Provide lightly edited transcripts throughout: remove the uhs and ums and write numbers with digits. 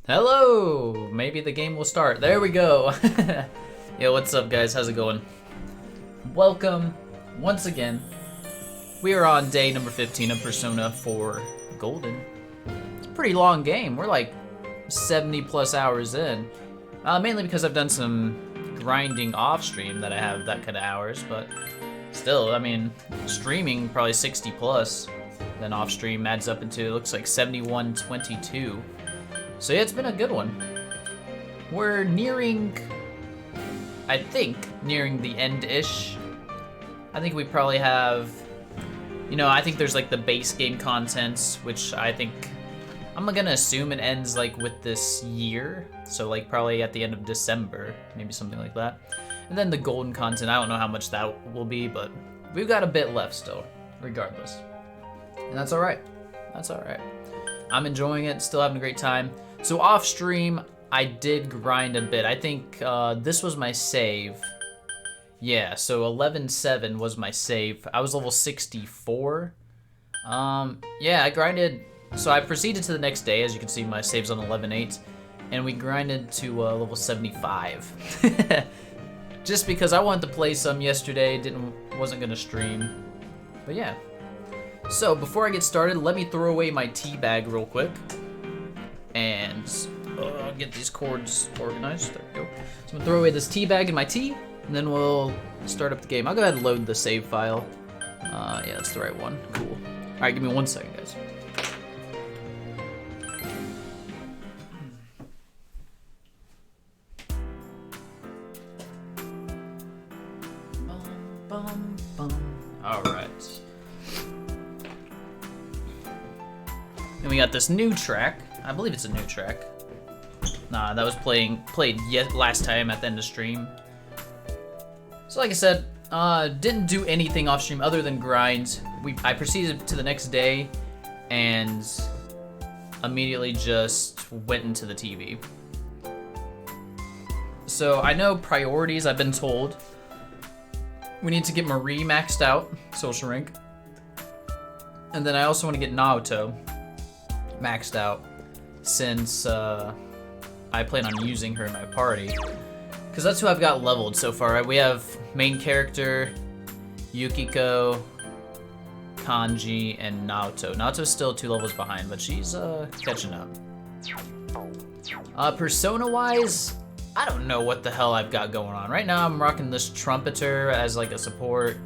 Hello! Maybe the game will start. There we go. Yo, what's up, guys? How's it going? Welcome once again. We are on day number 15 of Persona 4 Golden. It's a pretty long game. We're like 70 plus hours in. Mainly because I've done some grinding off stream that I have that kind of hours, but still, I mean, streaming probably 60 plus. Then off stream adds up into, it looks like 71:22. So yeah, it's been a good one. We're nearing, I think, nearing the end-ish. I think we probably have, I think there's like the base game contents, which I think, I'm gonna assume it ends like with this year. So like probably at the end of December, maybe something like that. And then the golden content, I don't know how much that will be, but we've got a bit left still, regardless. And that's all right. That's all right. I'm enjoying it, still having a great time. So off stream, I did grind a bit. I think this was my save. Yeah, so 11:7 was my save. I was level 64. Yeah, I grinded. So I proceeded to the next day. As you can see, my save's on 11:8, and we grinded to level 75. Just because I wanted to play some yesterday, wasn't gonna stream. But yeah. So before I get started, let me throw away my tea bag real quick. And get these cords organized. There we go. So I'm gonna throw away this tea bag and my tea, and then we'll start up the game. I'll go ahead and load the save file. Yeah, that's the right one. Cool. All right, give me 1 second, guys. All right. And we got this new track. I believe it's a new track. Nah, that was played last time at the end of stream. So like I said, didn't do anything off stream other than grind. I proceeded to the next day and immediately just went into the TV. So I know priorities, I've been told. We need to get Marie maxed out, social rank. And then I also want to get Naoto maxed out, since I plan on using her in my party, because that's who I've got leveled so far, right? We have main character, Yukiko, Kanji, and Naoto. Naoto's still 2 levels behind, but she's catching up. Persona-wise, I don't know what the hell I've got going on. Right now I'm rocking this trumpeter as like a support.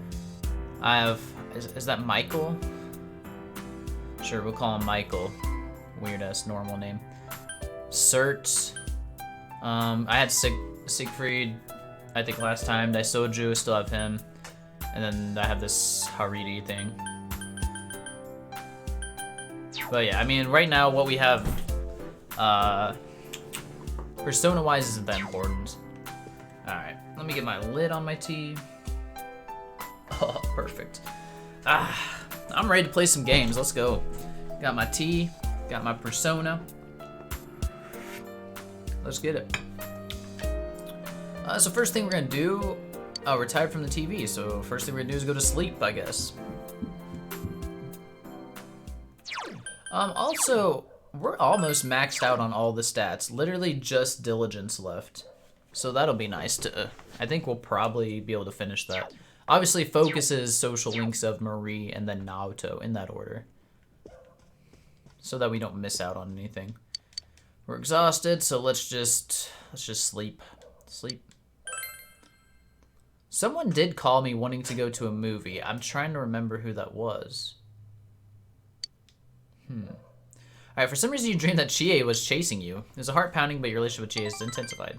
I have, is that Michael? Sure, we'll call him Michael. Weird ass normal name. Cert. I had Siegfried, I think last time. Daisoju, still have him. And then I have this Hariri thing. But yeah, I mean, right now what we have, Persona-wise isn't that important. Alright, let me get my lid on my tea. Oh, perfect. I'm ready to play some games, let's go. Got my tea. Got my Persona. Let's get it. So first thing we're gonna do, we're tired from the TV, so first thing we're gonna do is go to sleep, I guess. Also, we're almost maxed out on all the stats. Literally just diligence left. So that'll be nice to, I think we'll probably be able to finish that. Obviously focuses social links of Marie and then Naoto in that order, so that we don't miss out on anything. We're exhausted, so let's just sleep. Sleep. Someone did call me wanting to go to a movie. I'm trying to remember who that was. Alright, for some reason you dreamed that Chie was chasing you. There's a heart pounding, but your relationship with Chie is intensified.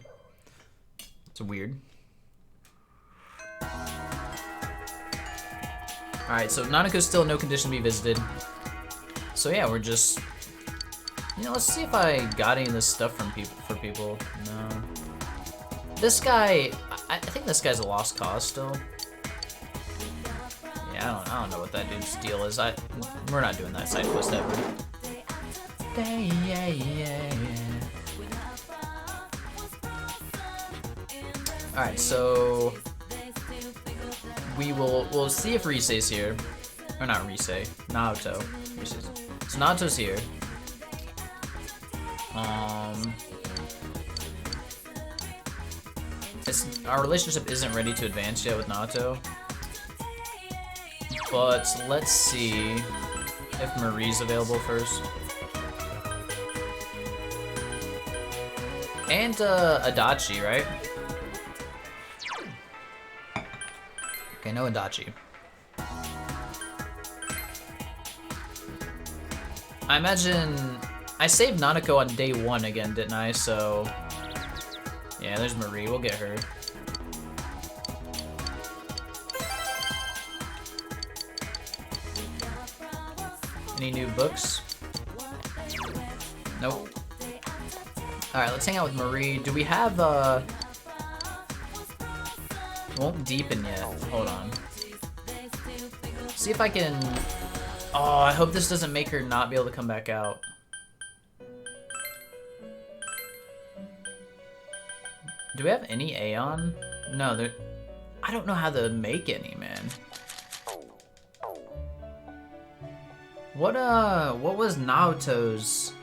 It's weird. Alright, so Nanako's still no condition to be visited. So yeah, we're just, let's see if I got any of this stuff from people. No. This guy, I think this guy's a lost cause still. Yeah, I don't know what that dude's deal is. We're not doing that side quest ever. Yeah. All right, so we'll see if Rise's here, or not Rise, Naoto. So Naoto's here. Our relationship isn't ready to advance yet with Naoto. But let's see if Marie's available first. And Adachi, right? Okay, no Adachi. I imagine I saved Nanako on day 1 again, didn't I? So yeah, there's Marie. We'll get her. Any new books? Nope. Alright, let's hang out with Marie. Do we have, won't deepen yet. Hold on. See if I can... Oh, I hope this doesn't make her not be able to come back out. Do we have any Aeon? No, there... I don't know how to make any, man. What was Naoto's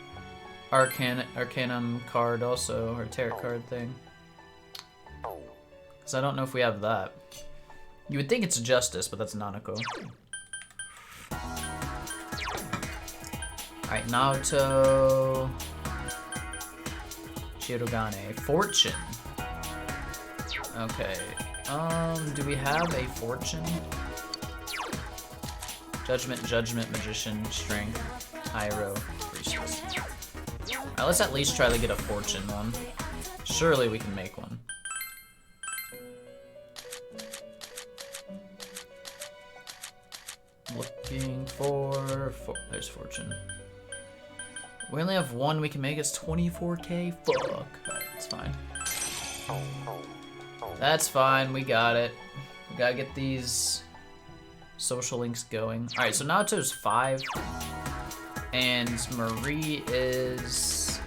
Arcanum card also, or tarot card thing? Because I don't know if we have that. You would think it's Justice, but that's Nanako. Alright, Naoto... Shirogane. Fortune. Okay. Do we have a Fortune? Judgment, Judgment, Magician, Strength, Pyro, Priestess. Alright, let's at least try to get a Fortune one. Surely we can make one. Looking for... There's Fortune. We only have one we can make. It's 24k? Fuck. Alright, that's fine. That's fine, we got it. We gotta get these social links going. Alright, so Naoto's 5. And Marie is...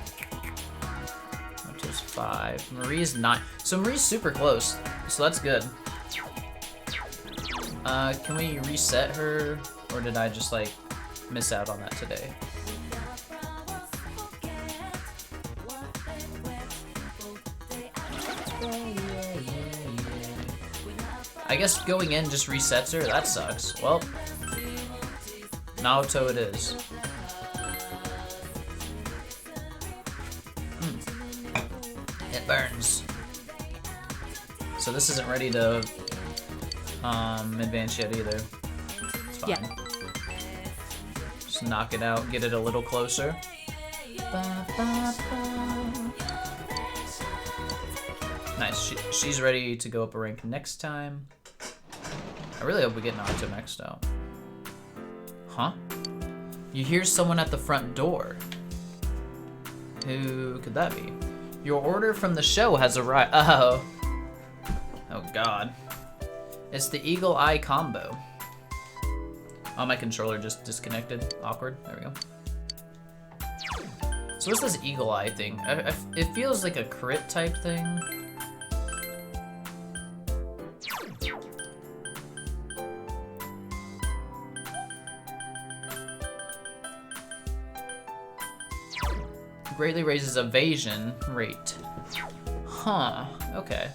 Naoto's 5. Marie is 9. So Marie's super close. So that's good. Can we reset her? Or did I just, like, miss out on that today? I guess going in just resets her? That sucks. Well, Naoto it is. It burns. So this isn't ready to advance yet either. It's fine. Yeah. Just knock it out, get it a little closer. Nice. She's ready to go up a rank next time. I really hope we get Naruto maxed out. Huh? You hear someone at the front door. Who could that be? Your order from the show has arrived. Oh. Oh god. It's the Eagle Eye combo. Oh, my controller just disconnected. Awkward. There we go. So what's this Eagle Eye thing? It feels like a crit type thing. Greatly raises evasion rate. Huh, okay.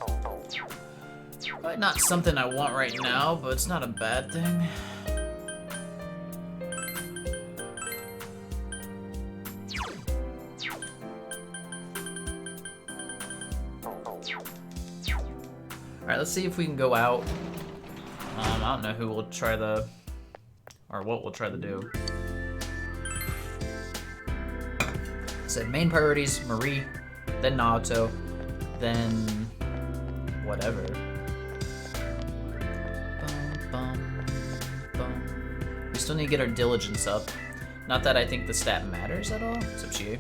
Probably not something I want right now, but it's not a bad thing. Alright, let's see if we can go out. I don't know who will try the... or what we'll try to do. Said main priorities, Marie, then Naoto, then whatever. We still need to get our diligence up. Not that I think the stat matters at all. It's up to you.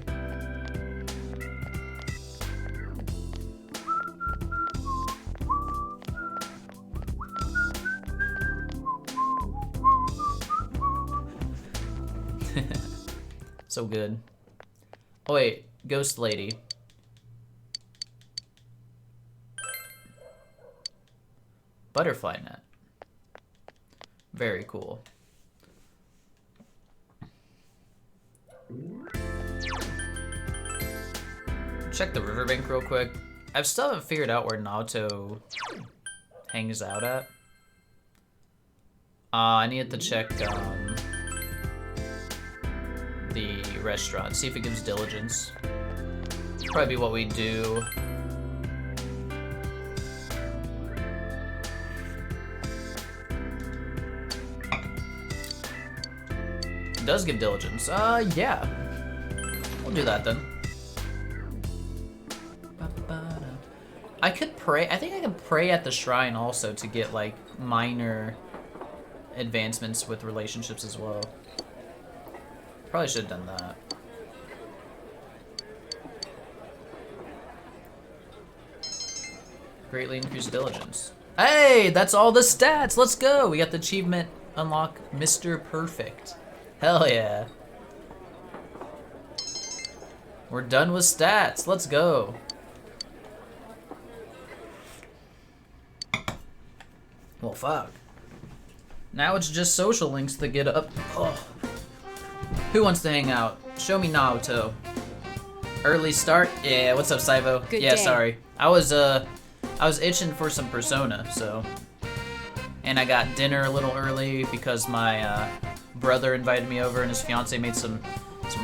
So good. Oh wait, Ghost Lady. Butterfly net. Very cool. Check the riverbank real quick. I still haven't figured out where Naoto hangs out at. I needed to check the restaurant, see if it gives diligence. Probably be what we do. It does give diligence. Yeah. We'll do that then. I could pray. I think I could pray at the shrine also to get like minor advancements with relationships as well. Probably should have done that. Greatly increased diligence. Hey, that's all the stats. Let's go. We got the achievement unlock Mr. Perfect. Hell yeah. We're done with stats. Let's go. Well, fuck. Now it's just social links to get up. Oh. Who wants to hang out? Show me Naoto. Early start? Yeah, what's up, Saivo? Good yeah, day. Sorry. I was itching for some Persona, so. And I got dinner a little early because my brother invited me over and his fiance made some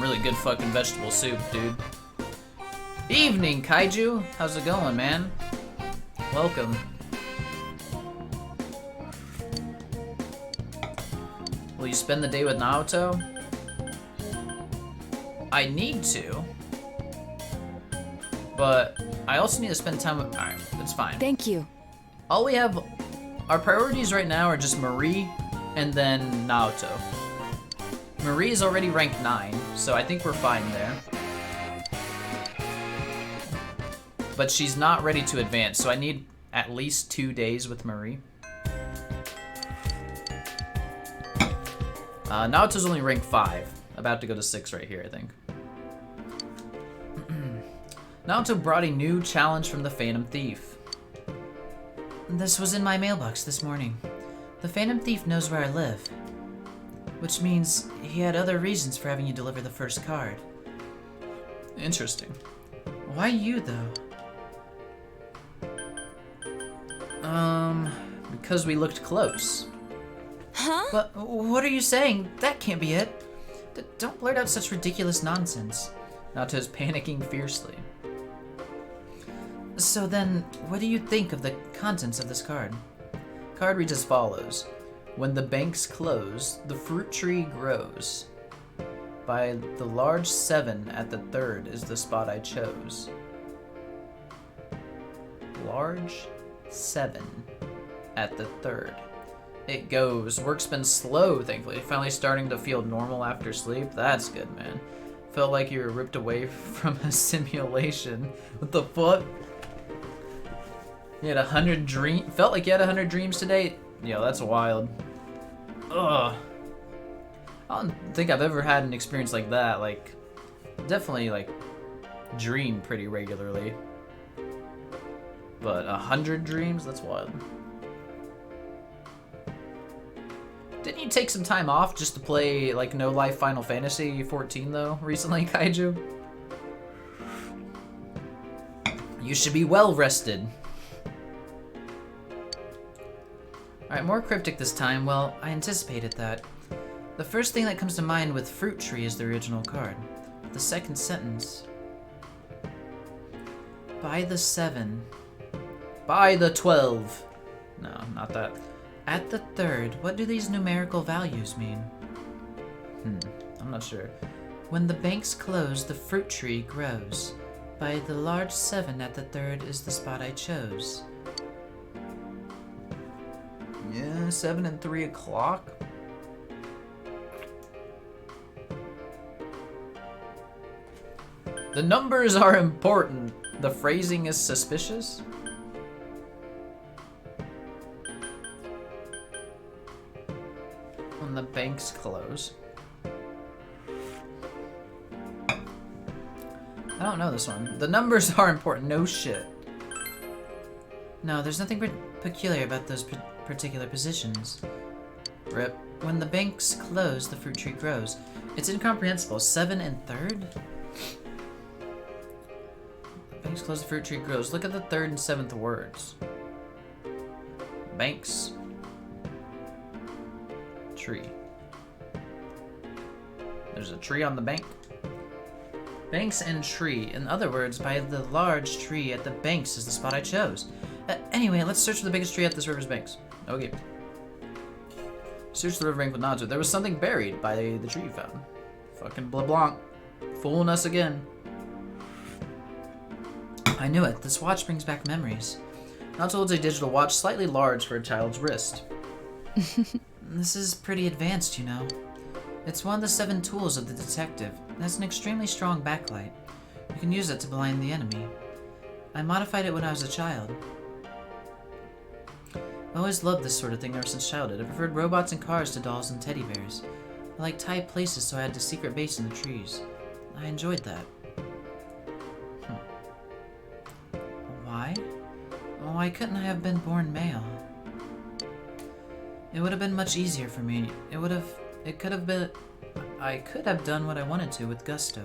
really good fucking vegetable soup, dude. Evening, Kaiju. How's it going, man? Welcome. Will you spend the day with Naoto? I need to, but I also need to spend time with. Alright, it's fine. Thank you. All we have, our priorities right now are just Marie and then Naoto. Marie is already ranked 9, so I think we're fine there. But she's not ready to advance, so I need at least 2 days with Marie. Naoto's only ranked 5. About to go to 6 right here, I think. Naoto brought a new challenge from the Phantom Thief. This was in my mailbox this morning. The Phantom Thief knows where I live. Which means he had other reasons for having you deliver the first card. Interesting. Why you, though? Because we looked close. Huh? But what are you saying? That can't be it. Don't blurt out such ridiculous nonsense. Naoto's panicking fiercely. So then, what do you think of the contents of this card? Card reads as follows. When the banks close, the fruit tree grows. By the large 7 at the 3rd is the spot I chose. Large 7 at the 3rd. It goes. Work's been slow, thankfully. Finally starting to feel normal after sleep. That's good, man. Felt like you were ripped away from a simulation. What the fuck? You had 100 dreams. Felt like you had 100 dreams today? Yo, that's wild. Ugh. I don't think I've ever had an experience like that. Like, definitely, like, dream pretty regularly. But 100 dreams? That's wild. Didn't you take some time off just to play, like, No Life Final Fantasy 14, though, recently, Kaiju? You should be well rested. Alright, more cryptic this time. Well, I anticipated that. The first thing that comes to mind with Fruit Tree is the original card. The second sentence. By the 7. By the 12. No, not that. At the 3rd, what do these numerical values mean? I'm not sure. When the banks close, the fruit tree grows. By the large 7 at the 3rd is the spot I chose. Yeah, 7 and 3 o'clock? The numbers are important. The phrasing is suspicious? When the banks close. I don't know this one. The numbers are important. No shit. No, there's nothing peculiar about those particular positions. Rip. When the banks close, the fruit tree grows. It's incomprehensible. 7 and 3rd? Banks close the fruit tree grows. Look at the 3rd and 7th words. Banks. Tree. There's a tree on the bank. Banks and tree. In other words, by the large tree at the banks is the spot I chose. Anyway, let's search for the biggest tree at this river's banks. Okay. Search the riverbank with nods. There was something buried by the tree you found. Fucking LeBlanc. Fooling us again. I knew it. This watch brings back memories. Nacho holds a digital watch slightly large for a child's wrist. This is pretty advanced, you know. It's one of the 7 tools of the detective. It has an extremely strong backlight. You can use it to blind the enemy. I modified it when I was a child. I always loved this sort of thing ever since childhood. I preferred robots and cars to dolls and teddy bears. I liked tight places, so I had a secret base in the trees. I enjoyed that. Why? Oh, why couldn't I have been born male? It would have been much easier for me. I could have done what I wanted to with gusto.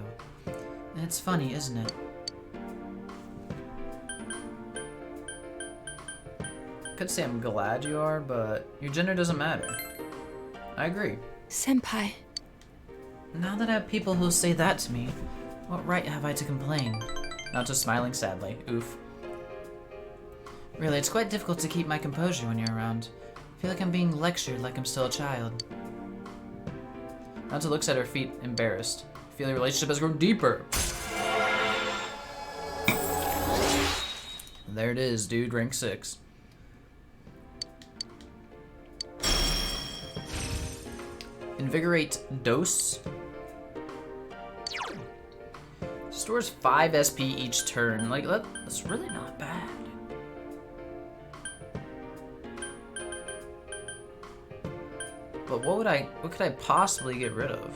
And it's funny, isn't it? Could say I'm glad you are, but your gender doesn't matter. I agree. Senpai. Now that I have people who'll say that to me, what right have I to complain? Not just smiling sadly. Oof. Really, it's quite difficult to keep my composure when you're around. I feel like I'm being lectured like I'm still a child. Nanta looks at her feet, embarrassed. I feel the relationship has grown deeper. There it is, dude. Rank 6. Invigorate dose. Stores 5 SP each turn. Like, that's really not bad. But what could I possibly get rid of?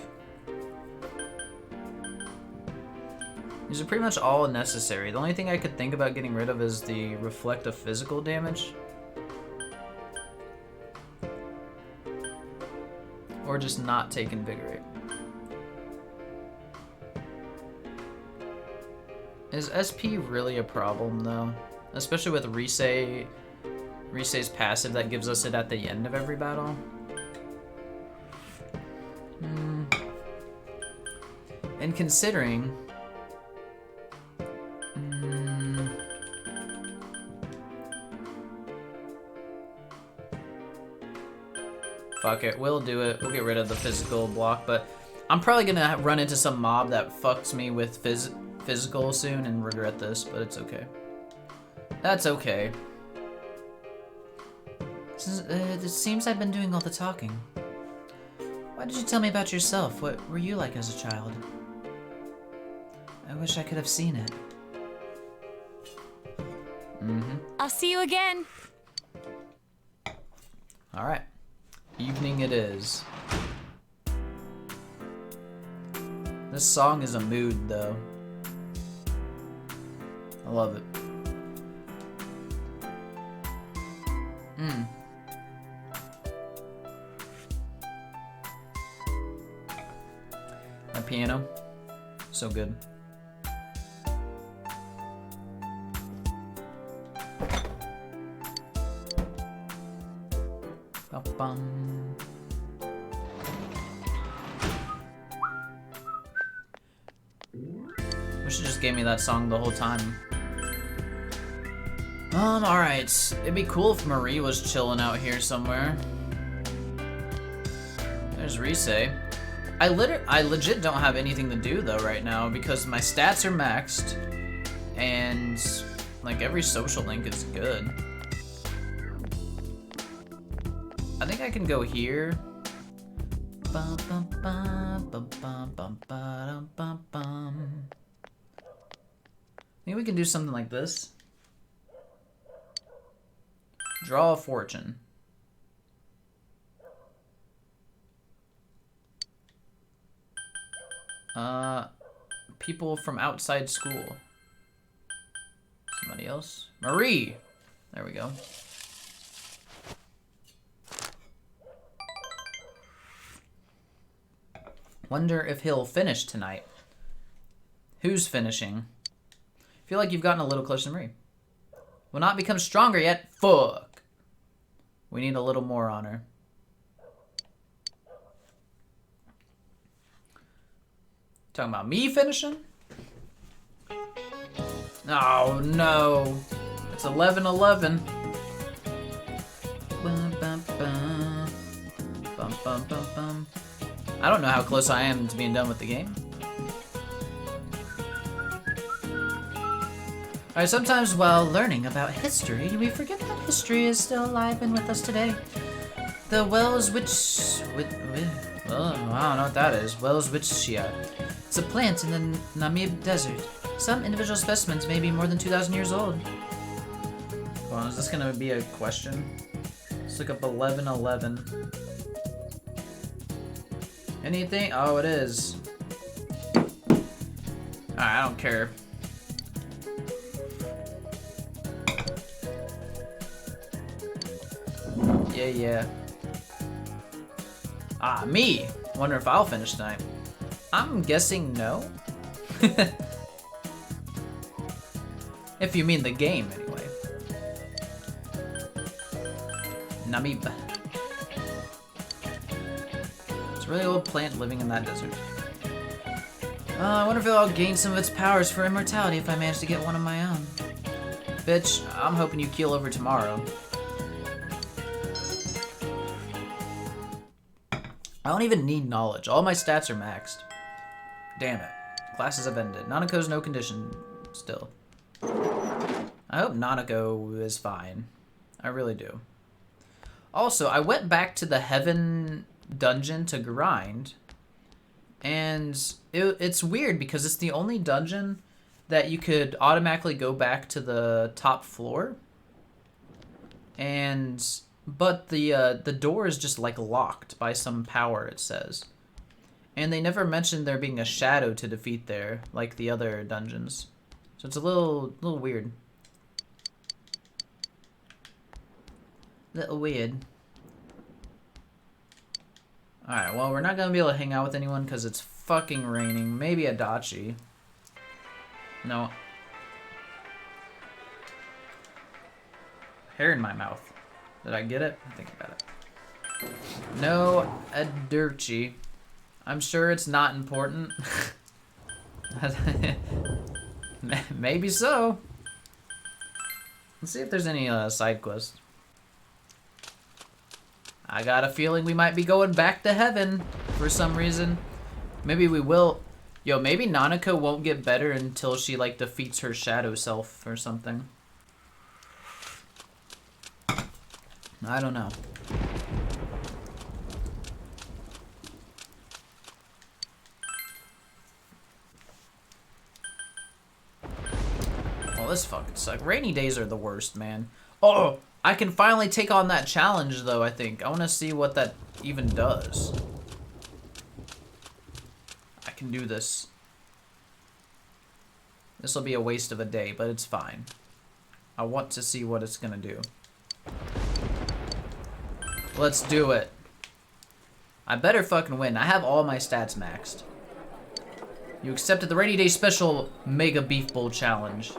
These are pretty much all necessary. The only thing I could think about getting rid of is the reflective physical damage. Or just not take Invigorate. Is SP really a problem though? Especially with Risei's passive that gives us it at the end of every battle. And considering... Fuck it, we'll do it. We'll get rid of the physical block, but I'm probably gonna run into some mob that fucks me with physical soon and regret this, but it's okay. That's okay. It seems I've been doing all the talking. Why did you tell me about yourself? What were you like as a child? I wish I could have seen it. I'll see you again. Alright. Evening it is. This song is a mood, though. I love it. My piano. So good. Ba-bum. Wish it just gave me that song the whole time. Alright. It'd be cool if Marie was chilling out here somewhere. There's Risei. I legit don't have anything to do though right now because my stats are maxed and like every social link is good. I think I can go here. I think we can do something like this. Draw a fortune. People from outside school. Somebody else? Marie! There we go. Wonder if he'll finish tonight. Who's finishing? If Feel like you've gotten a little closer to me. Will not become stronger yet. Fuck. We need a little more honor. Talking about me finishing? Oh no. It's 11-11. I don't know how close I am to being done with the game. Alright, sometimes while learning about history, we forget that history is still alive and with us today. The wells which... well, I don't know what that is. Wells Witchia. It's a plant in the Namib Desert. Some individual specimens may be more than 2,000 years old. Hold on, is this gonna be a question? Let's look up 11-11. Anything? Oh, it is. Alright, I don't care. Yeah. Ah, me! Wonder if I'll finish tonight. I'm guessing no. If you mean the game, anyway. Namib. It's a really old plant living in that desert. I wonder if I'll gain some of its powers for immortality if I manage to get one of my own. Bitch, I'm hoping you keel over tomorrow. I don't even need knowledge. All my stats are maxed. Damn it. Classes have ended. Nanako's no condition still. I hope Nanako is fine. I really do. Also, I went back to the Heaven dungeon to grind. And it's weird because it's the only dungeon that you could automatically go back to the top floor. But the door is just like locked by some power, it says. And they never mentioned there being a shadow to defeat there, like the other dungeons. So it's a little weird. Little weird. Alright, well, we're not gonna be able to hang out with anyone because it's fucking raining. Maybe Adachi. No. Hair in my mouth. Did I get it? Think about it. No Adachi. I'm sure it's not important. Maybe so. Let's see if there's any side quests. I got a feeling we might be going back to heaven for some reason. Maybe we will. Yo, maybe Nanako won't get better until she like defeats her shadow self or something. I don't know. Well, this fucking sucks. Rainy days are the worst, man. Oh, I can finally take on that challenge, though, I think. I want to see what that even does. I can do this. This will be a waste of a day, but it's fine. I want to see what it's going to do. Let's do it. I better fucking win. I have all my stats maxed. You accepted the Rainy Day Special Mega Beef Bowl Challenge.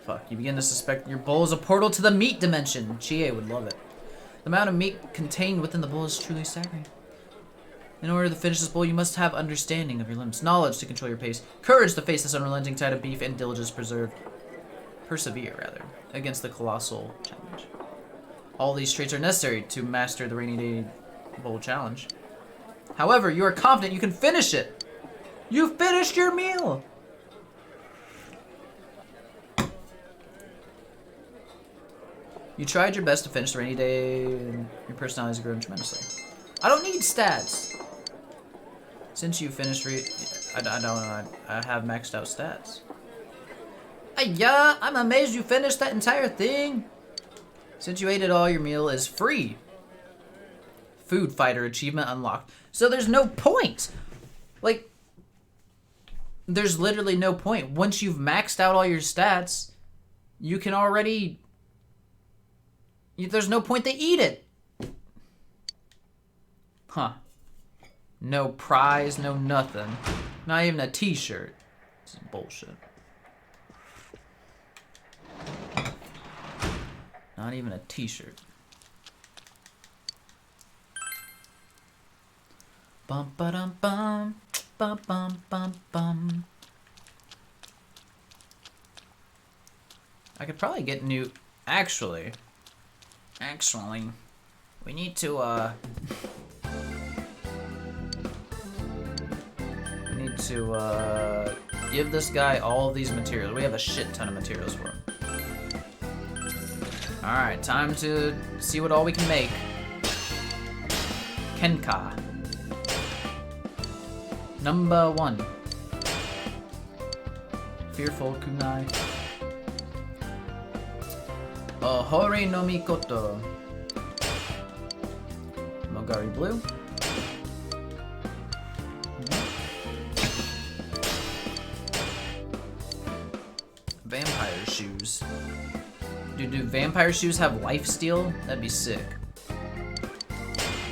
Fuck, you begin to suspect your bowl is a portal to the meat dimension. Chie would love it. The amount of meat contained within the bowl is truly staggering. In order to finish this bowl, you must have understanding of your limits, knowledge to control your pace, courage to face this unrelenting tide of beef, and diligence persevere, rather, against the colossal challenge. All these traits are necessary to master the Rainy Day Bowl Challenge. However, you are confident you can finish it. You've finished your meal. You tried your best to finish the rainy day, and your personality has grown tremendously. I don't need stats. Since you finished I have maxed out stats. Yeah, I'm amazed you finished that entire thing. Since you ate it all, your meal is free. Food Fighter achievement unlocked. So there's no point. Like, there's literally no point. Once you've maxed out all your stats, you can already... There's no point to eat it. Huh. No prize, no nothing. Not even a t-shirt. This is bullshit. Not even a t-shirt. Bum ba dum bum bum bum bum bum. I could probably get new. Actually, we need to give this guy all of these materials. We have a shit ton of materials for him. All right, time to see what all we can make. Kenka. Number 1. Fearful kunai. Ohori no Mikoto. Mogari blue. Vampire shoes. Dude, do vampire shoes have lifesteal? That'd be sick.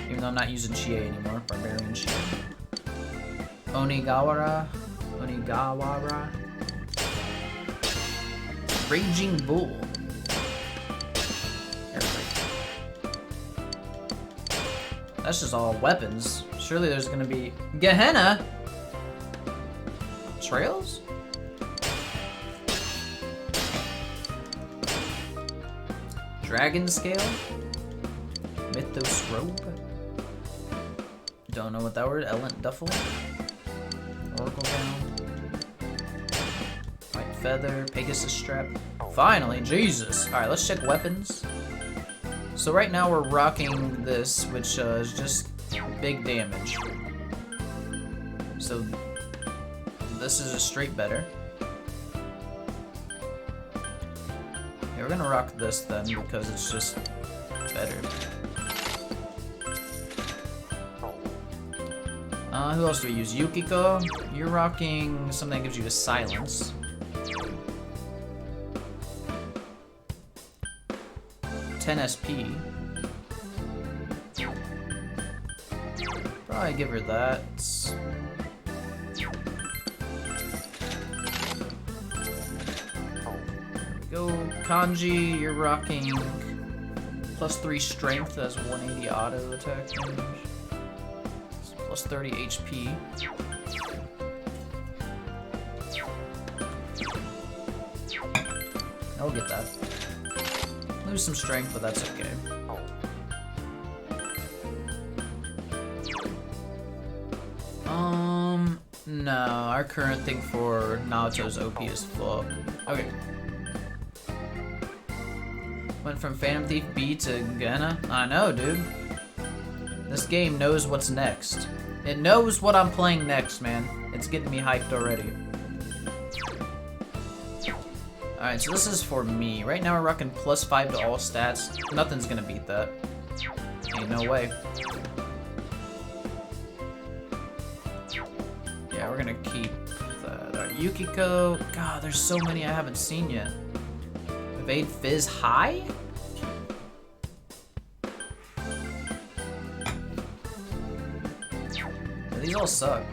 Even though I'm not using Chie anymore. Barbarian Chie. Onigawara. Raging Bull. That's just all weapons. Surely there's gonna be Gehenna. Trails? Dragon Scale? Mythos Robe? Don't know what that word. Elent Duffel? Oracle Gown? White Feather? Pegasus Strap? Finally, Jesus! Alright, let's check weapons. So right now we're rocking this, which is just big damage. So this is a straight better. Yeah, we're gonna rock this then because it's just better. Who else do we use? Yukiko, you're rocking something that gives you a silence. 10 SP. Probably give her that. There we go. Kanji, you're rocking +3 strength as 180 auto attack damage. +30 HP. I'll get that. Lose some strength, but that's okay. No, our current thing for Naoto's OP is fuck. Okay. Went from Phantom Thief B to Gehenna? I know, dude. This game knows what's next. It knows what I'm playing next, man. It's getting me hyped already. Alright, so this is for me. Right now we're rocking +5 to all stats. Nothing's gonna beat that. Ain't no way. Yeah, we're gonna keep that. Alright, Yukiko. God, there's so many I haven't seen yet. Evade Fizz High? Yeah, these all suck.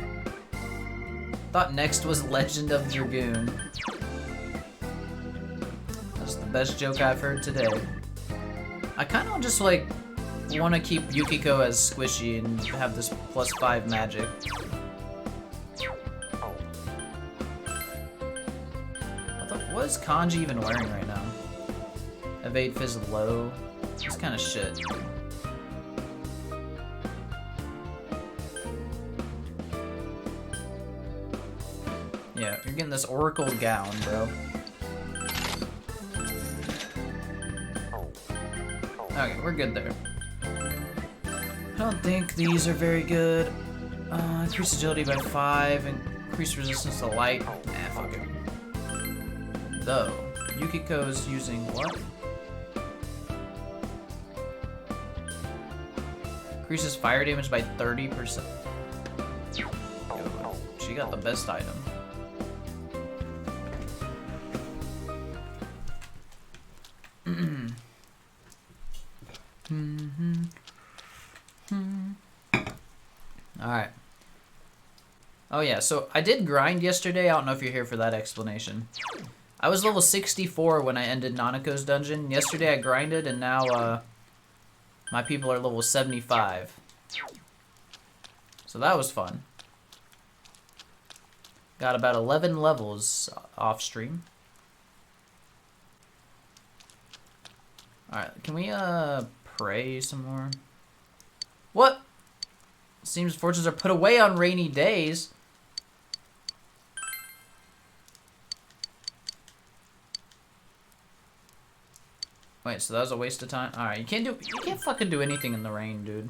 Thought next was Legend of Dragoon. Best joke I've heard today. I kind of just like want to keep Yukiko as squishy and have this +5 magic. What is Kanji even wearing right now? Evade Fizz low. It's kind of shit. Yeah, you're getting this Oracle gown, bro. Okay, we're good there. I don't think these are very good. Increase agility by 5, increase resistance to light. Nah, fuck it. Though, Yukiko's using what? Increases fire damage by 30%. Yo, she got the best item. Alright. Oh yeah, so I did grind yesterday. I don't know if you're here for that explanation. I was level 64 when I ended Nanako's dungeon. Yesterday I grinded, and now my people are level 75. So that was fun. Got about 11 levels off stream. Alright, can we pray some more? What? Seems fortunes are put away on rainy days. Wait, so that was a waste of time? Alright, you can't fucking do anything in the rain, dude.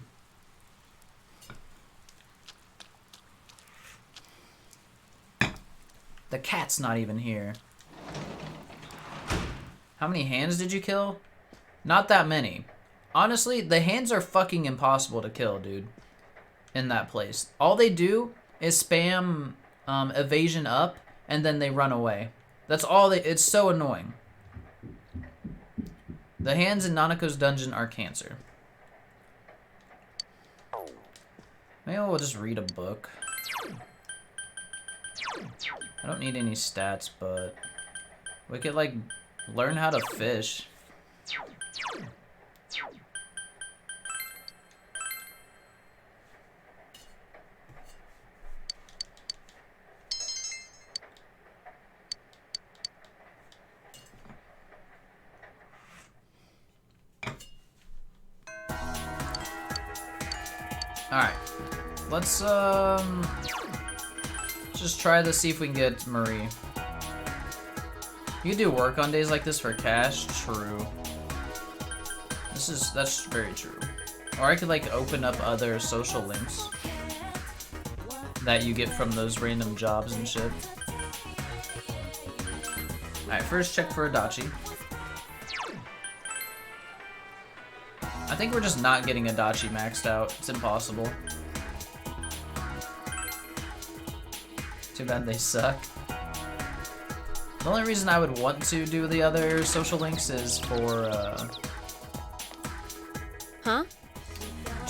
The cat's not even here. How many hands did you kill? Not that many. Honestly, the hands are fucking impossible to kill, dude. In that place. All they do is spam evasion up, and then they run away. That's all they... It's so annoying. The hands in Nanako's dungeon are cancer. Maybe we'll just read a book. I don't need any stats, but we could, like, learn how to fish. Alright. Let's just try to see if we can get Marie. You can do work on days like this for cash? True. That's very true. Or I could, like, open up other social links that you get from those random jobs and shit. Alright, first check for Adachi. I think we're just not getting Adachi maxed out. It's impossible. Too bad they suck. The only reason I would want to do the other social links is for, Huh?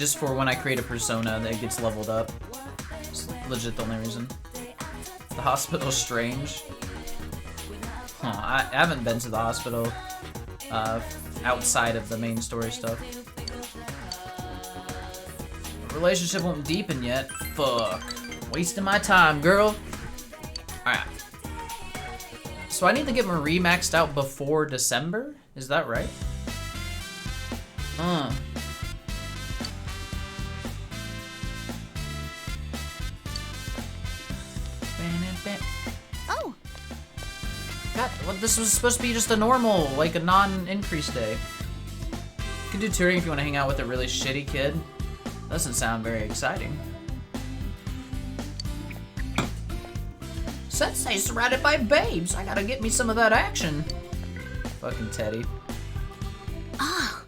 just for when I create a persona that gets leveled up. It's legit the only reason. The hospital's strange. Huh, I haven't been to the hospital, outside of the main story stuff. Relationship won't deepen yet. Fuck. Wasting my time, girl. Alright. So I need to get Marie maxed out before December? Is that right? Oh. God, well, this was supposed to be just a normal, like a non-increase day. You can do touring if you want to hang out with a really shitty kid. Doesn't sound very exciting. Sensei's surrounded by babes. I gotta get me some of that action. Fucking Teddy. Ah.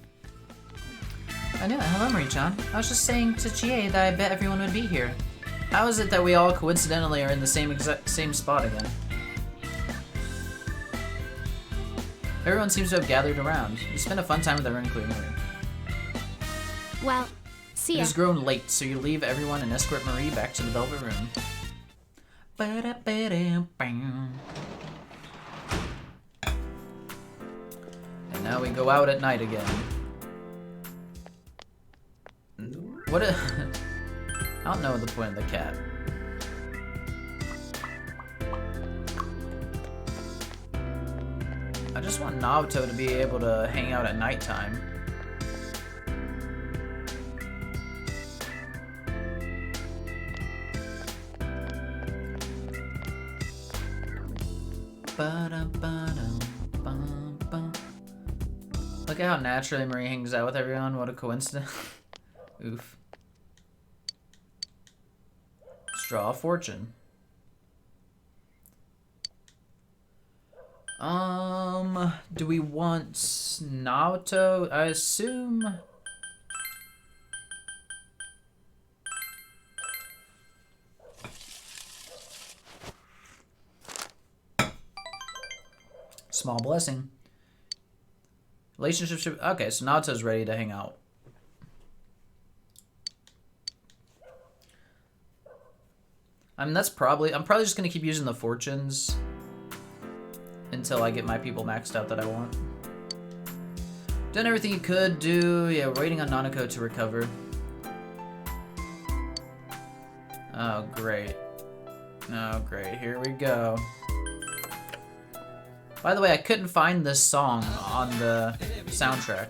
I know. Hello, Marie-chan. I was just saying to Chie that I bet everyone would be here. How is it that we all coincidentally are in the same spot again? Everyone seems to have gathered around. You spent a fun time with everyone, including Marie. Well, see It ya. has grown late, so you leave everyone and escort Marie back to the Velvet Room. And now we go out at night again. What a... I don't know the point of the cat. I just want Naoto to be able to hang out at nighttime. Look at how naturally Marie hangs out with everyone. What a coincidence. Oof. Straw of Fortune. Do we want Naoto? I assume... Small blessing. Relationship should... Okay, so Naoto's ready to hang out. I mean, I'm probably just gonna keep using the fortunes until I get my people maxed out that I want. Done everything you could do. Yeah, we're waiting on Nanako to recover. Oh, great. Oh, great. Here we go. By the way, I couldn't find this song on the soundtrack.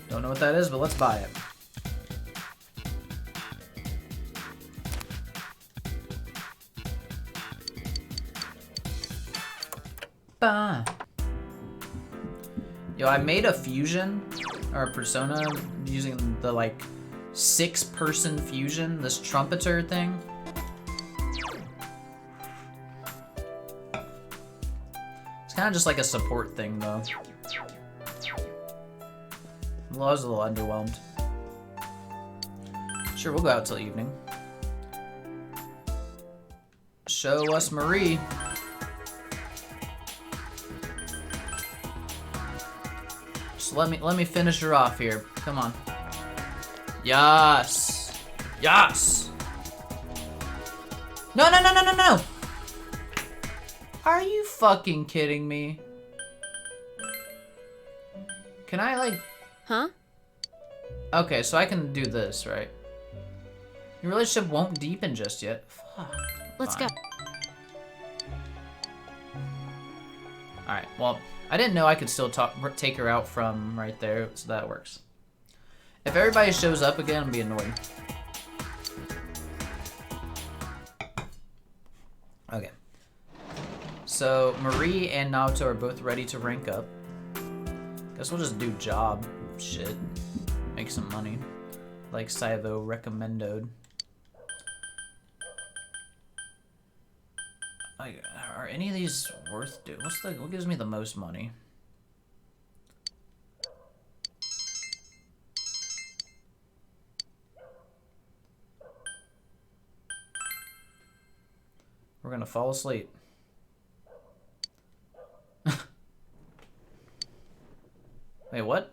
Don't know what that is, but let's buy it. Bah. Yo, I made a fusion, or a persona, using the, like, 6-person fusion, this trumpeter thing. It's kind of just like a support thing, though. I was a little underwhelmed. Sure, we'll go out till evening. Show us Marie. Just let me finish her off here. Come on. Yes. Yes. No, no, no, no, no, no. Are you fucking kidding me? Can I, like... Huh? Okay, so I can do this, right? Your relationship won't deepen just yet. Fuck. Let's go. Alright, well, I didn't know I could still take her out from right there, so that works. If everybody shows up again, I'm being annoyed. Okay. So, Marie and Naoto are both ready to rank up. Guess we'll just do job shit. Make some money. Like Saivo recommended. Like, are any of these worth doing? What gives me the most money? We're gonna fall asleep. Wait, what?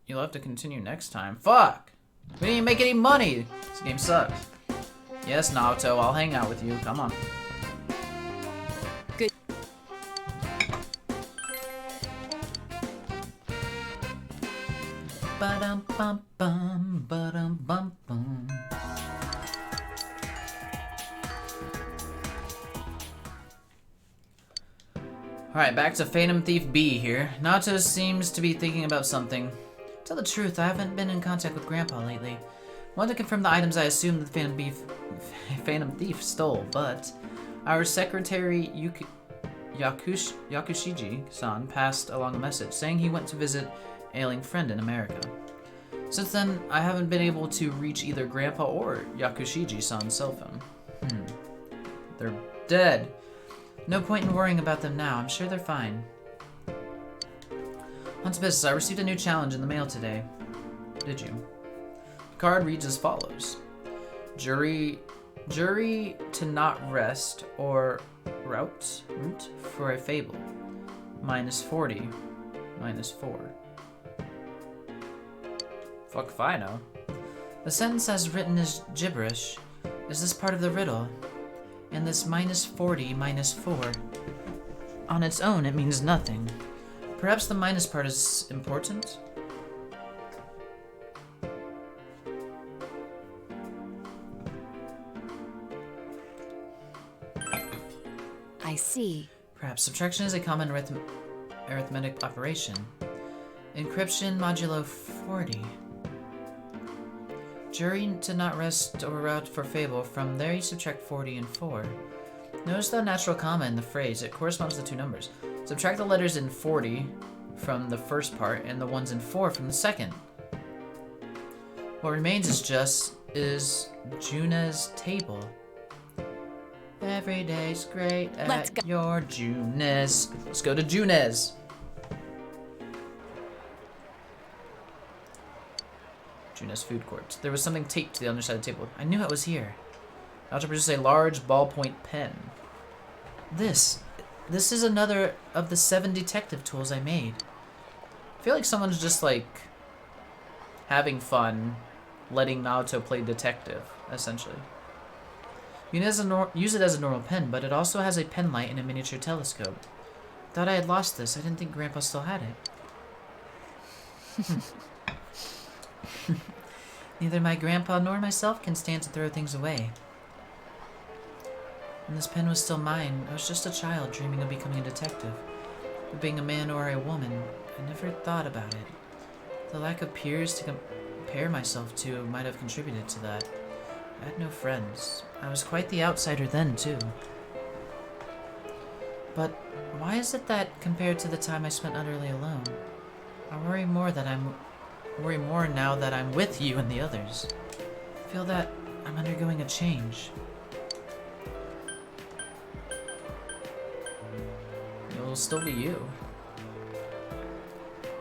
You'll have to continue next time. Fuck! We didn't even make any money! This game sucks. Yes, Naoto, I'll hang out with you. Come on. Good. Ba-dum-bum-bum, ba-dum-bum-bum. Alright, back to Phantom Thief B here. Naoto seems to be thinking about something. Tell the truth, I haven't been in contact with Grandpa lately. Want to confirm the items I assume the Phantom Thief stole, but our secretary Yakushiji-san passed along a message saying he went to visit an ailing friend in America. Since then, I haven't been able to reach either Grandpa or Yakushiji-san's cell phone. They're dead. No point in worrying about them now. I'm sure they're fine. On to business. I received a new challenge in the mail today. Did you? The card reads as follows. Jury to not rest or route for a fable. -40. -4. Fuck if I know. The sentence as written is gibberish. Is this part of the riddle? And this -40, -4. On its own, it means nothing. Perhaps the minus part is important? I see. Perhaps subtraction is a common arithmetic operation. Encryption modulo 40. Jury to not rest or route for fable. From there you subtract 40 and 4. Notice the natural comma in the phrase. It corresponds to the two numbers. Subtract the letters in 40 from the first part and the ones in 4 from the second. What remains is June's table. Every day's great at your Junes. Let's go to Junes. Junes Food Court. There was something taped to the underside of the table. I knew it was here. I'll produce a large ballpoint pen. This is another of the 7 detective tools I made. I feel like someone's just like having fun letting Naoto play detective, essentially. You can use it as a normal pen, but it also has a pen light and a miniature telescope. Thought I had lost this. I didn't think Grandpa still had it. Neither my grandpa nor myself can stand to throw things away. When this pen was still mine, I was just a child dreaming of becoming a detective. But being a man or a woman, I never thought about it. The lack of peers to compare myself to might have contributed to that. I had no friends. I was quite the outsider then, too. But why is it that, compared to the time I spent utterly alone, I worry more now that I'm with you and the others. I feel that I'm undergoing a change. You'll still be you.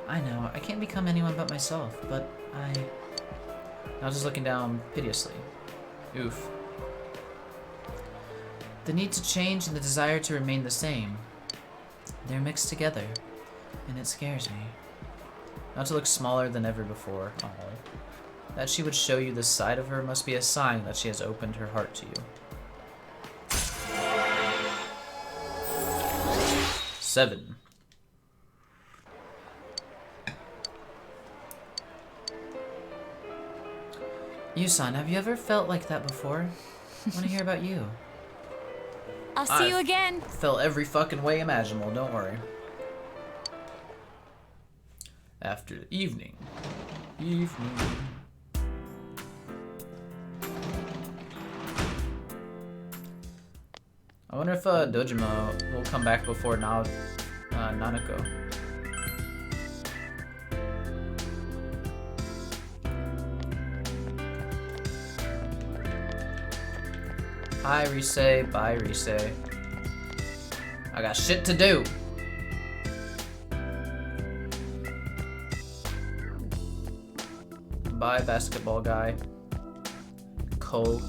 I know, I can't become anyone but myself, but I was just looking down piteously. Oof. The need to change and the desire to remain the same. They're mixed together, and it scares me. Not to look smaller than ever before. Oh. That she would show you this side of her must be a sign that she has opened her heart to you. 7. Yusan, have you ever felt like that before? I want to hear about you. I'll see you again. Felt every fucking way imaginable, don't worry. After the evening. I wonder if Dojima will come back before Nanako. Hi, Rise. Bye, Rise. I got shit to do. Bye, basketball guy. Cole.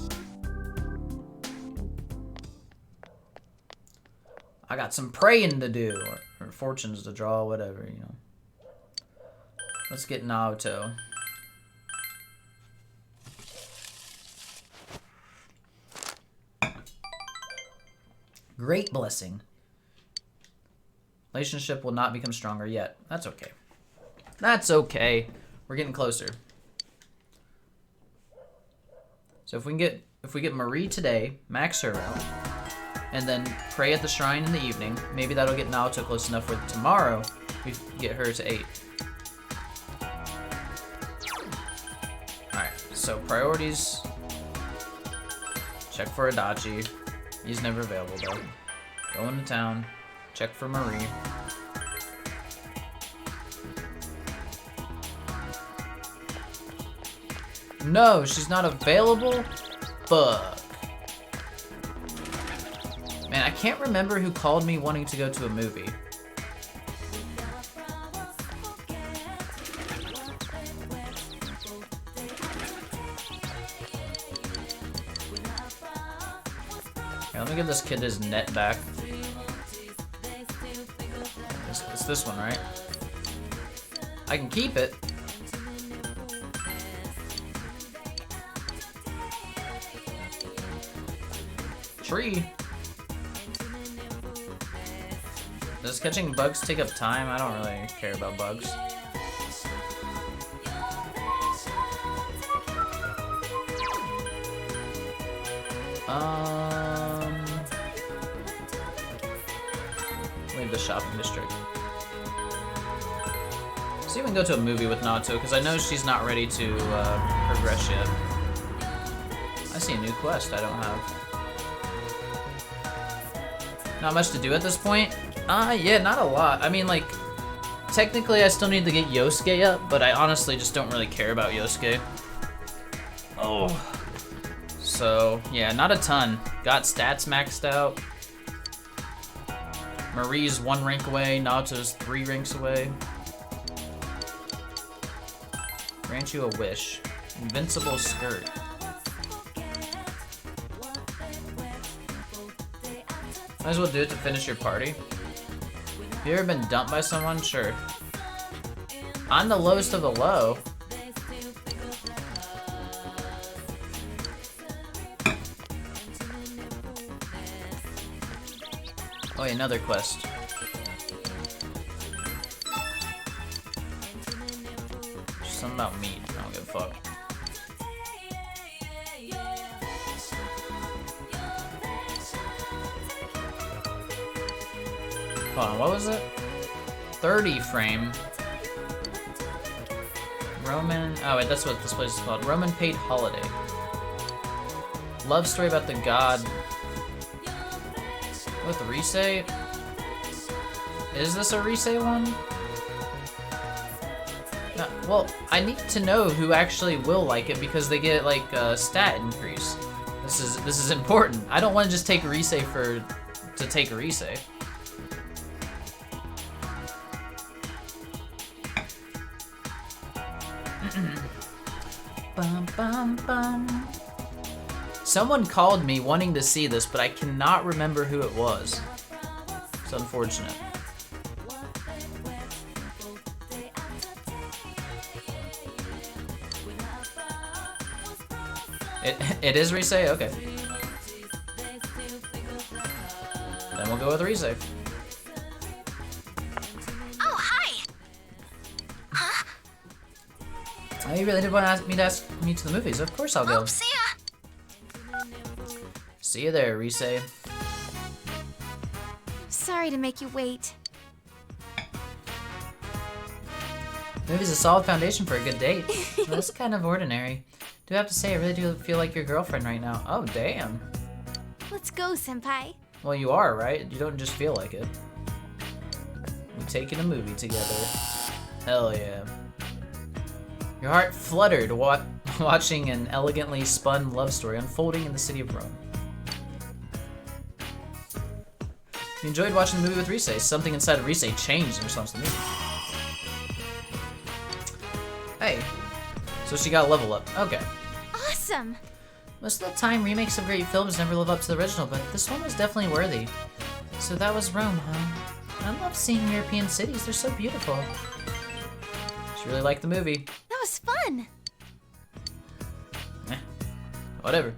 I got some praying to do. Or fortunes to draw, whatever, you know. Let's get Naoto. Great blessing. Relationship will not become stronger yet. That's okay. That's okay. We're getting closer. So if we get Marie today, max her out, and then pray at the shrine in the evening, maybe that'll get Naoto close enough where tomorrow we get her to 8. Alright, so priorities. Check for Adachi. He's never available though. Go into town. Check for Marie. No, she's not available? Fuck. Man, I can't remember who called me wanting to go to a movie. Okay, let me give this kid his net back. It's this one, right? I can keep it. Tree. Does catching bugs take up time? I don't really care about bugs. Leave the shopping district. See if we can go to a movie with Naoto, because I know she's not ready to progress yet. I see a new quest I don't have. Not much to do at this point? Yeah, not a lot. I mean, like, technically I still need to get Yosuke up, but I honestly just don't really care about Yosuke. Oh. So, yeah, not a ton. Got stats maxed out. Marie's 1 rank away, Naoto's 3 ranks away. Grant you a wish. Invincible skirt. Might as well do it to finish your party. Have you ever been dumped by someone? Sure. I'm the lowest of the low. Oh, yeah, another quest. Something about meat. I don't give a fuck. Hold on, what was it? 30 frame. Roman. Oh, wait, that's what this place is called. Roman Paid Holiday. Love story about the god. What, the Risei? Is this a Risei one? No, well, I need to know who actually will like it because they get like a stat increase. This is important. I don't want to just take a Risei to take a Risei. Bum, bum, bum. Someone called me wanting to see this, but I cannot remember who it was. It's unfortunate. It is Risei? Okay. Then we'll go with Risei. Oh, hi. Huh? Oh, you really did want to ask me to the movies. Of course I'll go. Oh, see ya. See you there, Risei. Sorry to make you wait. Movie's a solid foundation for a good date. That's kind of ordinary. Do have to say, I really do feel like your girlfriend right now. Oh, damn. Let's go, senpai. Well, you are, right? You don't just feel like it. We're taking a movie together. Hell yeah. Your heart fluttered watching an elegantly spun love story unfolding in the city of Rome. You enjoyed watching the movie with Risei. Something inside of Risei changed in response to the movie. Hey. So she got a level up. Okay. Awesome. Most of the time, remakes of great films never live up to the original, but this one was definitely worthy. So that was Rome, huh? I love seeing European cities. They're so beautiful. She really liked the movie. That was fun. Eh. Whatever.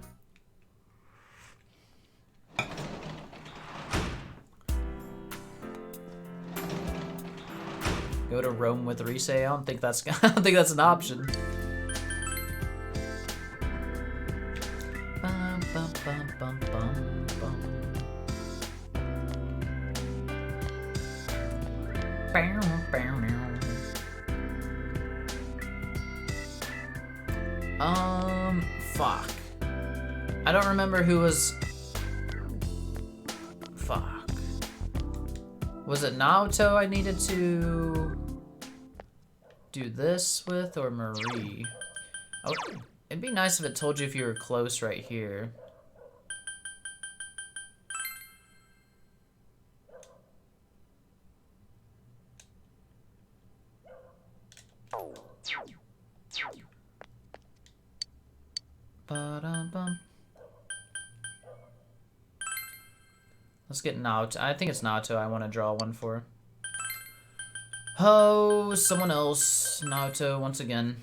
Go to Rome with Risei? I don't think that's an option. Bum, bum, bum, bum, bum, bum. Bow, bow, now. Fuck. I don't remember who was. Fuck. Was it Naoto I needed to do this with, or Marie? Oh, it'd be nice if it told you if you were close right here. Ba-dum-bum. Let's get Naoto. I think it's Naoto I want to draw one for. Oh, someone else. Naoto once again.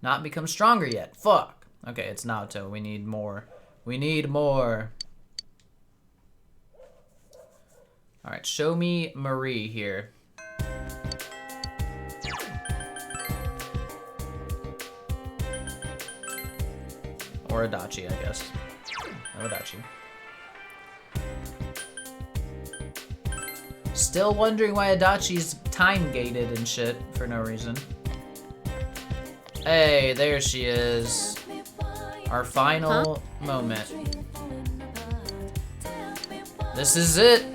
Not become stronger yet. Fuck. Okay, it's Naoto. We need more. We need more. Alright, show me Marie here. Or Adachi, I guess. No Adachi. Still wondering why Adachi's time gated and shit for no reason. Hey, there she is. Our final moment. This is it.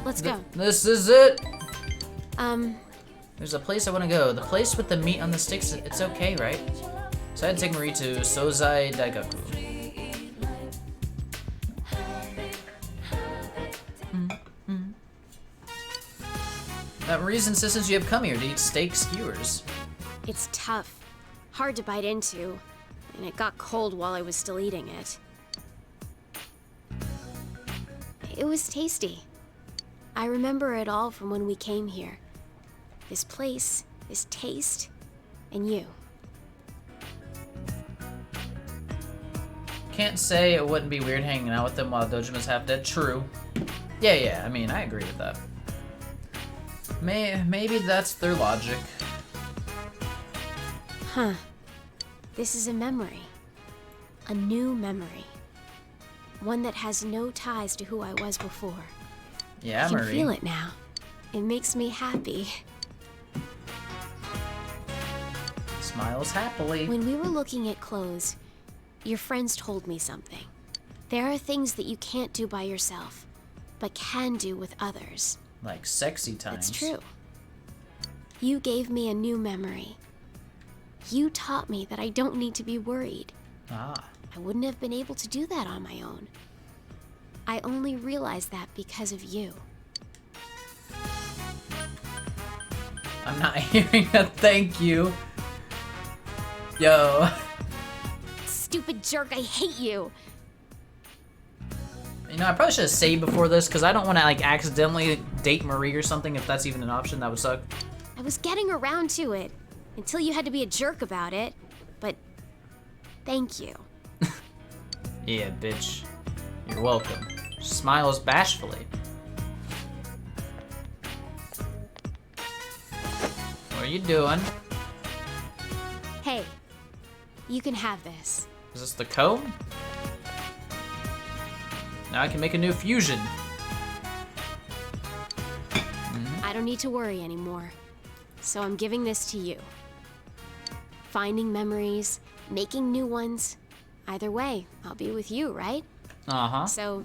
Let's go. This is it. There's a place I want to go. The place with the meat on the sticks. It's okay, right? So I had to take Marie to Sozai Daigaku. Marie's insistence you have come here to eat steak skewers. It's tough. Hard to bite into. and it got cold while I was still eating it. It was tasty. I remember it all from when we came here. This place, this taste, and you. Can't say it wouldn't be weird hanging out with them while Dojima's half dead. True. Yeah, I mean, I agree with that. Maybe that's their logic. Huh. This is a memory. A new memory. One that has no ties to who I was before. Yeah, I can Marie. feel it now. It makes me happy. Smiles happily. When we were looking at clothes, your friends told me something. There are things that you can't do by yourself, but can do with others. Like sexy times. That's true. You gave me a new memory. You taught me that I don't need to be worried. Ah. I wouldn't have been able to do that on my own. I only realized that because of you. I'm not hearing a thank you. Yo. Stupid jerk, I hate you. You know, I probably should have saved before this because I don't want to like accidentally date Marie or something. If that's even an option, that would suck. I was getting around to it until you had to be a jerk about it, but thank you. Yeah, bitch. You're welcome. Smiles bashfully. What are you doing? Hey, you can have this. Is this the comb? Now I can make a new fusion. I don't need to worry anymore. So I'm giving this to you. Finding memories, making new ones. Either way, I'll be with you, right? Uh-huh. So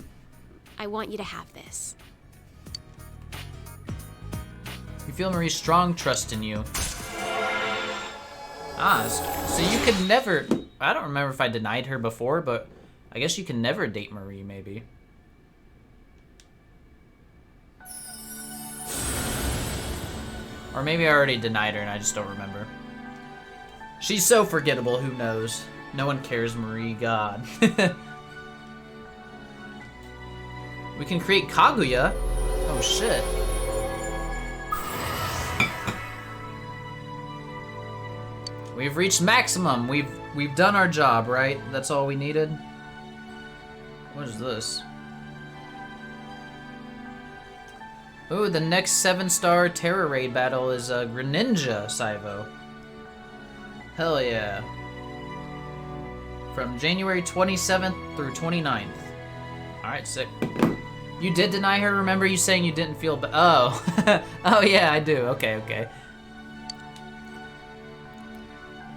I want you to have this. You feel Marie's strong trust in you. Ah, so you could never... I don't remember if I denied her before, but I guess you can never date Marie, maybe. Or maybe I already denied her and I just don't remember. She's so forgettable, who knows? No one cares, Marie, God. We can create Kaguya? Oh, shit. We've reached maximum. We've done our job, right? That's all we needed? What is this? Ooh, the next 7-star Terror Raid battle is Greninja Saivo. Hell yeah. From January 27th through 29th. Alright, sick. You did deny her? Remember you saying you didn't feel oh. Oh yeah, I do. Okay.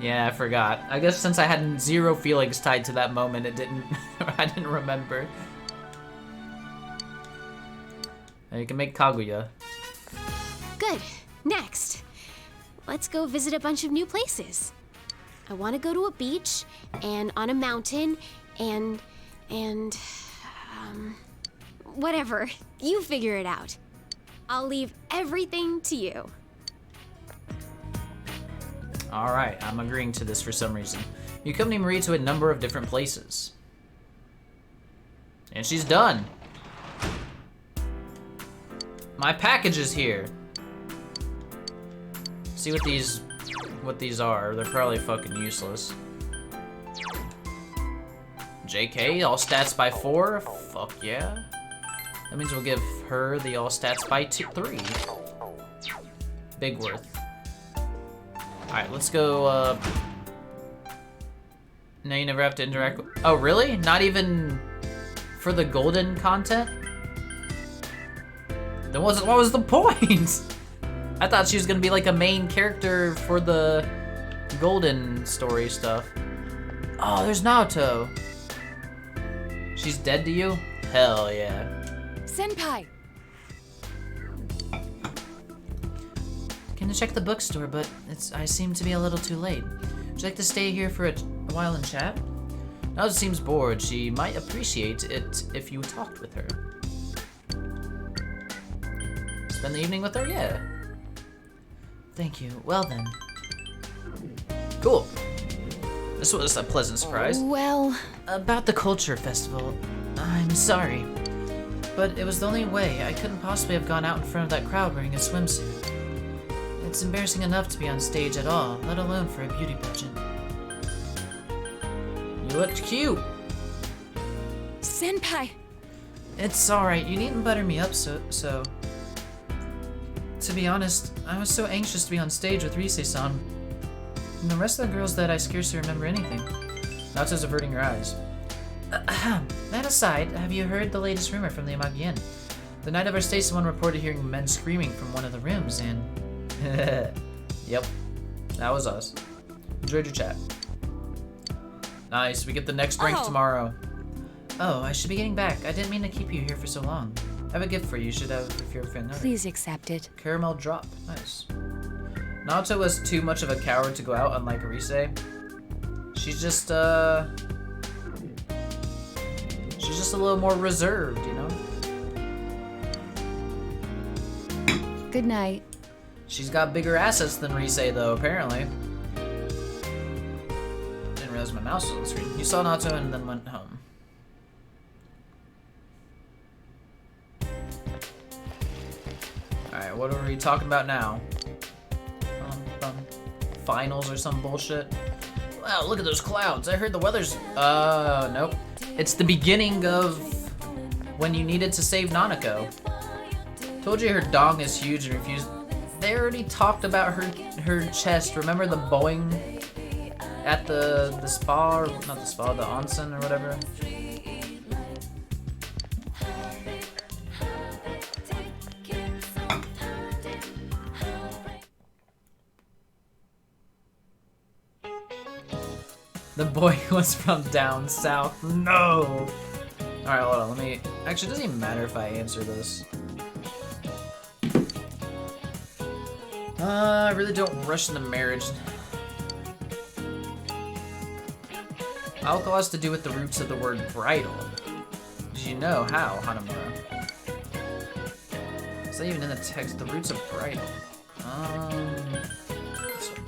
Yeah, I forgot. I guess since I had 0 feelings tied to that moment, it didn't... I didn't remember. Now you can make Kaguya. Good. Next. Let's go visit a bunch of new places. I want to go to a beach, and on a mountain, and whatever. You figure it out. I'll leave everything to you. Alright, I'm agreeing to this for some reason. You accompany Marie to a number of different places. And she's done. My package is here. See what these are. They're probably fucking useless. JK, all stats by 4. Fuck yeah. That means we'll give her the all stats by 3. Big worth. Alright, let's go, Now you never have to interact with... Oh, really? Not even for the golden content? Then what was the point? I thought she was gonna be like a main character for the golden story stuff. Oh, there's Naoto. She's dead to you? Hell yeah. Senpai! Came to check the bookstore, but I seem to be a little too late. Would you like to stay here for a while and chat? Naoto seems bored. She might appreciate it if you talked with her. Spend the evening with her? Yeah. Thank you. Well then. Cool. This was a pleasant surprise. Well, About the culture festival, I'm sorry. But it was the only way. I couldn't possibly have gone out in front of that crowd wearing a swimsuit. It's embarrassing enough to be on stage at all, let alone for a beauty pageant. You looked cute. Senpai. It's alright, you needn't butter me up so. To be honest, I was so anxious to be on stage with Rise-san. And the rest of the girls that I scarcely remember anything. Naoto's averting her eyes. That aside, have you heard the latest rumor from the Amagian? The night of our stay, someone reported hearing men screaming from one of the rooms, and... Yep, that was us. Enjoyed your chat. Nice, we get the next drink tomorrow. Oh, I should be getting back. I didn't mean to keep you here for so long. I have a gift for you. You should have if you're a fan. Please accept it. Caramel drop. Nice. Naoto was too much of a coward to go out, unlike Rise. She's just a little more reserved, you know? Good night. She's got bigger assets than Rise, though, apparently. Didn't realize my mouse was on the screen. You saw Naoto and then went home. Alright, what are we talking about now? Finals or some bullshit? Wow, look at those clouds. I heard the weather's... nope. It's the beginning of when you needed to save Nanako. Told you her dong is huge and refused... They already talked about her chest. Remember the Boeing at the spa, or not the spa, the onsen or whatever? The boy was from down south. No! Alright, hold on, let me... Actually, it doesn't even matter if I answer this. I really don't rush into marriage. Alcohol has to do with the roots of the word bridal. Did you know how, Hanamura? Is that even in the text? The roots of bridal. This one.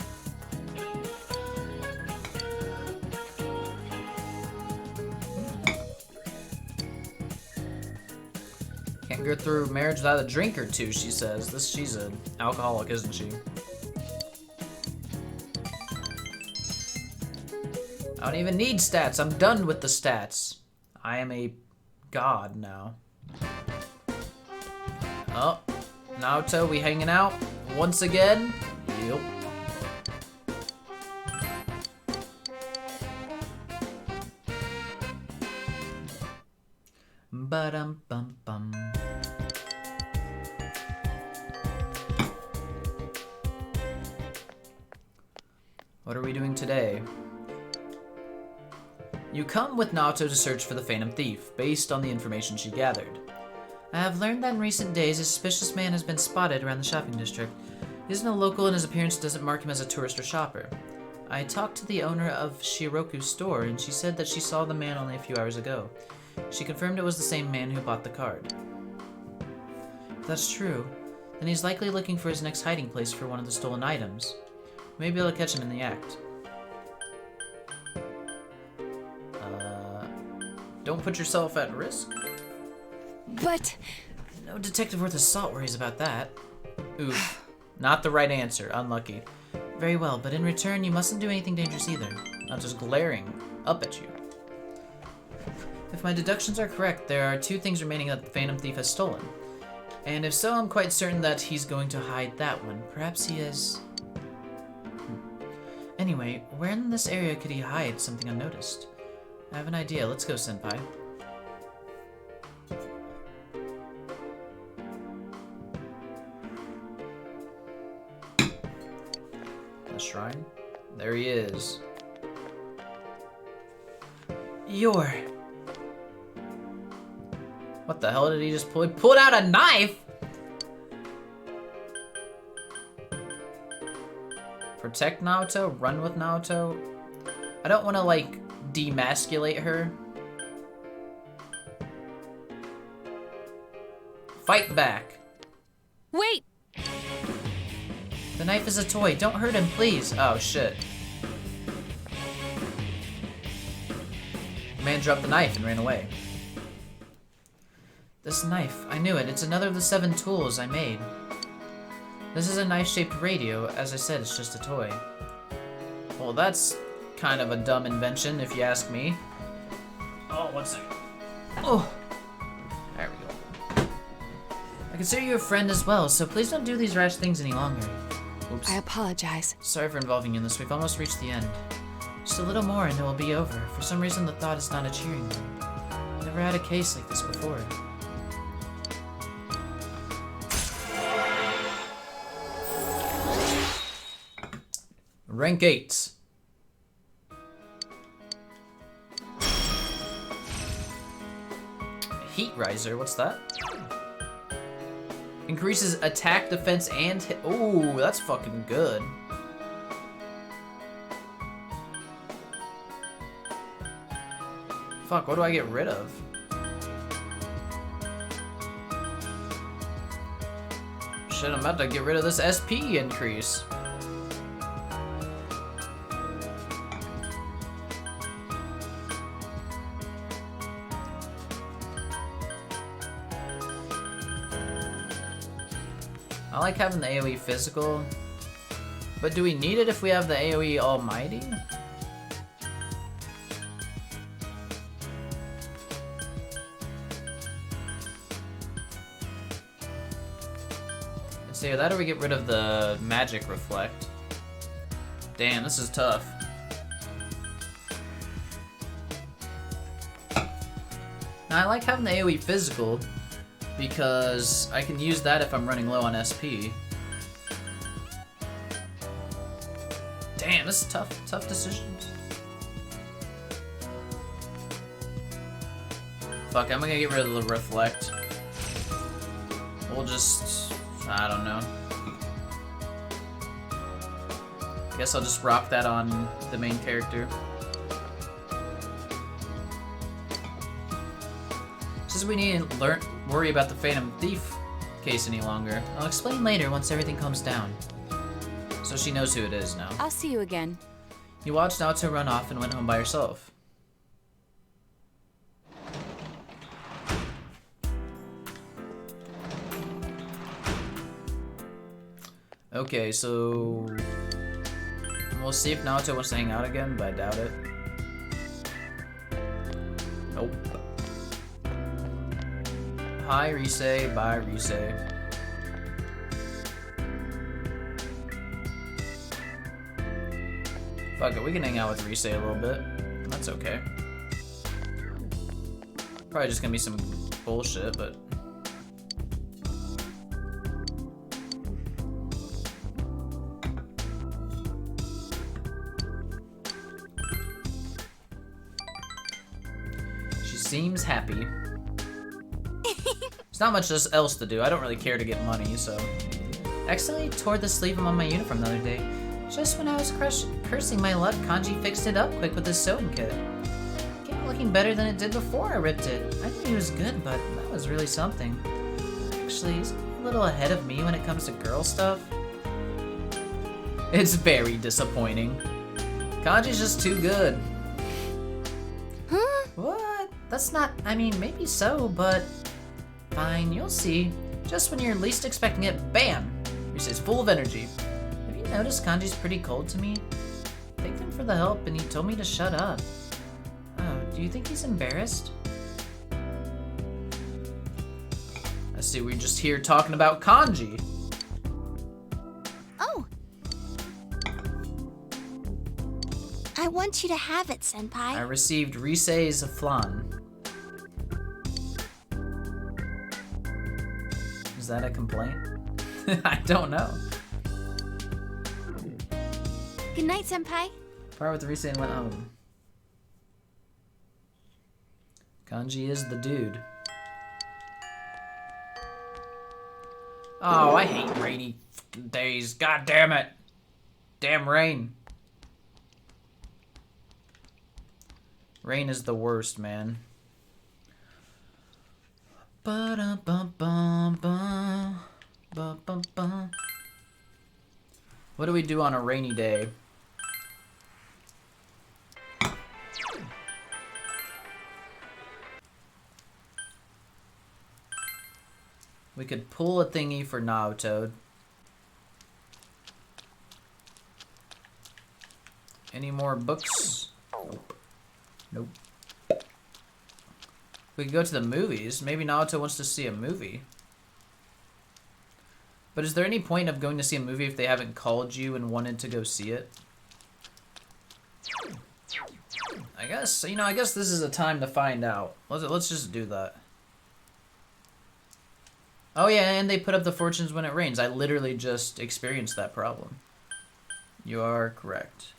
Can't go through marriage without a drink or two, she says. She's an alcoholic, isn't she? I don't even need stats. I'm done with the stats. I am a god now. Oh, Naoto, we hanging out once again? Yep. Ba-dum-bum-bum. What are we doing today? You come with Naoto to search for the Phantom Thief, based on the information she gathered. I have learned that in recent days, a suspicious man has been spotted around the shopping district. He isn't a local and his appearance doesn't mark him as a tourist or shopper. I talked to the owner of Shiroku's store, and she said that she saw the man only a few hours ago. She confirmed it was the same man who bought the card. If that's true, then he's likely looking for his next hiding place for one of the stolen items. Maybe I'll catch him in the act. Don't put yourself at risk. But... No detective worth his salt worries about that. Oof. Not the right answer. Unlucky. Very well, but in return, you mustn't do anything dangerous either. Not just glaring up at you. If my deductions are correct, there are two things remaining that the Phantom Thief has stolen. And if so, I'm quite certain that he's going to hide that one. Perhaps he has... Anyway, where in this area could he hide something unnoticed? I have an idea. Let's go, Senpai. The shrine? There he is. What the hell did he just pull? He pulled out a knife! Protect Naoto? Run with Naoto? I don't want to, like, demasculate her. Fight back. Wait! The knife is a toy. Don't hurt him, please. Oh, shit. man dropped the knife and ran away. This knife, I knew it. It's another of the 7 tools I made. This is a knife-shaped radio. As I said, it's just a toy. Well, that's kind of a dumb invention, if you ask me. Oh, 1 second. Oh! There we go. I consider you a friend as well, so please don't do these rash things any longer. Oops. I apologize. Sorry for involving you in this. We've almost reached the end. Just a little more and it will be over. For some reason, the thought is not a cheering one. Never had a case like this before. Rank 8. Heat Riser, what's that? Increases attack, defense, and hit. Ooh, that's fucking good. Fuck, what do I get rid of? Shit, I'm about to get rid of this SP increase. I like having the AoE physical, but do we need it if we have the AoE almighty? Let's see, that or we get rid of the magic reflect. Damn, this is tough. Now I like having the AoE physical, because I can use that if I'm running low on SP. Damn, this is tough decisions. Fuck, I'm gonna get rid of the reflect. We'll just, I don't know. I guess I'll just rock that on the main character. Since we need to worry about the Phantom Thief case any longer. I'll explain later once everything calms down. So she knows who it is now. I'll see you again. You watched Naoto run off and went home by herself. Okay, so we'll see if Naoto wants to hang out again, but I doubt it. Nope. Hi, Rise. Bye, Rise. Fuck it, we can hang out with Rise a little bit. That's okay. Probably just gonna be some bullshit, but... She seems happy. There's not much else to do. I don't really care to get money, so... I accidentally tore the sleeve on my uniform the other day. Just when I was cursing my luck, Kanji fixed it up quick with his sewing kit. It kept looking better than it did before I ripped it. I knew he was good, but that was really something. Actually, he's a little ahead of me when it comes to girl stuff. It's very disappointing. Kanji's just too good. Huh? What? That's not... I mean, maybe so, but... Fine, you'll see. Just when you're least expecting it, BAM! Rise's full of energy. Have you noticed Kanji's pretty cold to me? I thanked him for the help and he told me to shut up. Oh, do you think he's embarrassed? I see we're just here talking about Kanji. Oh. I want you to have it, I Senpai. received Rise's flan. Is that a complaint? I don't know. Good night, Senpai. Part with Rise and went home. Kanji is the dude. Oh, I hate rainy days. God damn it. Damn rain. Rain is the worst, man. Ba-dum-bum-bum-bum. Ba-bum-bum. What do we do on a rainy day? We could pull a thingy for Naoto. Any more books? Nope. Nope. We could go to the movies. Maybe Naoto wants to see a movie. But is there any point of going to see a movie if they haven't called you and wanted to go see it? I guess, you know, I guess this is a time to find out. Let's just do that. Oh yeah, and they put up the fortunes when it rains. I literally just experienced that problem. You are correct.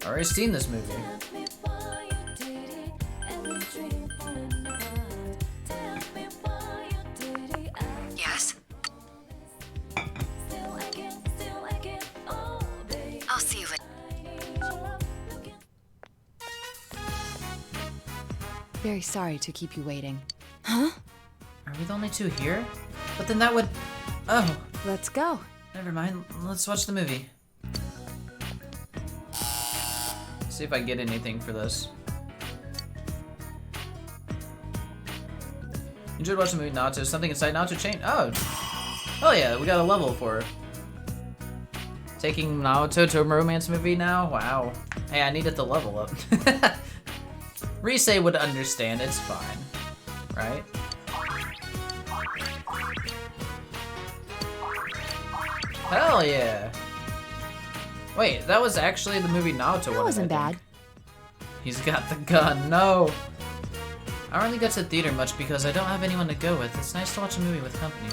Already seen this movie. Yes. I'll see you later. Very sorry to keep you waiting. Huh? Are we the only two here? But then that would... Oh, Let's go. never mind. Let's watch the movie. See if I get anything for this. Enjoyed watching the movie Naruto. Something inside Naruto chain. Oh, oh yeah, we got a level for it. Taking Naruto to a romance movie now. Wow. Hey, I needed to level up. Rise would understand. It's fine, right? Hell yeah. Wait, that was actually the movie Naruto. That wasn't bad. He's got the gun. No. I don't really go to the theater much because I don't have anyone to go with. It's nice to watch a movie with company.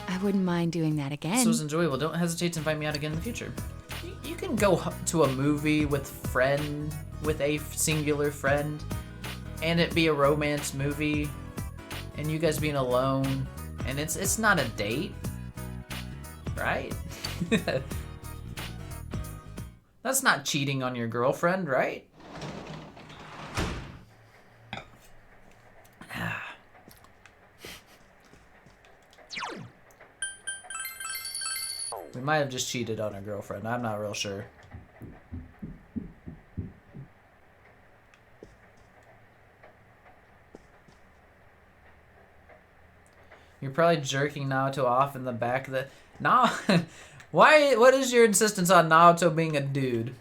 I wouldn't mind doing that again. This was enjoyable. Don't hesitate to invite me out again in the future. You can go to a movie with a singular friend, and it be a romance movie, and you guys being alone, and it's not a date, right? That's not cheating on your girlfriend, right? We might have just cheated on our girlfriend. I'm not real sure. You're probably jerking Naruto off in the back of the... Nah, why? What is your insistence on Naruto being a dude?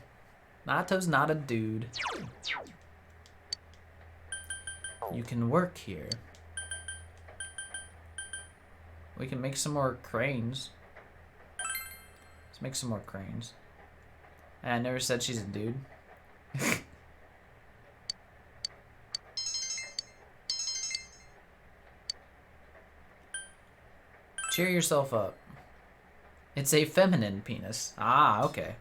Naruto's not a dude. You can work here. We can make some more cranes. Let's make some more cranes. I never said she's a dude. Cheer yourself up. It's a feminine penis. Ah, okay.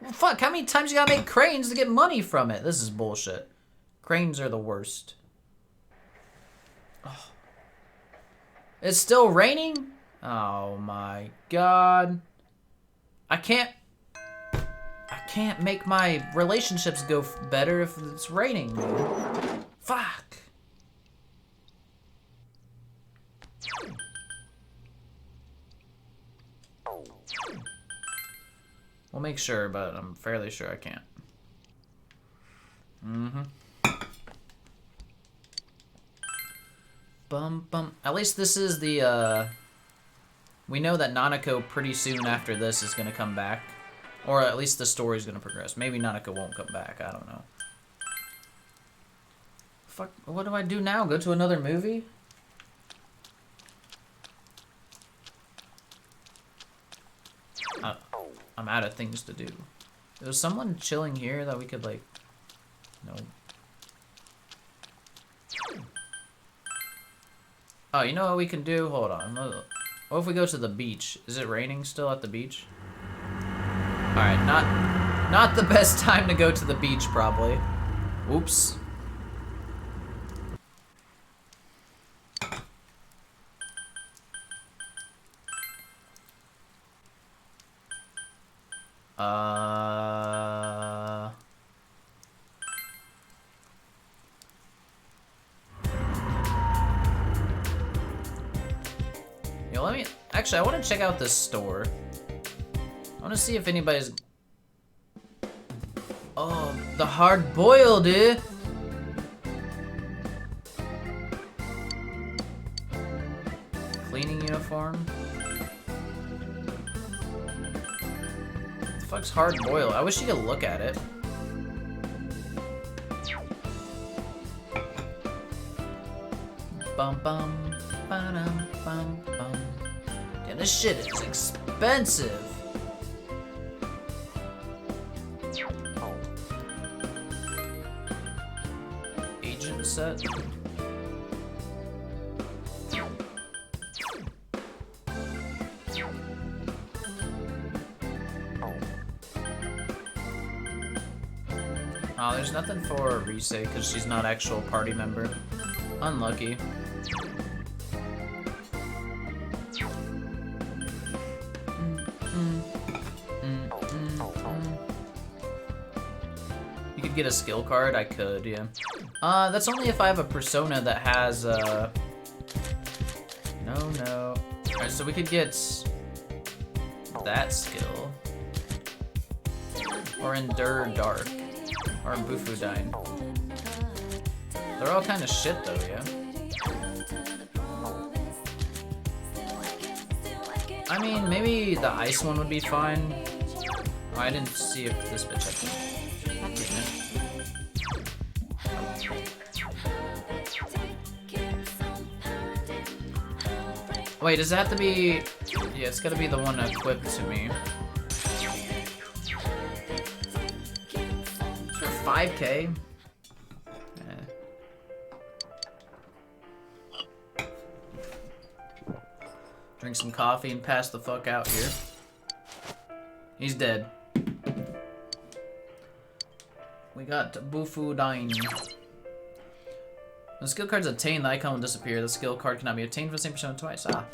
Well, fuck, how many times you gotta make cranes to get money from it? This is bullshit. Cranes are the worst. Oh. It's still raining? Oh my god. I can't make my relationships go better if it's raining. Fuck. We'll make sure, but I'm fairly sure I can't. Bum bum. At least this is the we know that Nanako pretty soon after this is gonna come back. Or at least the story's gonna progress. Maybe Nanako won't come back, I don't know. Fuck, what do I do now? Go to another movie? I'm out of things to do. There's someone chilling here that we could, like... No. Oh, you know what we can do? Hold on. What if we go to the beach? Is it raining still at the beach? Alright, not the best time to go to the beach, probably. Oops. Yo, let me... Actually, I want to check out this store. I want to see if anybody's... Oh, the hard-boiled, dude! Cleaning uniform? What the fuck's hard-boiled? I wish you could look at it. Bum bum, ba-dum, bum bum. Damn, this shit is expensive. Agent set. Oh, there's nothing for Rise because she's not actual party member. Unlucky. You could get a skill card? I could, yeah. That's only if I have a persona that has, No. Alright, so we could get that skill. Or Endure Dark. Or Bufudine. They're all kind of shit though, yeah? I mean, maybe the ice one would be fine. Oh, I didn't see if this bitch had one. God damn it. Wait, does it have to be... Yeah, it's gotta be the one equipped to me. For 5K? Drink some coffee and pass the fuck out here. He's dead. We got Bufudine. When the skill card's obtained, the icon will disappear. The skill card cannot be obtained for the same persona twice. Ah.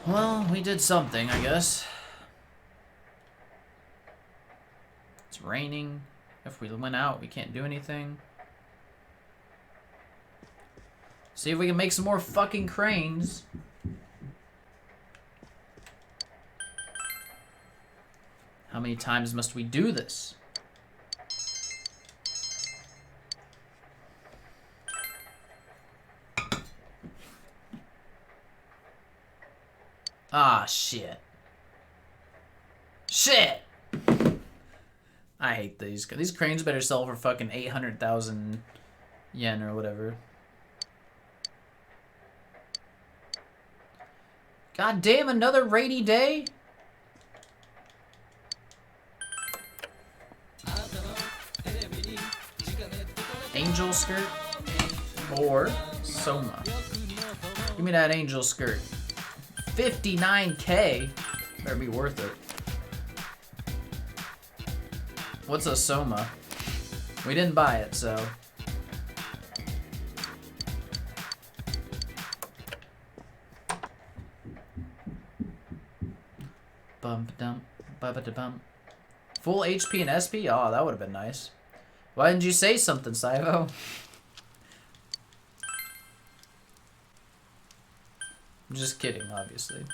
Well, we did something, I guess. It's raining. If we went out, we can't do anything. See if we can make some more fucking cranes. How many times must we do this? Ah, shit. Shit! I hate these. These cranes better sell for fucking 800,000 yen or whatever. God damn, another rainy day? Angel skirt or Soma? Give me that angel skirt. 59K? Better be worth it. What's a Soma? We didn't buy it, so. Bump dump, bubba da bump. Full HP and SP? Oh, that would have been nice. Why didn't you say something, Saivo? I'm just kidding, obviously.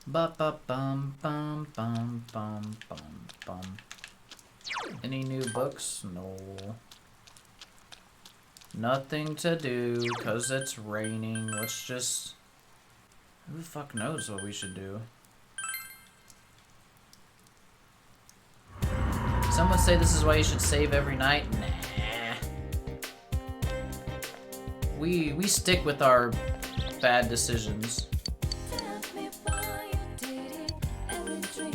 Ba ba bum bum bum bum bum bum. Any new books? No. Nothing to do, cause it's raining. Let's just... Who the fuck knows what we should do? Some would say this is why you should save every night. Nah. We stick with our bad decisions.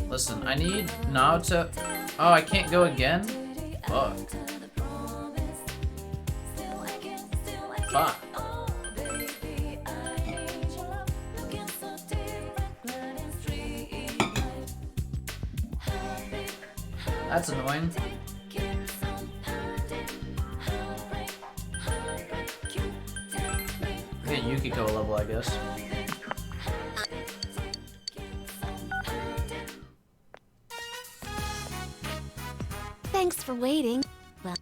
Listen, I need now to... Oh, I can't go again? Fuck. Fuck. That's annoying. Yukiko a level, I guess. Thanks for waiting. Well,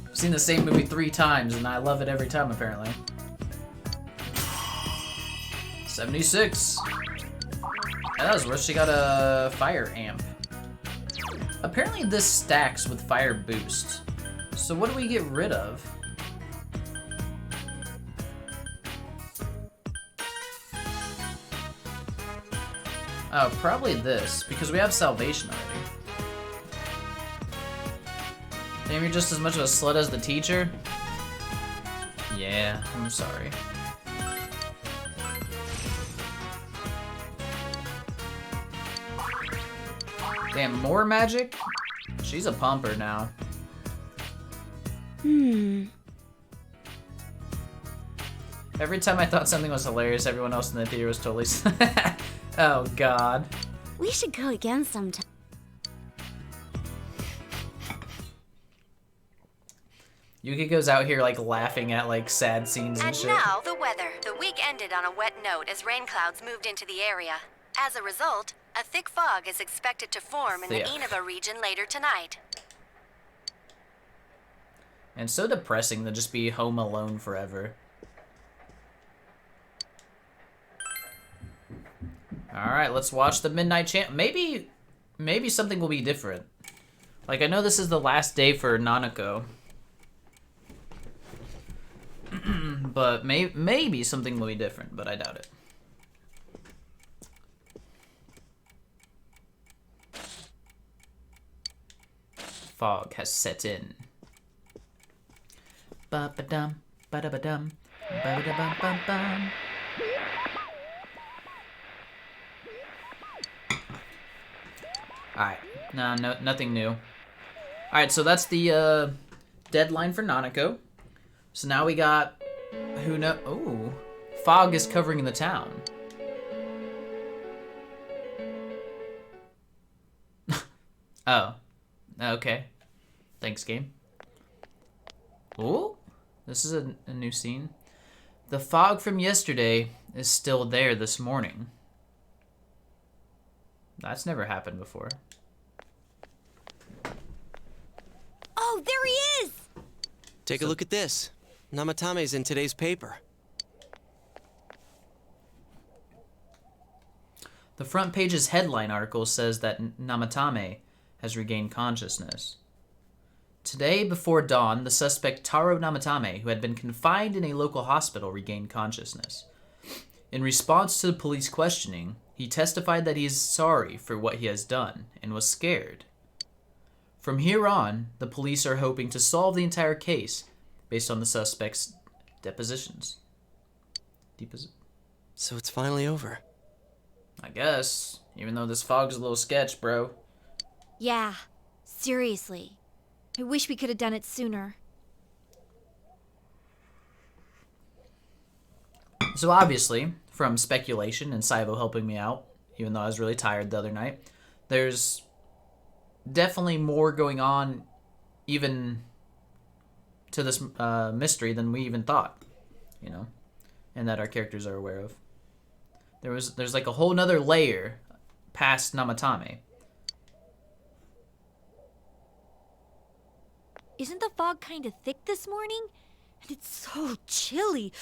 I've seen the same movie 3 times, and I love it every time, apparently. 76. And that was worse. She got a fire amp. Apparently this stacks with fire boost. So what do we get rid of? Oh, probably this, because we have salvation already. Damn, you're just as much of a slut as the teacher? Yeah, I'm sorry. Damn, more magic? She's a pumper now. Every time I thought something was hilarious, everyone else in the theater was totally... Oh, God. we should go again sometime. Yuki goes out here, like, laughing at, like, sad scenes and And shit. now, the weather. The week ended on a wet note as rain clouds moved into the area. As a result, a thick fog is expected to form in Thick. the Inaba region later tonight. And so depressing to just be home alone forever. Alright, let's watch the Midnight Chant. Maybe something will be different. Like, I know this is the last day for Nanako. But maybe something will be different, but I doubt it. Fog has set in. Ba-ba-dum, ba-da-ba-dum, ba-da-ba-bum-bum. Alright, no, nothing new. Alright, so that's the deadline for Nanako. So now we got, who know? Ooh, fog is covering the town. Oh, okay. Thanks, game. Ooh, this is a new scene. The fog from yesterday is still there this morning. That's never happened before. Oh, there he is! Take a look at this. Namatame's in today's paper. The front page's headline article says that Namatame has regained consciousness. Today, before dawn, the suspect Taro Namatame, who had been confined in a local hospital, regained consciousness. In response to the police questioning, he testified that he is sorry for what he has done and was scared. From here on, the police are hoping to solve the entire case based on the suspect's depositions. So it's finally over. I guess, even though this fog's a little sketch, bro. Yeah, seriously. I wish we could have done it sooner. So obviously, from speculation and Saibo helping me out, even though I was really tired the other night, there's definitely more going on even to this mystery than we even thought, you know, and that our characters are aware of. There's like a whole nother layer past Namatame. Isn't the fog kind of thick this morning? And it's so chilly.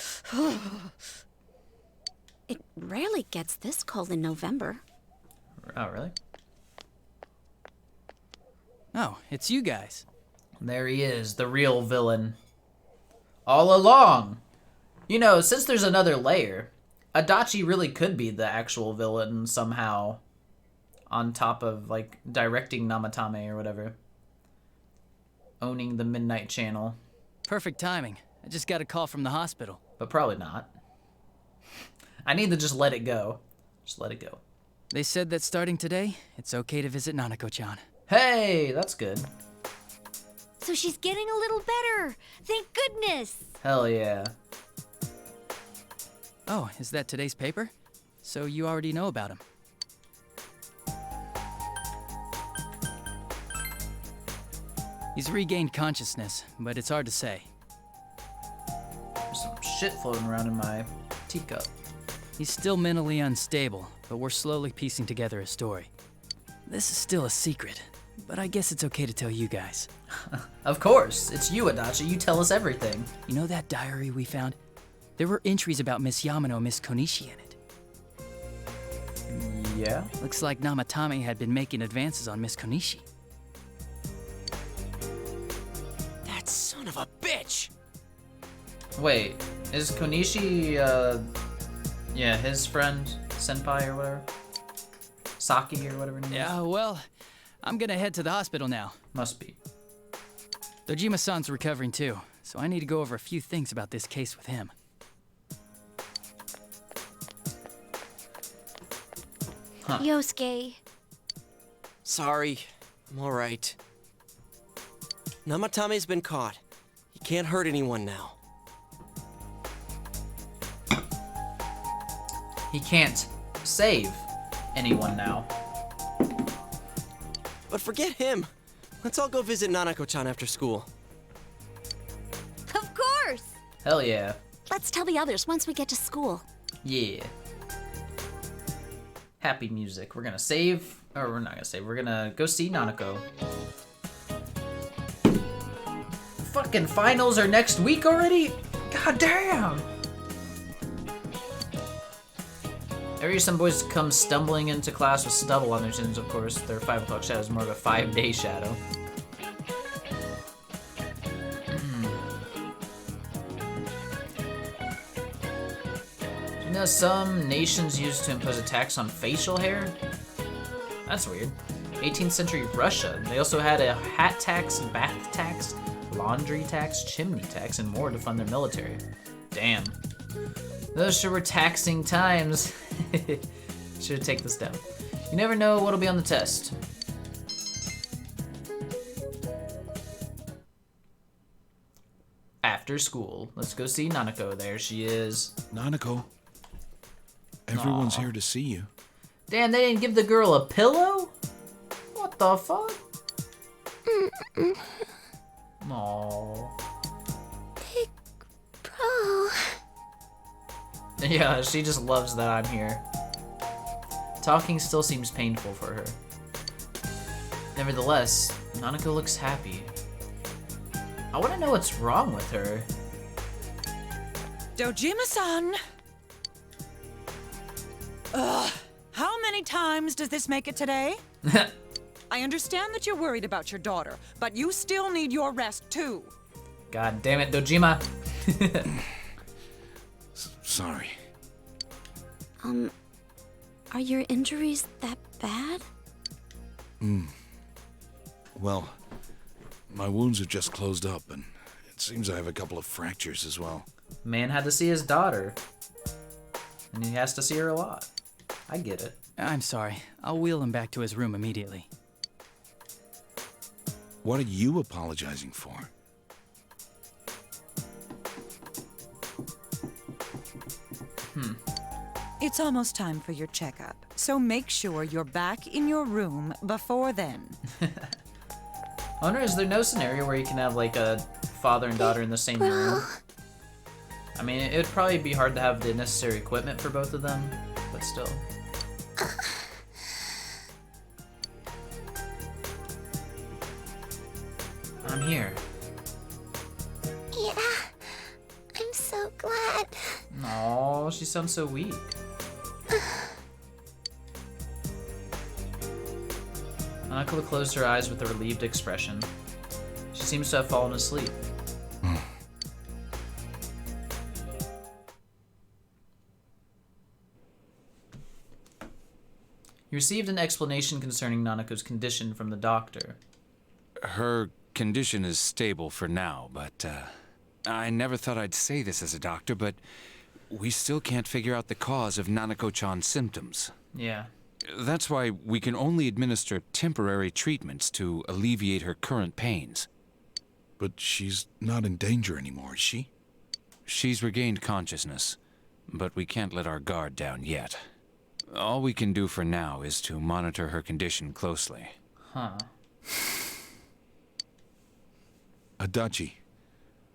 It rarely gets this cold in November. Oh, really? Oh, it's you guys. There he is, the real villain. All along! You know, since there's another layer, Adachi really could be the actual villain somehow, on top of, like, directing Namatame or whatever. Owning the Midnight Channel. Perfect timing. I just got a call from the hospital. But probably not. I need to just let it go. Just let it go. They said that starting today, it's okay to visit Nanako-chan. Hey, that's good. So she's getting a little better. Thank goodness. Hell yeah. Oh, is that today's paper? So you already know about him. He's regained consciousness, but it's hard to say. There's some shit floating around in my teacup. He's still mentally unstable, but we're slowly piecing together a story. This is still a secret, but I guess it's okay to tell you guys. Of course, it's you, Adachi. You tell us everything. You know that diary we found? There were entries about Miss Yamano and Miss Konishi in it. Yeah? Looks like Namatame had been making advances on Miss Konishi. That son of a bitch! Wait, is Konishi, yeah, his friend, senpai or whatever? Saki or whatever her name is? Yeah, well, I'm gonna head to the hospital now. Must be. Dojima-san's recovering too, so I need to go over a few things about this case with him. Huh. Yosuke. Sorry, I'm alright. Namatame's been caught. He can't hurt anyone now. He can't save anyone now. But forget him. Let's all go visit Nanako-chan after school. Of course! Hell yeah. Let's tell the others once we get to school. Yeah. Happy music. We're gonna save, or we're not gonna save, we're gonna go see Nanako. Fucking finals are next week already? God damn! Every year some boys come stumbling into class with stubble on their chins, of course. Their 5 o'clock shadow is more of a 5-day shadow. You know, some nations used to impose a tax on facial hair? That's weird. 18th century Russia. They also had a hat tax, bath tax, laundry tax, chimney tax, and more to fund their military. Damn. Those sure were taxing times. Should take this down. You never know what'll be on the test. After school. Let's go see Nanako. There she is. Nanako, everyone's Aw. here to see you. Damn, they didn't give the girl a pillow? What the fuck? Aww. Bro. Yeah, she just loves that I'm here. Talking still seems painful for her. Nevertheless, Nanako looks happy. I want to know what's wrong with her. Dojima-san! Ugh, how many times does this make it today? I understand that you're worried about your daughter, but you still need your rest too. God damn it, Dojima. Sorry. Are your injuries that bad? Well, my wounds have just closed up, and it seems I have a couple of fractures as well. Man had to see his daughter. And he has to see her a lot. I get it. I'm sorry. I'll wheel him back to his room immediately. What are you apologizing for? It's almost time for your checkup, so make sure you're back in your room before then. I wonder, is there no scenario where you can have like a father and daughter in the same room? I mean, it would probably be hard to have the necessary equipment for both of them, but still. I'm here. Yeah, I'm so glad. Aw, she sounds so weak. Anako closed her eyes with a relieved expression. She seems to have fallen asleep. You received an explanation concerning Nanako's condition from the doctor. Her condition is stable for now, but I never thought I'd say this as a doctor, but we still can't figure out the cause of Nanako-chan's symptoms. Yeah. That's why we can only administer temporary treatments to alleviate her current pains. But she's not in danger anymore, is she? She's regained consciousness, but we can't let our guard down yet. All we can do for now is to monitor her condition closely. Huh. Adachi,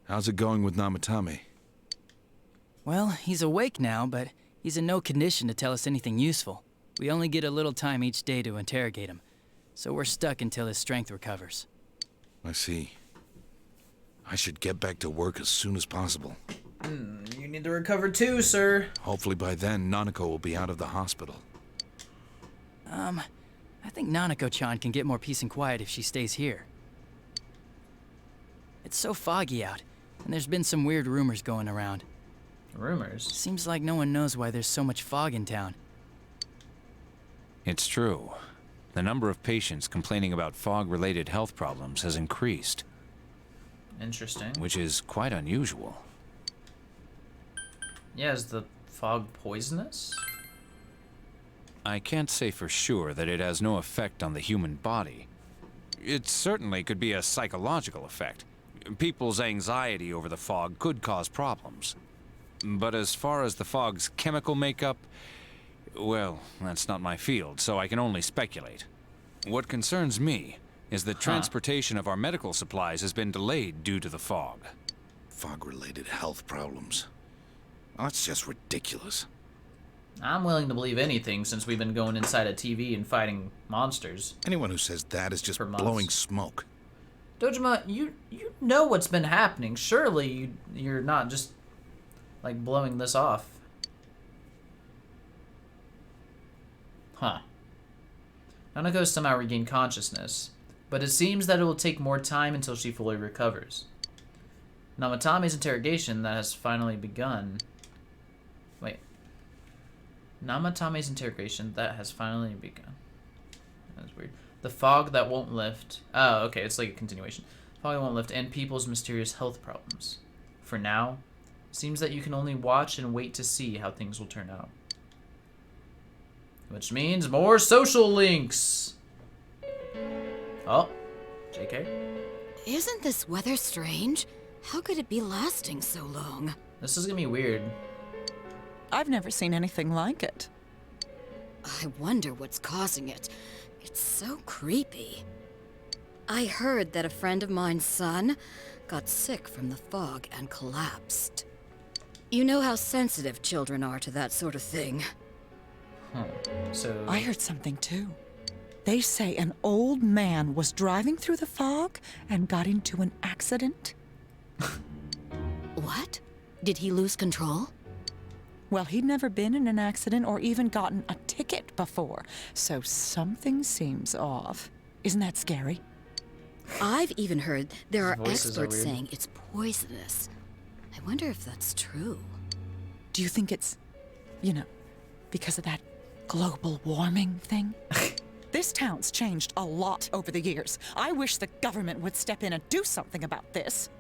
how's it going with Namatame? Well, he's awake now, but he's in no condition to tell us anything useful. We only get a little time each day to interrogate him, so we're stuck until his strength recovers. I see. I should get back to work as soon as possible. You need to recover too, sir. Hopefully by then, Nanako will be out of the hospital. I think Nanako-chan can get more peace and quiet if she stays here. It's so foggy out, and there's been some weird rumors going around. Rumors? Seems like no one knows why there's so much fog in town. It's true. The number of patients complaining about fog-related health problems has increased, Interesting. which is quite unusual. Yeah, is the fog poisonous? I can't say for sure that it has no effect on the human body. It certainly could be a psychological effect. People's anxiety over the fog could cause problems. But as far as the fog's chemical makeup, well, that's not my field, so I can only speculate. What concerns me is that transportation of our medical supplies has been delayed due to the fog. Fog-related health problems. That's just ridiculous. I'm willing to believe anything since we've been going inside a TV and fighting monsters. Anyone who says that is just For months. blowing smoke. Dojima, you know what's been happening. Surely you're not just, like, blowing this off. Huh. Nanako somehow regained consciousness, but it seems that it will take more time until she fully recovers. Namatame's interrogation that has finally begun. Wait. Namatame's interrogation that has finally begun. That's weird. The fog that won't lift. Oh, okay, it's like a continuation. Fog that won't lift and people's mysterious health problems. For now, it seems that you can only watch and wait to see how things will turn out. Which means more social links. Oh, JK. Isn't this weather strange? How could it be lasting so long? This is gonna be weird. I've never seen anything like it. I wonder what's causing it. It's so creepy. I heard that a friend of mine's son got sick from the fog and collapsed. You know how sensitive children are to that sort of thing. So I heard something too. They say an old man was driving through the fog and got into an accident. What? Did he lose control? Well, he'd never been in an accident or even gotten a ticket before, so something seems off. Isn't that scary? I've even heard there are voices are experts weird. saying it's poisonous. I wonder if that's true. Do you think it's, because of that global warming thing? This town's changed a lot over the years. I wish the government would step in and do something about this.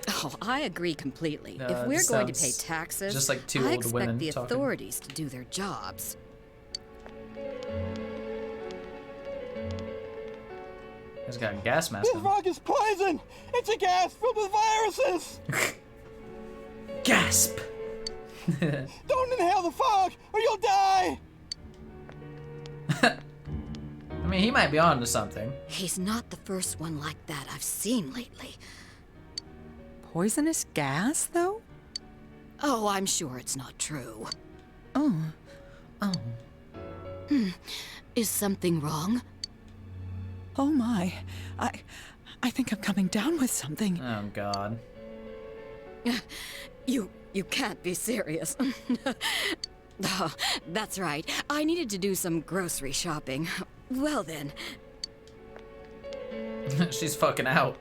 Oh, I agree completely. No, If we're this going to pay sounds taxes, just like two I old women expect the talking. authorities to do their jobs. He's got a gas mask This on. fog is poison! It's a gas filled with viruses! Gasp! Don't inhale the fog, or you'll die! I mean, he might be on to something. He's not the first one like that I've seen lately. Poisonous gas, though? Oh, I'm sure it's not true. Oh. Is something wrong? Oh my. I think I'm coming down with something. Oh, God. You can't be serious. Oh, that's right. I needed to do some grocery shopping. Well then. She's fucking out.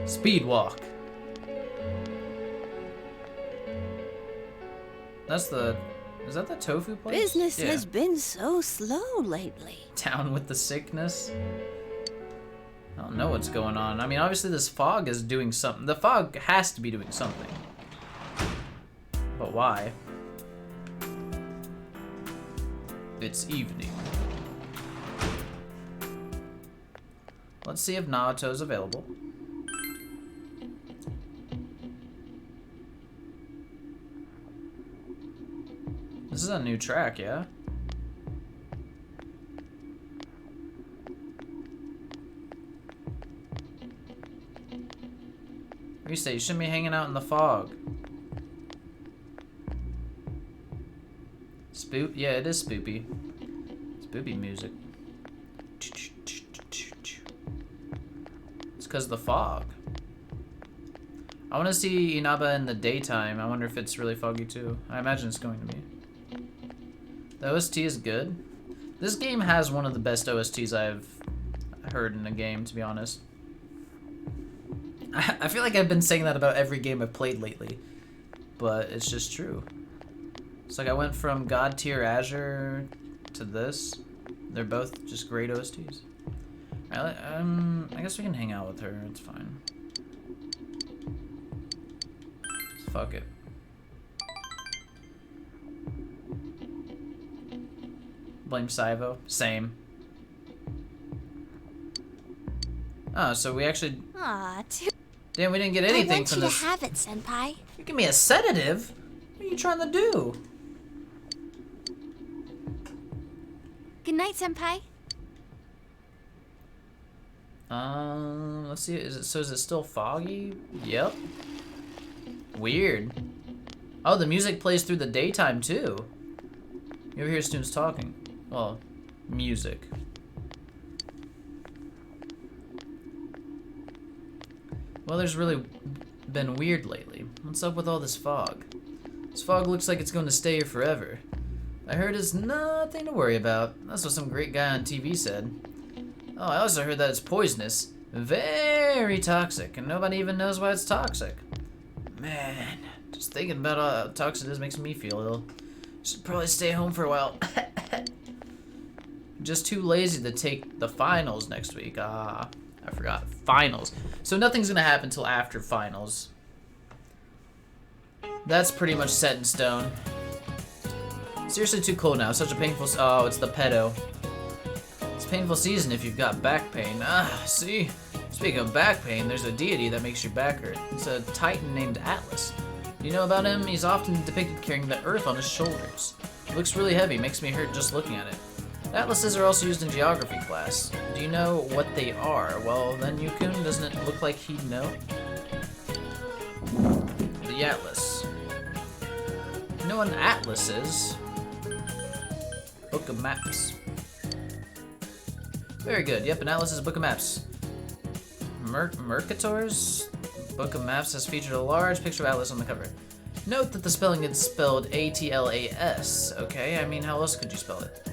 Speed walk. That's the... Is that the tofu place? Business Yeah. has been so slow lately. Down with the sickness. I don't know what's going on. I mean, obviously this fog is doing something. The fog has to be doing something. But why? It's evening. Let's see if Naoto's available. This is a new track, yeah? you say? You shouldn't be hanging out in the fog. Spoop? Yeah, it is spoopy. Spoopy music. It's because of the fog. I want to see Inaba in the daytime. I wonder if it's really foggy too. I imagine it's going to be. The OST is good. This game has one of the best OSTs I've heard in a game, to be honest. I feel like I've been saying that about every game I've played lately, but it's just true. It's like I went from God tier Azure to this. They're both just great OSTs. I guess we can hang out with her. It's fine. Fuck it. Blame Saivo. Same. Oh, so we actually. Aw, damn, we didn't get anything I want from you this. to have it, Senpai. You give me a sedative? What are you trying to do? Good night, Senpai. Let's see. Is it still foggy? Yep. Weird. Oh, the music plays through the daytime too. You ever hear students talking? Well, music. Weather's really been weird lately. What's up with all this fog? This fog looks like it's going to stay here forever. I heard it's nothing to worry about. That's what some great guy on TV said. Oh, I also heard that it's poisonous. Very toxic, and nobody even knows why it's toxic. Man, just thinking about how toxic it is makes me feel ill. Should probably stay home for a while. Just too lazy to take the finals next week. I forgot. Finals. So nothing's gonna happen until after finals. That's pretty much set in stone. Seriously too cold now. Such a painful. Oh, it's the pedo. It's a painful season if you've got back pain. See? Speaking of back pain, there's a deity that makes your back hurt. It's a titan named Atlas. Do you know about him? He's often depicted carrying the earth on his shoulders. It looks really heavy, makes me hurt just looking at it. Atlases are also used in geography class. Do you know what they are? Well, then Yukun, doesn't it look like he'd know? The Atlas. You know what an atlas is? Book of maps. Very good. Yep, an atlas is a book of maps. Mercator's Book of Maps has featured a large picture of Atlas on the cover. Note that the spelling is spelled A-T-L-A-S. Okay, I mean, how else could you spell it?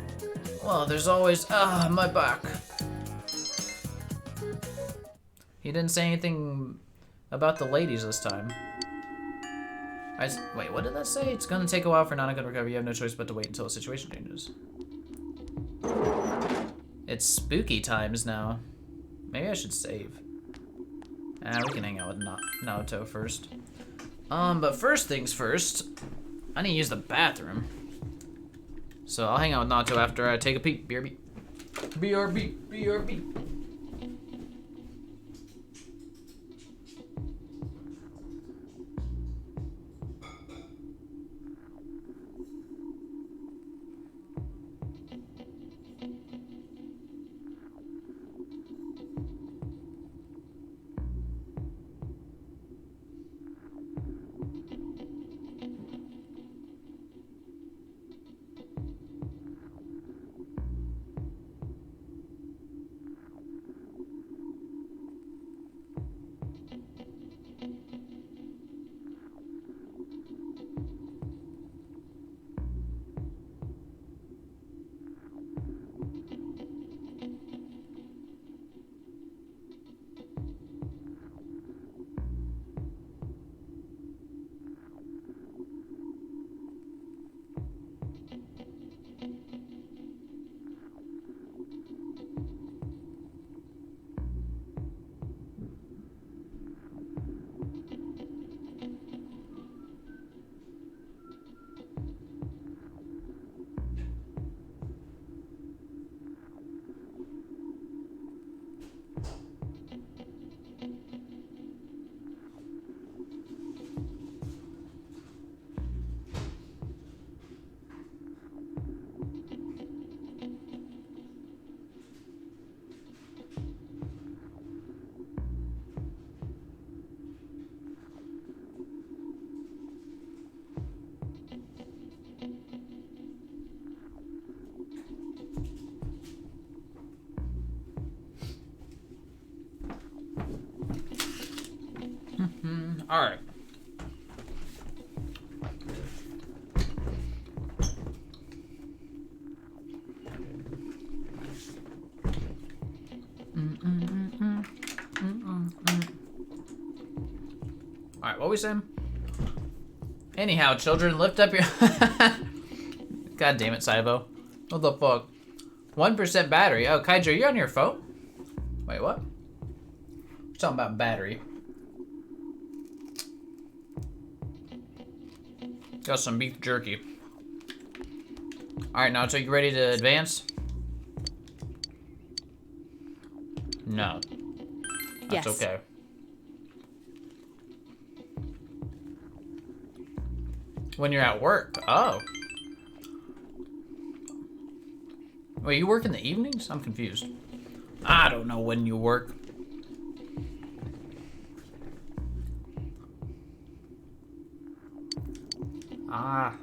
Well, there's always... my back. He didn't say anything about the ladies this time. Wait, what did that say? It's gonna take a while for Nana to recover. You have no choice but to wait until the situation changes. It's spooky times now. Maybe I should save. We can hang out with Naoto first. But first things first, I need to use the bathroom. So I'll hang out with Naoto after I take a peek. BRB. BRB. BRB. Alright. Alright, what we saying? Anyhow, children, lift up your... God damn it, Saibo. What the fuck? 1% battery. Oh, Kaiju, you on your phone? Wait, what? You're talking about battery. Got some beef jerky. Alright, now, so you ready to advance? No. That's Yes. okay. When you're at work. Oh. Wait, you work in the evenings? I'm confused. I don't know when you work. Ah.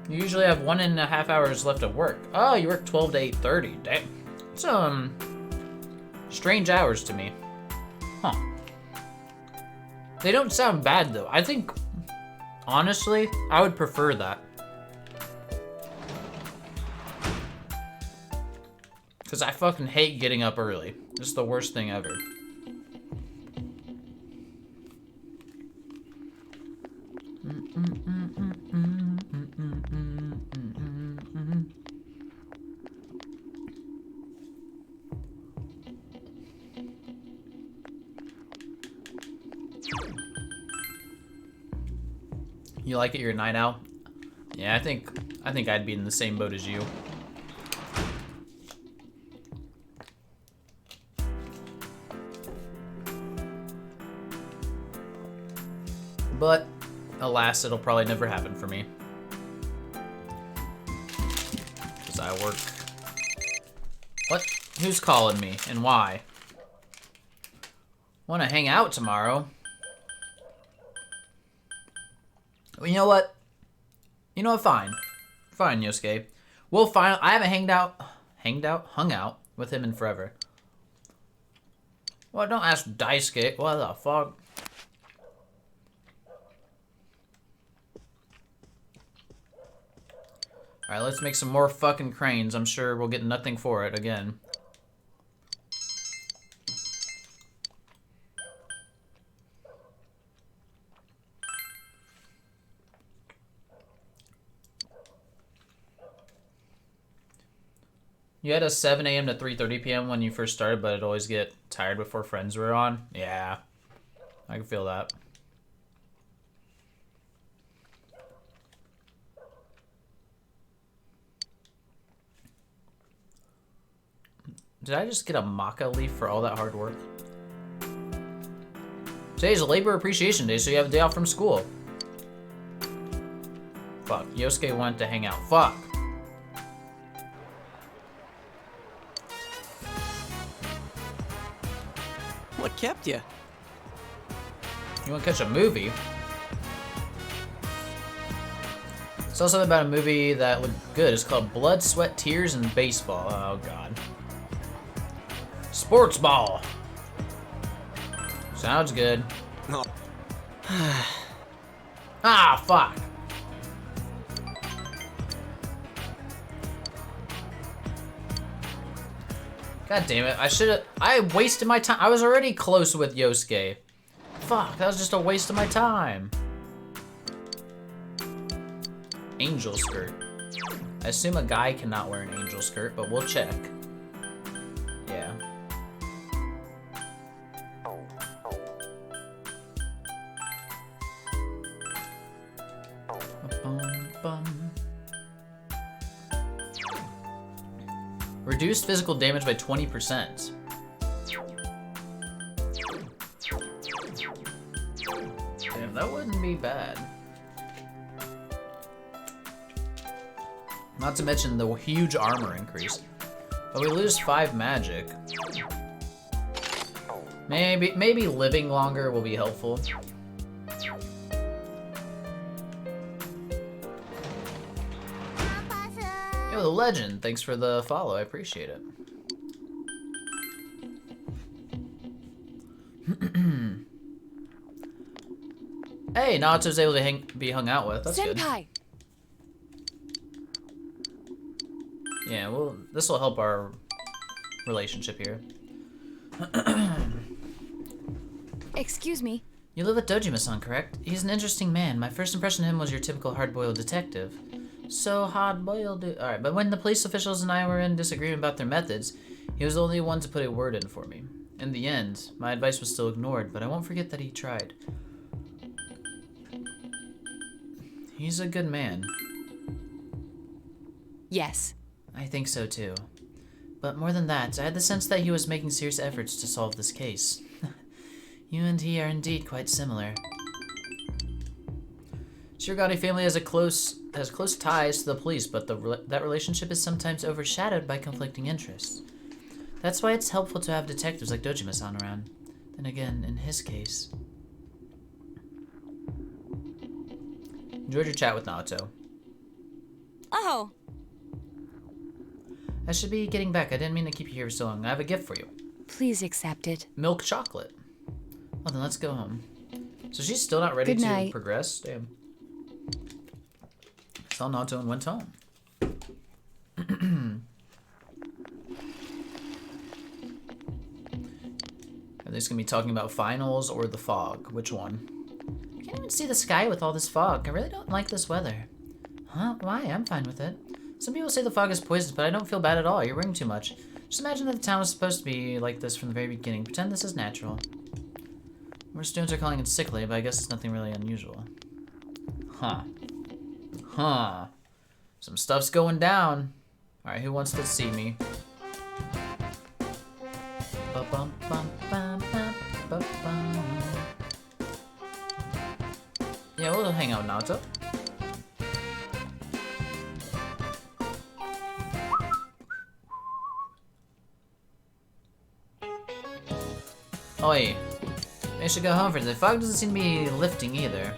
You usually have 1.5 hours left of work. Oh, you work 12 to 8:30. Damn. It's, strange hours to me. Huh. They don't sound bad, though. I think, honestly, I would prefer that. Because I fucking hate getting up early. It's the worst thing ever. You like it? You're a night owl? Yeah, I think I'd be in the same boat as you. But, alas, it'll probably never happen for me. Because I work. What? Who's calling me and why? Want to hang out tomorrow? Well, you know what? You know what? Fine. Fine, Yosuke. We'll find. I haven't hung out with him in forever. Well, don't ask Daisuke. What the fuck? Alright, let's make some more fucking cranes. I'm sure we'll get nothing for it again. You had a 7 a.m. to 3:30 p.m. when you first started, but it'd always get tired before friends were on. Yeah, I can feel that. Did I just get a maca leaf for all that hard work? Today's Labor Appreciation Day, so you have a day off from school. Fuck, Yosuke wanted to hang out. Fuck. What kept you? You want to catch a movie? Saw something about a movie that looked good. It's called Blood, Sweat, Tears, and Baseball. Oh, God. Sports ball. Sounds good. No. Ah, fuck. God damn it. I wasted my time. I was already close with Yosuke. Fuck, that was just a waste of my time. Angel skirt. I assume a guy cannot wear an angel skirt, but we'll check. Yeah. Reduce physical damage by 20%. Damn, that wouldn't be bad. Not to mention the huge armor increase. But we lose 5 magic. Maybe living longer will be helpful. Yo, the legend. Thanks for the follow. I appreciate it. Hey, Naoto's able to be hung out with. That's good. Senpai! Yeah, well, this will help our relationship here. Excuse me. You live with Dojima-san, correct? He's an interesting man. My first impression of him was your typical hard-boiled detective. So hard-boiled. Alright, but when the police officials and I were in disagreement about their methods, he was the only one to put a word in for me. In the end, my advice was still ignored, but I won't forget that he tried. He's a good man. Yes. I think so too. But more than that, I had the sense that he was making serious efforts to solve this case. You and he are indeed quite similar. Shirogane family has close ties to the police, but that relationship is sometimes overshadowed by conflicting interests. That's why it's helpful to have detectives like Dojima-san around. Then again, in his case. Enjoyed your chat with Naoto. Oh. I should be getting back. I didn't mean to keep you here so long. I have a gift for you. Please accept it. Milk chocolate. Well, then let's go home. So she's still not ready to progress? Damn. Saw Naoto and went home. Are they just gonna be talking about finals or the fog? Which one? I can't even see the sky with all this fog. I really don't like this weather. Huh? Why? I'm fine with it. Some people say the fog is poisonous, but I don't feel bad at all. You're wearing too much. Just imagine that the town was supposed to be like this from the very beginning. Pretend this is natural. More students are calling it sickly, but I guess it's nothing really unusual. Huh. Huh. Some stuff's going down. Alright, who wants to see me? Yeah, we'll hang out with Naoto. Oi. I should go home for the fog doesn't seem to be lifting either.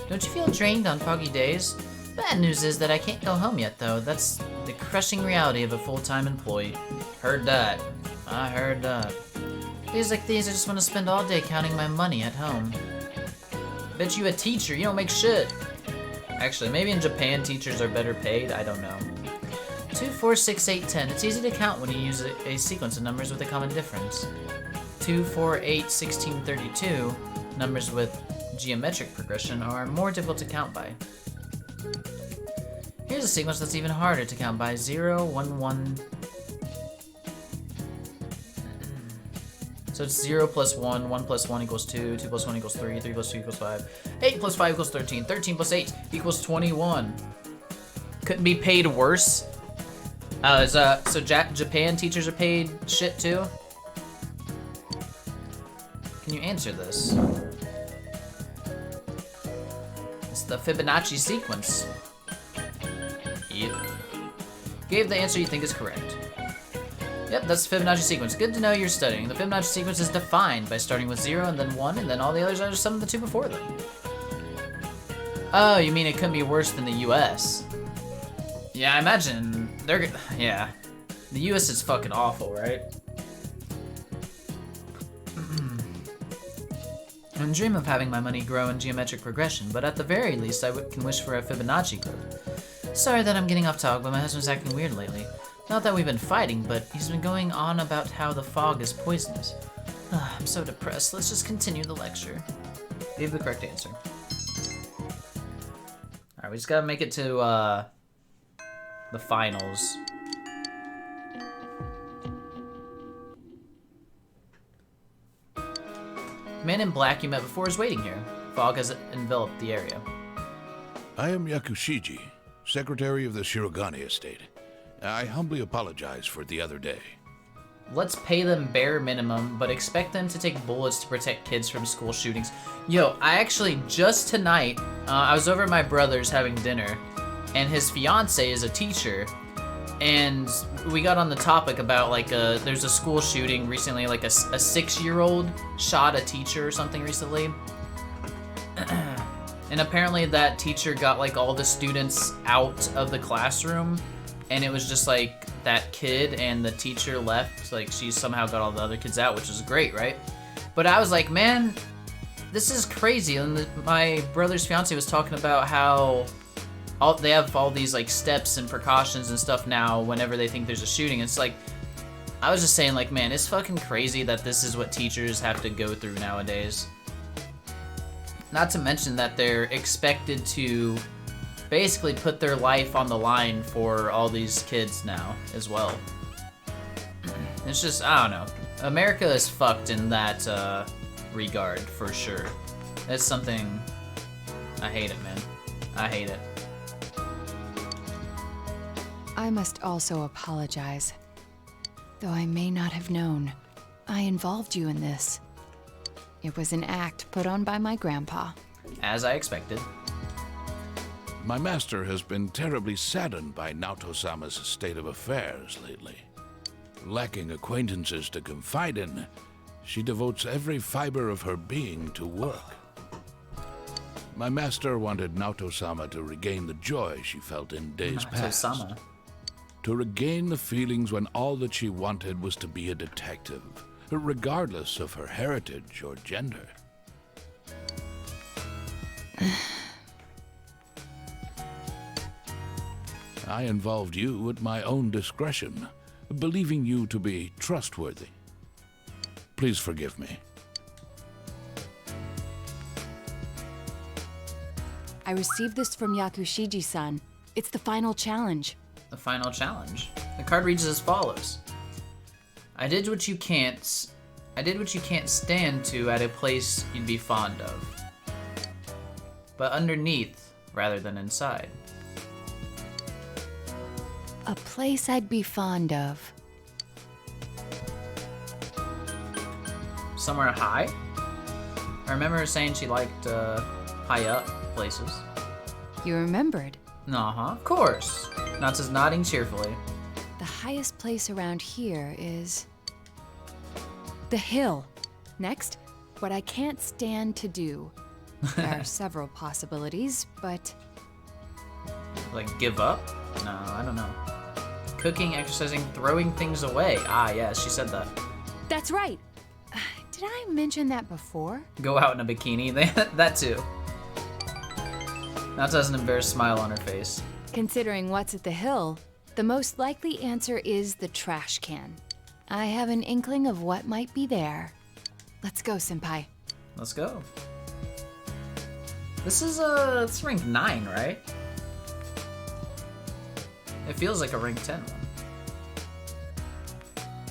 Don't you feel drained on foggy days? Bad news is that I can't go home yet, though. That's the crushing reality of a full-time employee. Heard that. I heard that. Days like these, I just want to spend all day counting my money at home. Bet you a teacher, you don't make shit. Actually, maybe in Japan teachers are better paid, I don't know. 2, 4, 6, 8, 10. It's easy to count when you use a sequence of numbers with a common difference. 2, 4, 8, 16, 32, numbers with geometric progression are more difficult to count by. Here's a sequence that's even harder to count by. 0, 1, 1. So it's 0 plus 1, 1 plus 1 equals 2, 2 plus 1 equals 3, 3 plus 2 equals 5, 8 plus 5 equals 13, 13 plus 8 equals 21. Couldn't be paid worse. So Japan teachers are paid shit too? Can you answer this? It's the Fibonacci sequence. Yep. Gave the answer you think is correct. Yep, that's the Fibonacci sequence. Good to know you're studying. The Fibonacci sequence is defined by starting with 0 and then 1, and then all the others are just some of the 2 before them. Oh, you mean it couldn't be worse than the US? Yeah, I imagine they're... Yeah. The US is fucking awful, right? I dream of having my money grow in geometric progression, but at the very least I can wish for a Fibonacci code. Sorry that I'm getting off topic, but my husband's acting weird lately. Not that we've been fighting, but he's been going on about how the fog is poisonous. I'm so depressed. Let's just continue the lecture. Leave the correct answer. Alright, we just gotta make it to, the finals. The man in black you met before is waiting here. Fog has enveloped the area. I am Yakushiji, secretary of the Shirogane estate. I humbly apologize for the other day. Let's pay them bare minimum, but expect them to take bullets to protect kids from school shootings. Yo, I actually, just tonight, I was over at my brother's having dinner, and his fiance is a teacher, and we got on the topic about, like, there's a school shooting recently, like a 6-year-old shot a teacher or something recently. And apparently that teacher got, like, all the students out of the classroom and it was just like that kid and the teacher left. Like she somehow got all the other kids out, which was great, right? But I was like, man, this is crazy. And my brother's fiance was talking about how they have all these like steps and precautions and stuff now whenever they think there's a shooting. It's like, I was just saying like, man, it's fucking crazy that this is what teachers have to go through nowadays. Not to mention that they're expected to basically put their life on the line for all these kids now as well. It's just, I don't know. America is fucked in that regard for sure. It's something, I hate it, man. I hate it. I must also apologize. Though I may not have known, I involved you in this. It was an act put on by my grandpa. As I expected. My master has been terribly saddened by Naoto-sama's state of affairs lately. Lacking acquaintances to confide in, she devotes every fiber of her being to work. My master wanted Naoto-sama to regain the joy she felt in days past. To regain the feelings when all that she wanted was to be a detective, regardless of her heritage or gender. I involved you at my own discretion, believing you to be trustworthy. Please forgive me. I received this from Yakushiji-san. It's the final challenge. The final challenge. The card reads as follows. I did what you can't stand to at a place you'd be fond of. But underneath rather than inside. A place I'd be fond of. Somewhere high? I remember her saying she liked high up places. You remembered? Uh-huh, of course. Natsu's nodding cheerfully. The highest place around here is the hill. Next, what I can't stand to do. There are several possibilities, but... Like, give up? No, I don't know. Cooking, exercising, throwing things away. Ah, yes, she said that. That's right. Did I mention that before? Go out in a bikini. That too. Natsu has an embarrassed smile on her face. Considering what's at the hill, the most likely answer is the trash can. I have an inkling of what might be there. Let's go, Senpai. Let's go. This is it's rank 9, right? It feels like a rank 10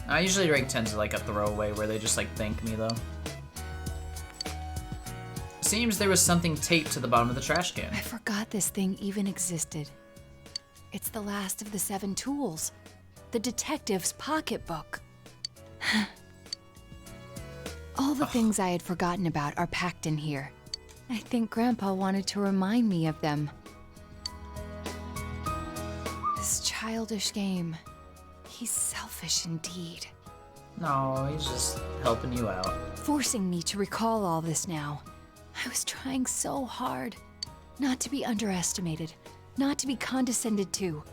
one. Usually rank 10s are like a throwaway where they just like thank me though. Seems there was something taped to the bottom of the trash can. I forgot this thing even existed. It's the last of the 7 tools. The detective's pocketbook. All the things I had forgotten about are packed in here. I think Grandpa wanted to remind me of them. This childish game. He's selfish indeed. No, he's just helping you out. Forcing me to recall all this now. I was trying so hard. Not to be underestimated. Not to be condescended to.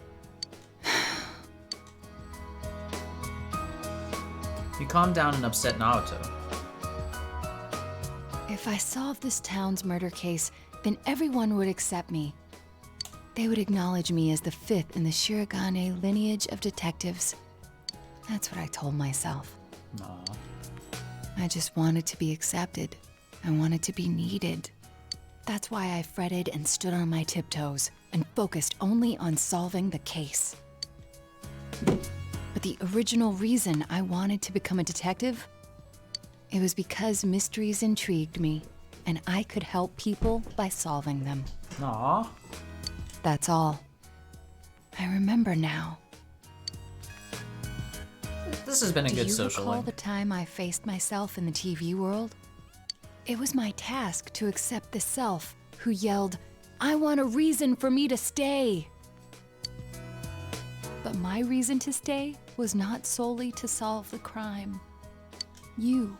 You calmed down and upset Naoto. If I solved this town's murder case, then everyone would accept me. They would acknowledge me as the 5th in the Shirogane lineage of detectives. That's what I told myself. Aww. I just wanted to be accepted. I wanted to be needed. That's why I fretted and stood on my tiptoes and focused only on solving the case. But the original reason I wanted to become a detective, it was because mysteries intrigued me, and I could help people by solving them. Aww. That's all. I remember now. This has been a good social Do you recall link. the time I faced myself in the TV world? It was my task to accept the self who yelled, "I want a reason for me to stay." But my reason to stay was not solely to solve the crime. You,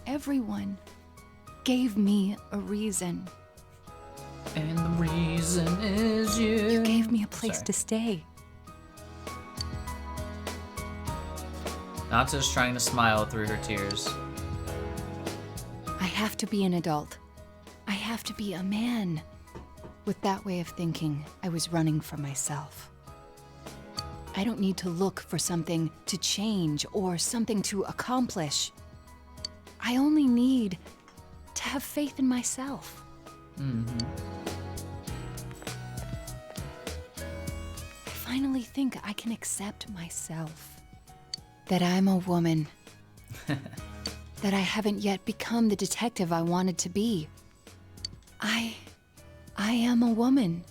everyone, gave me a reason. And the reason is you. You gave me a place to stay. Natsu's trying to smile through her tears. I have to be an adult. I have to be a man. With that way of thinking, I was running from myself. I don't need to look for something to change or something to accomplish. I only need to have faith in myself. Mm-hmm. I finally think I can accept myself. That I'm a woman. That I haven't yet become the detective I wanted to be. I am a woman.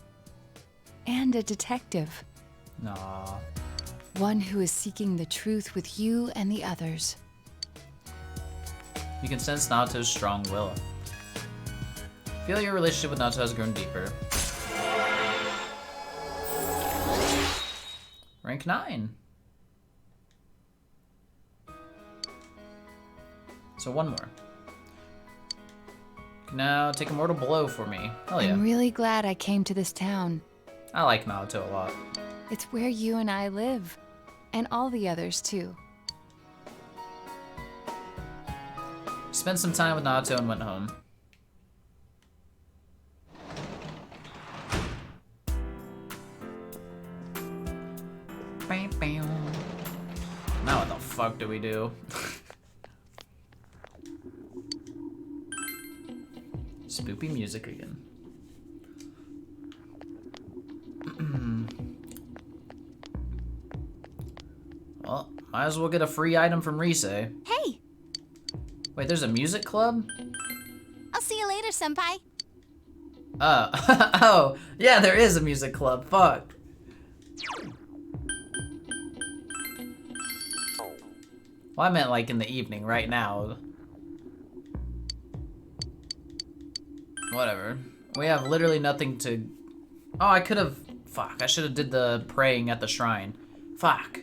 And a detective. Aww. One who is seeking the truth with you and the others. You can sense Naoto's strong will. Feel your relationship with Naoto has grown deeper. Rank 9. So one more. Now take a mortal blow for me. Hell yeah. I'm really glad I came to this town. I like Naoto a lot. It's where you and I live. And all the others too. Spent some time with Naoto and went home. Now what the fuck do we do? Spoopy music again. Well, might as well get a free item from Rise. Hey! Wait, there's a music club? I'll see you later, Senpai. Oh, yeah, there is a music club. Fuck. Well, I meant like in the evening, right now. Whatever. We have literally nothing to... Oh, I could have... Fuck, I should have did the praying at the shrine. Fuck.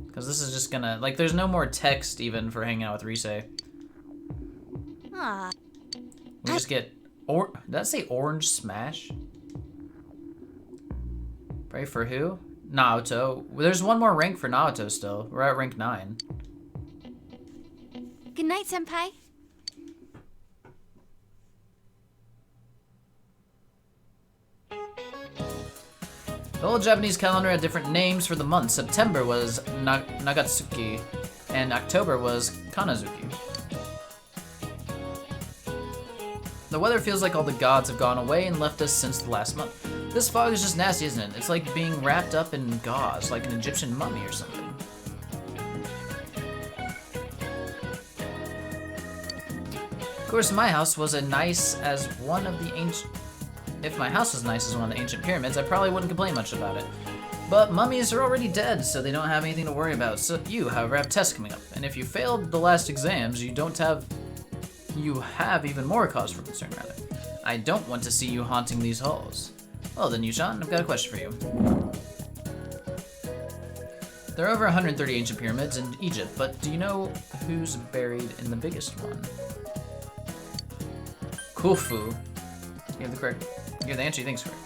Because this is just gonna... Like, there's no more text even for hanging out with Rise. Ah. We just get... Did that say Orange Smash? Pray for who? Naoto. Well, there's one more rank for Naoto still. We're at rank 9. Good night, Senpai. The old Japanese calendar had different names for the months. September was Nagatsuki, and October was Kanazuki. The weather feels like all the gods have gone away and left us since the last month. This fog is just nasty, isn't it? It's like being wrapped up in gauze, like an Egyptian mummy or something. Of course, my house was as nice as one of the ancient... If my house was nice as one of the ancient pyramids, I probably wouldn't complain much about it. But mummies are already dead, so they don't have anything to worry about. So you, however, have tests coming up. And if you failed the last exams, you have even more cause for concern, rather. I don't want to see you haunting these halls. Well then, Yushan, I've got a question for you. There are over 130 ancient pyramids in Egypt, but do you know who's buried in the biggest one? Khufu. You have the answer you think's correct.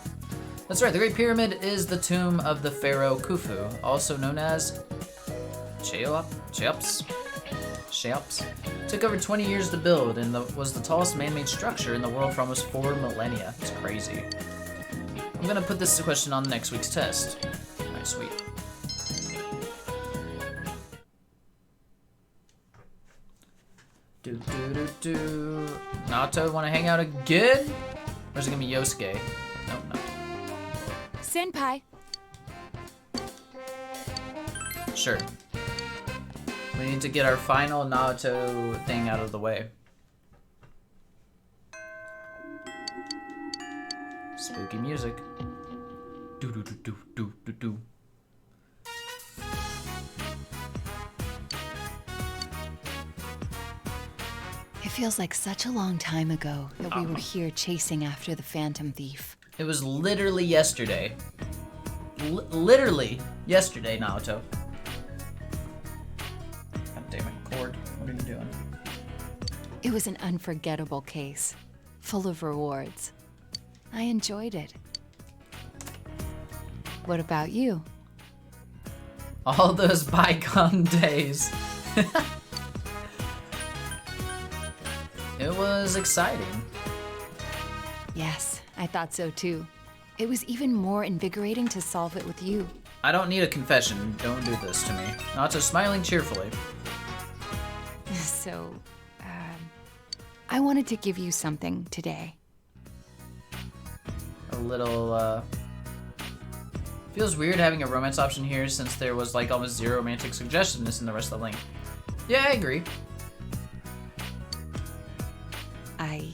That's right, the Great Pyramid is the tomb of the pharaoh Khufu, also known as Cheops. Took over 20 years to build and was the tallest man-made structure in the world for almost 4 millennia. It's crazy. I'm gonna put this question on next week's test. Alright, sweet. Naoto, wanna hang out again? Or is it gonna be Yosuke? No, no. Senpai. Sure. We need to get our final Naoto thing out of the way. Spooky music. Do do do do do do do. It feels like such a long time ago that we were here chasing after the Phantom Thief. It was literally yesterday. Literally yesterday, Naoto. God damn it, Cord. What are you doing? It was an unforgettable case, full of rewards. I enjoyed it. What about you? All those bygone days. It was exciting. Yes, I thought so too. It was even more invigorating to solve it with you. I don't need a confession. Don't do this to me. Naoto smiling cheerfully. So, I wanted to give you something today. A little, feels weird having a romance option here since there was like almost zero romantic suggestiveness in the rest of the link. Yeah, I agree. I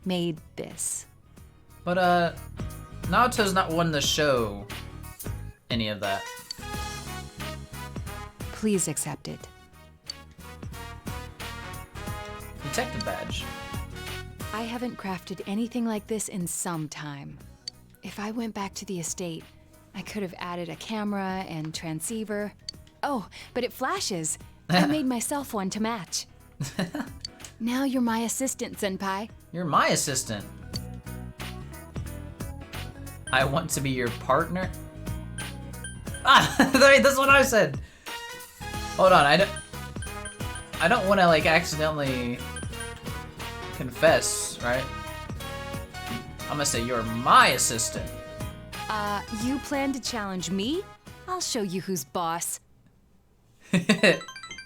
made this. But, Naoto's not one to show any of that. Please accept it. Detective badge. I haven't crafted anything like this in some time. If I went back to the estate, I could have added a camera and transceiver. Oh, but it flashes. I made myself one to match. Now you're my assistant, Senpai. You're my assistant. I want to be your partner. Ah, wait, that's what I said. Hold on, I don't want to like accidentally confess, right? I'm gonna say you're my assistant. You plan to challenge me? I'll show you who's boss.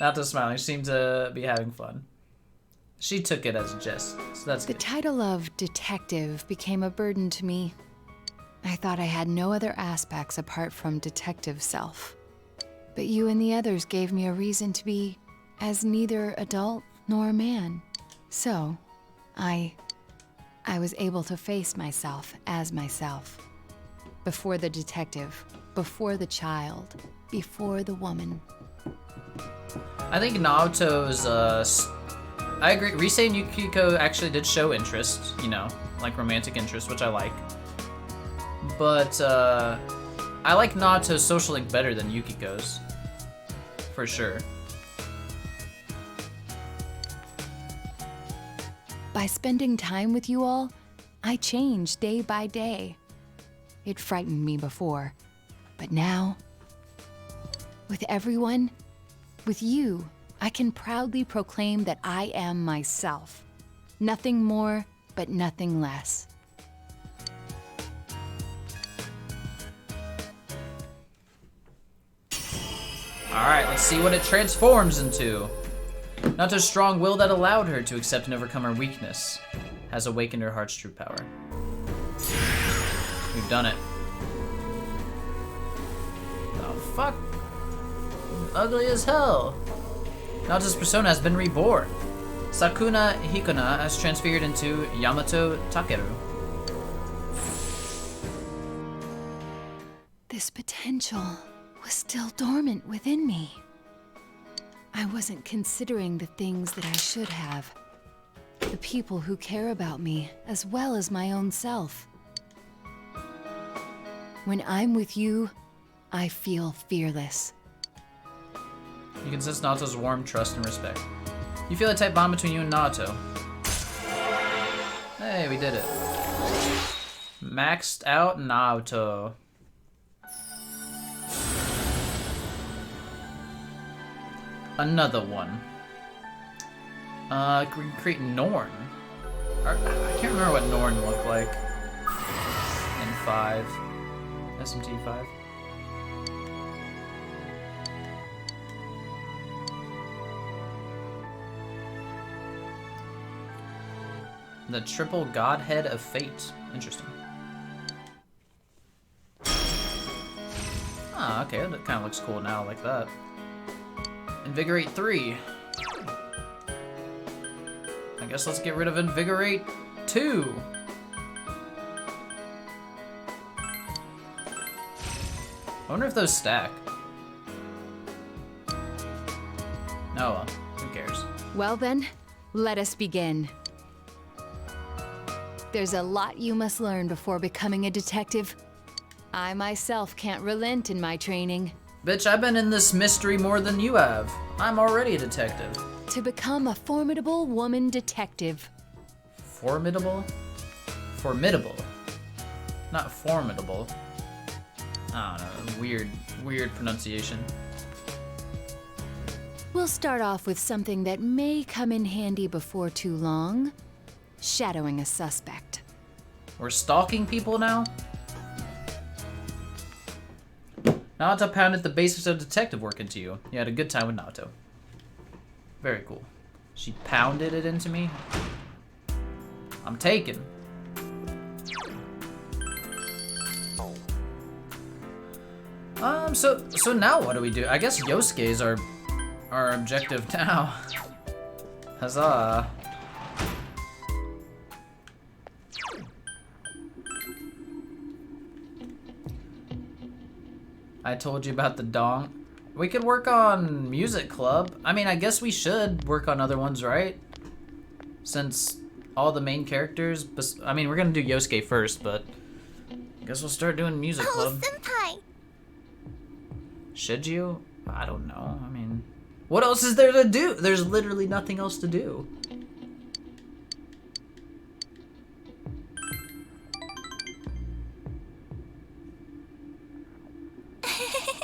Not to smiling, she seemed to be having fun. She took it as a jest, so that's The good. title of detective became a burden to me. I thought I had no other aspects apart from detective self. But you and the others gave me a reason to be as neither adult nor man. So, I was able to face myself as myself. Before the detective, before the child, before the woman. I think Naoto's, I agree, Rise and Yukiko actually did show interest, you know, like romantic interest, which I like. But, I like Naoto's social link better than Yukiko's. For sure. By spending time with you all, I changed day by day. It frightened me before, but now, with everyone, with you, I can proudly proclaim that I am myself. Nothing more, but nothing less. Alright, let's see what it transforms into. Naoto's strong will that allowed her to accept and overcome her weakness has awakened her heart's true power. We've done it. The fuck? Ugly as hell. Naoto's persona has been reborn. Sakuna Hikona has transfigured into Yamato Takeru. This potential was still dormant within me. I wasn't considering the things that I should have. The people who care about me, as well as my own self. When I'm with you, I feel fearless. You can sense Naoto's warm trust and respect. You feel a tight bond between you and Naoto. Hey, we did it. Maxed out Naoto. Another one. We can create Norn. I can't remember what Norn looked like. In 5. SMT 5. The triple godhead of fate. Interesting. Ah, okay, that kind of looks cool now, like that. Invigorate 3. I guess let's get rid of Invigorate 2. I wonder if those stack. Oh well, who cares? Well then, let us begin. There's a lot you must learn before becoming a detective. I myself can't relent in my training. Bitch, I've been in this mystery more than you have. I'm already a detective. To become a formidable woman detective. Formidable? Formidable. Not formidable. I don't know, weird weird pronunciation. We'll start off with something that may come in handy before too long. Shadowing a suspect. We're stalking people now? Naoto pounded the basics of detective work into you. You had a good time with Naoto. Very cool. She pounded it into me. I'm taken. So now what do we do? I guess Yosuke is our objective now. Huzzah. I told you about the dong. We could work on music club. I mean, I guess we should work on other ones, right? Since all the main characters, I mean, we're gonna do Yosuke first, but I guess we'll start doing music club. Senpai! Should you? I don't know. I mean, what else is there to do? There's literally nothing else to do.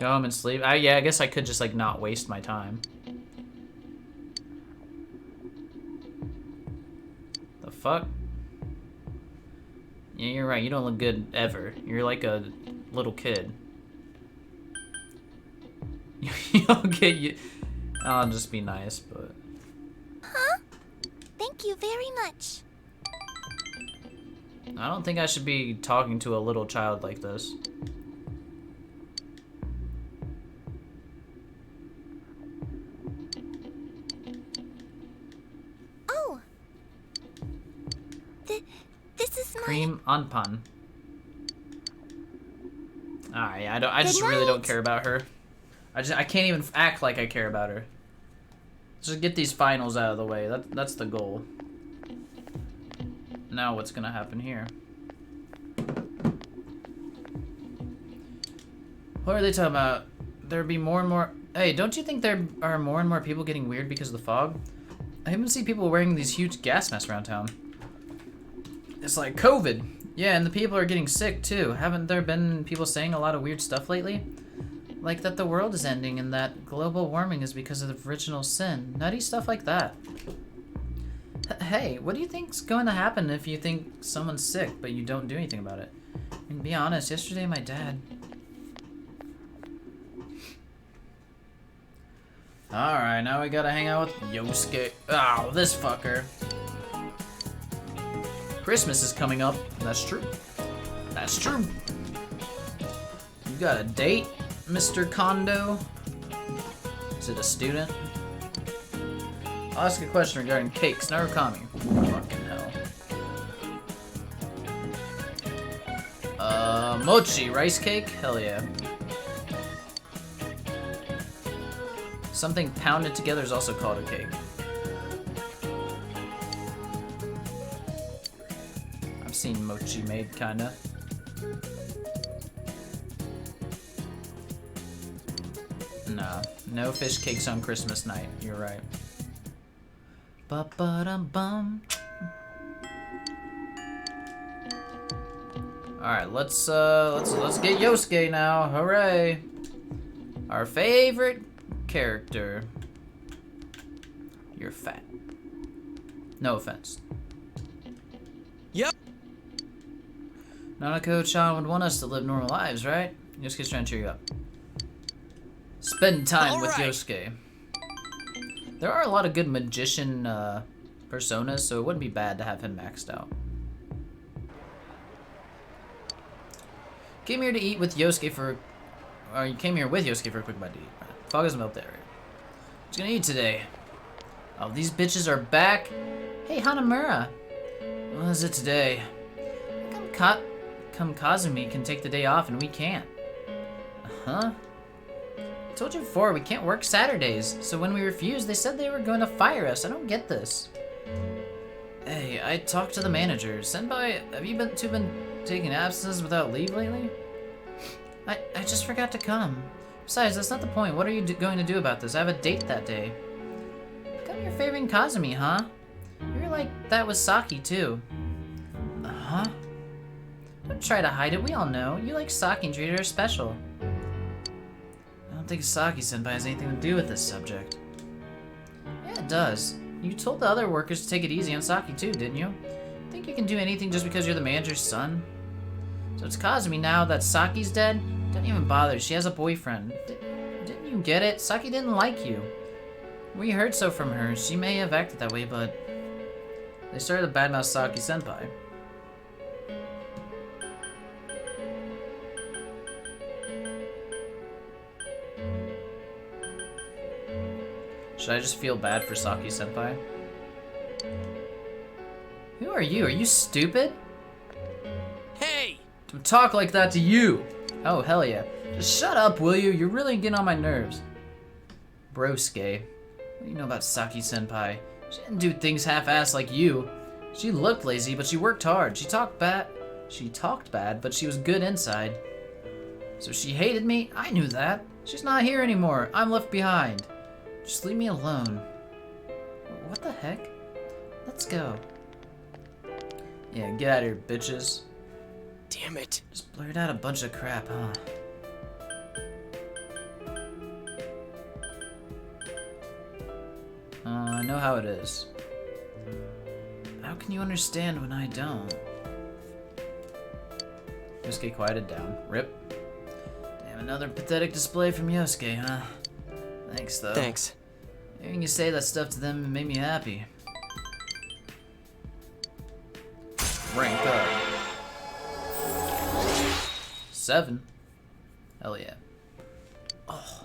Go home and sleep. Yeah, I guess I could just like not waste my time. The fuck? Yeah, you're right. You don't look good ever. You're like a little kid. Okay, I'll just be nice, but... Huh? Thank you very much. I don't think I should be talking to a little child like this. Oh. This is my... Cream Anpan. Alright, I just really don't care about her. I can't even act like I care about her. Just get these finals out of the way. That's the goal. Now what's gonna happen here? What are they talking about? There'd be more and more... Hey, don't you think there are more and more people getting weird because of the fog? I even see people wearing these huge gas masks around town. It's like COVID. Yeah, and the people are getting sick too. Haven't there been people saying a lot of weird stuff lately? Like that the world is ending and that global warming is because of the original sin. Nutty stuff like that. Hey, what do you think's going to happen if you think someone's sick but you don't do anything about it? I mean, be honest, yesterday my dad... Alright, now we gotta hang out with Yosuke. Oh, this fucker. Christmas is coming up. That's true. That's true. You got a date, Mr. Kondo? Is it a student? I'll ask a question regarding cakes. Narukami. Fucking hell. Mochi, rice cake? Hell yeah. Something pounded together is also called a cake. I've seen mochi made, kinda. No, no fish cakes on Christmas night. You're right. Ba-ba-dum-bum. All right, let's get Yosuke now. Hooray! Our favorite character. You're fat. No offense. Yep. Nanako-chan would want us to live normal lives, right? Yosuke's trying to cheer you up. Spend time with Yosuke. There are a lot of good magician personas, so it wouldn't be bad to have him maxed out. Came here to eat with Yosuke for... Or you came here with Yosuke for a quick bite to eat. Fog hasn't melted there. What's gonna eat today? Oh, these bitches are back. Hey, Hanamura. What is it today? Come Kazumi can take the day off and we can't. Huh? I told you before, we can't work Saturdays. So when we refused, they said they were going to fire us. I don't get this. Hey, I talked to the manager. Senpai, have you been taking absences without leave lately? I just forgot to come. Besides, that's not the point. What are you going to do about this? I have a date that day. How come you're favoring Kazumi, huh? You're like that with Saki, too. Huh? Don't try to hide it. We all know. You like Saki and treated her special. don't think Saki-senpai has anything to do with this subject. Yeah, it does. You told the other workers to take it easy on Saki too, didn't you? Think you can do anything just because you're the manager's son? So it's causing me now that Saki's dead? Don't even bother, she has a boyfriend. Didn't you get it? Saki didn't like you. We heard so from her. She may have acted that way, but... They started to badmouth Saki-senpai. Should I just feel bad for Saki-senpai? Who are you? Are you stupid? Hey! Don't talk like that to you! Oh, hell yeah. Just shut up, will you? You're really getting on my nerves. Broske. What do you know about Saki-senpai? She didn't do things half-assed like you. She looked lazy, but she worked hard. She talked bad, but she was good inside. So she hated me? I knew that. She's not here anymore. I'm left behind. Just leave me alone. What the heck? Let's go. Yeah, get out of here, bitches. Damn it. Just blurted out a bunch of crap, huh? I know how it is. How can you understand when I don't? Yosuke quieted down. Rip. Damn, another pathetic display from Yosuke, huh? Thanks, though. Thanks. Hearing you say that stuff to them made me happy. Rank up. 7. Hell yeah. Oh.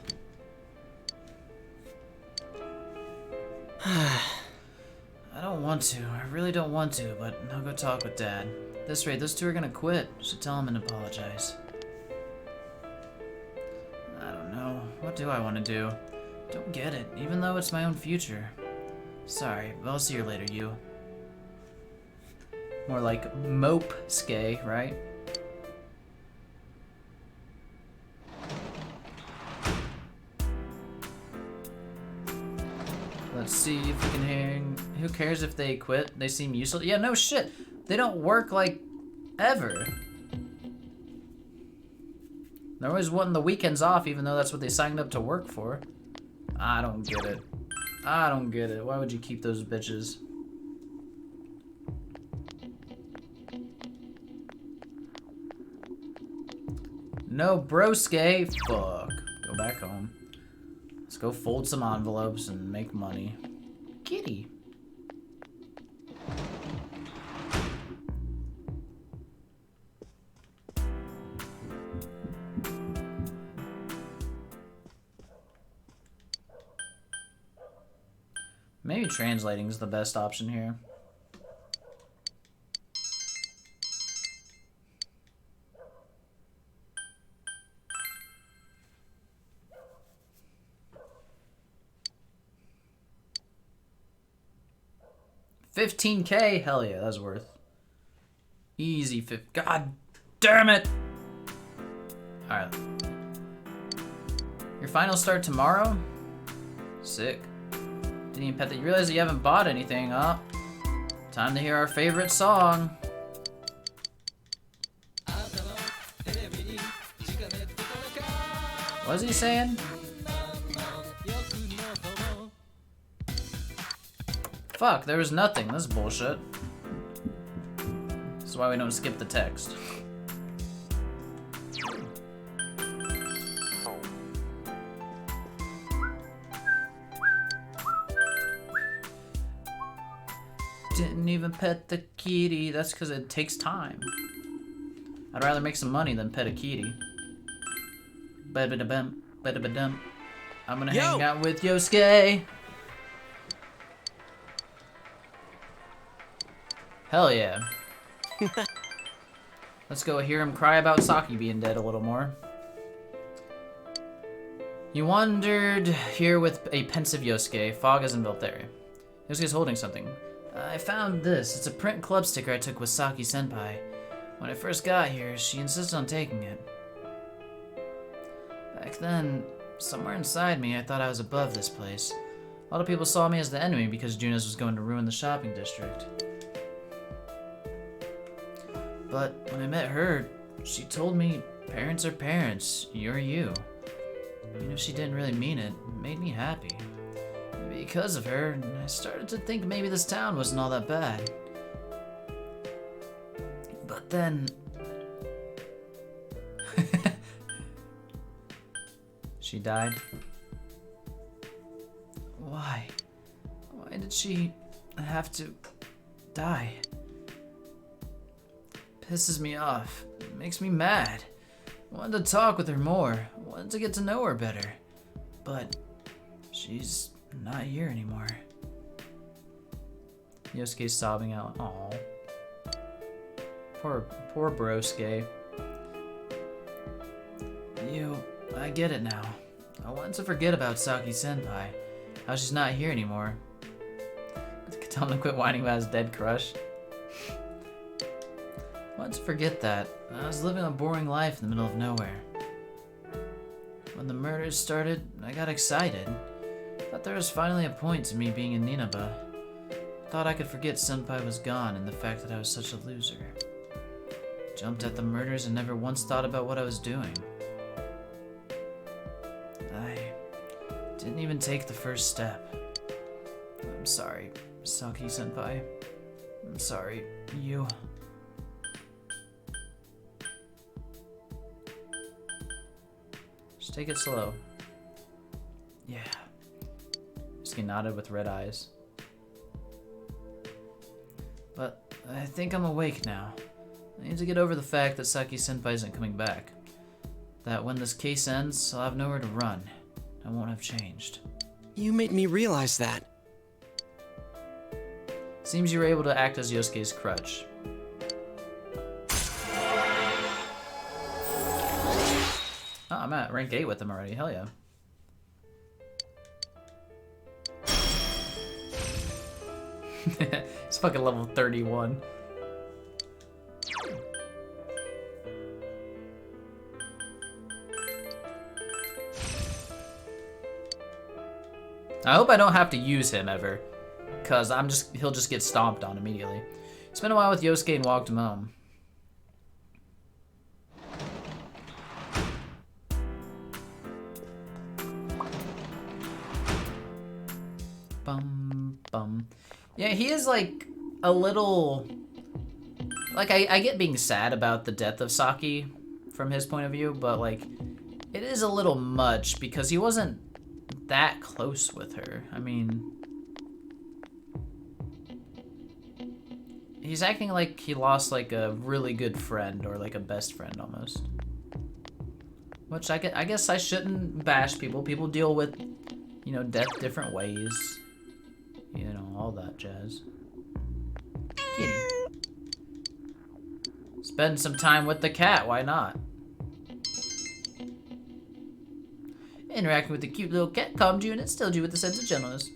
I don't want to. I really don't want to, but I'll go talk with Dad. At this rate, those two are gonna quit. Should tell him and apologize. I don't know. What do I want to do? Don't get it, even though it's my own future. Sorry, but I'll see you later, you. More like mope-ske, right? Let's see if we can hang. Who cares if they quit? They seem useless. Yeah, no shit. They don't work like ever. They're always wanting the weekends off, even though that's what they signed up to work for. I don't get it. I don't get it. Why would you keep those bitches? No broske. Fuck. Go back home. Let's go fold some envelopes and make money. Kitty. Maybe translating is the best option here. $15K? Hell yeah, that's worth. Easy God damn it! Alright. Your finals start tomorrow? Sick. Didn't even pet that. You realize that you haven't bought anything, huh? Time to hear our favorite song. What is he saying? Fuck, there was nothing. That's bullshit. That's why we don't skip the text. Didn't even pet the kitty. That's because it takes time. I'd rather make some money than pet a kitty. Ba-ba-da-bum, ba-da-ba-dum. I'm gonna hang out with Yosuke. Hell yeah. Let's go hear him cry about Saki being dead a little more. You wandered here with a pensive Yosuke. Fog has enveloped the area. Yosuke's holding something. I found this. It's a print club sticker I took with Saki-senpai. When I first got here, she insisted on taking it. Back then, somewhere inside me, I thought I was above this place. A lot of people saw me as the enemy because Junes was going to ruin the shopping district. But when I met her, she told me, parents are parents, you're you. Even if she didn't really mean it, it made me happy. Because of her, I started to think maybe this town wasn't all that bad. But then... She died? Why? Why did she have to die? Pisses me off. It makes me mad. I wanted to talk with her more. I wanted to get to know her better. But she's not here anymore. Yosuke's sobbing out. Aww. Poor broske. I get it now. I wanted to forget about Saki-senpai. How she's not here anymore. Tell him to quit whining about his dead crush. I wanted to forget that. I was living a boring life in the middle of nowhere. When the murders started, I got excited. Thought there was finally a point to me being in Ninaba. Thought I could forget Senpai was gone and the fact that I was such a loser. Jumped at the murders and never once thought about what I was doing. I didn't even take the first step. I'm sorry, Saki-senpai. I'm sorry, you. Just take it slow. Yeah. He nodded with red eyes. But I think I'm awake now. I need to get over the fact that Saki-senpai isn't coming back. That when this case ends, I'll have nowhere to run. I won't have changed. You made me realize that. Seems you were able to act as Yosuke's crutch. Oh, I'm at rank 8 with him already. Hell yeah. It's fucking level 31. I hope I don't have to use him ever, cause he'll just get stomped on immediately. Spent a while with Yosuke and walked him home. Bum bum. Yeah, he is like a little. Like I get being sad about the death of Saki from his point of view, but like it is a little much because he wasn't that close with her. I mean, he's acting like he lost like a really good friend or like a best friend almost. Which I guess I shouldn't bash people. People deal with, you know, death different ways. You know, all that jazz. Kitty. Spend some time with the cat, why not? Interacting with the cute little cat calmed you and instilled you with a sense of gentleness.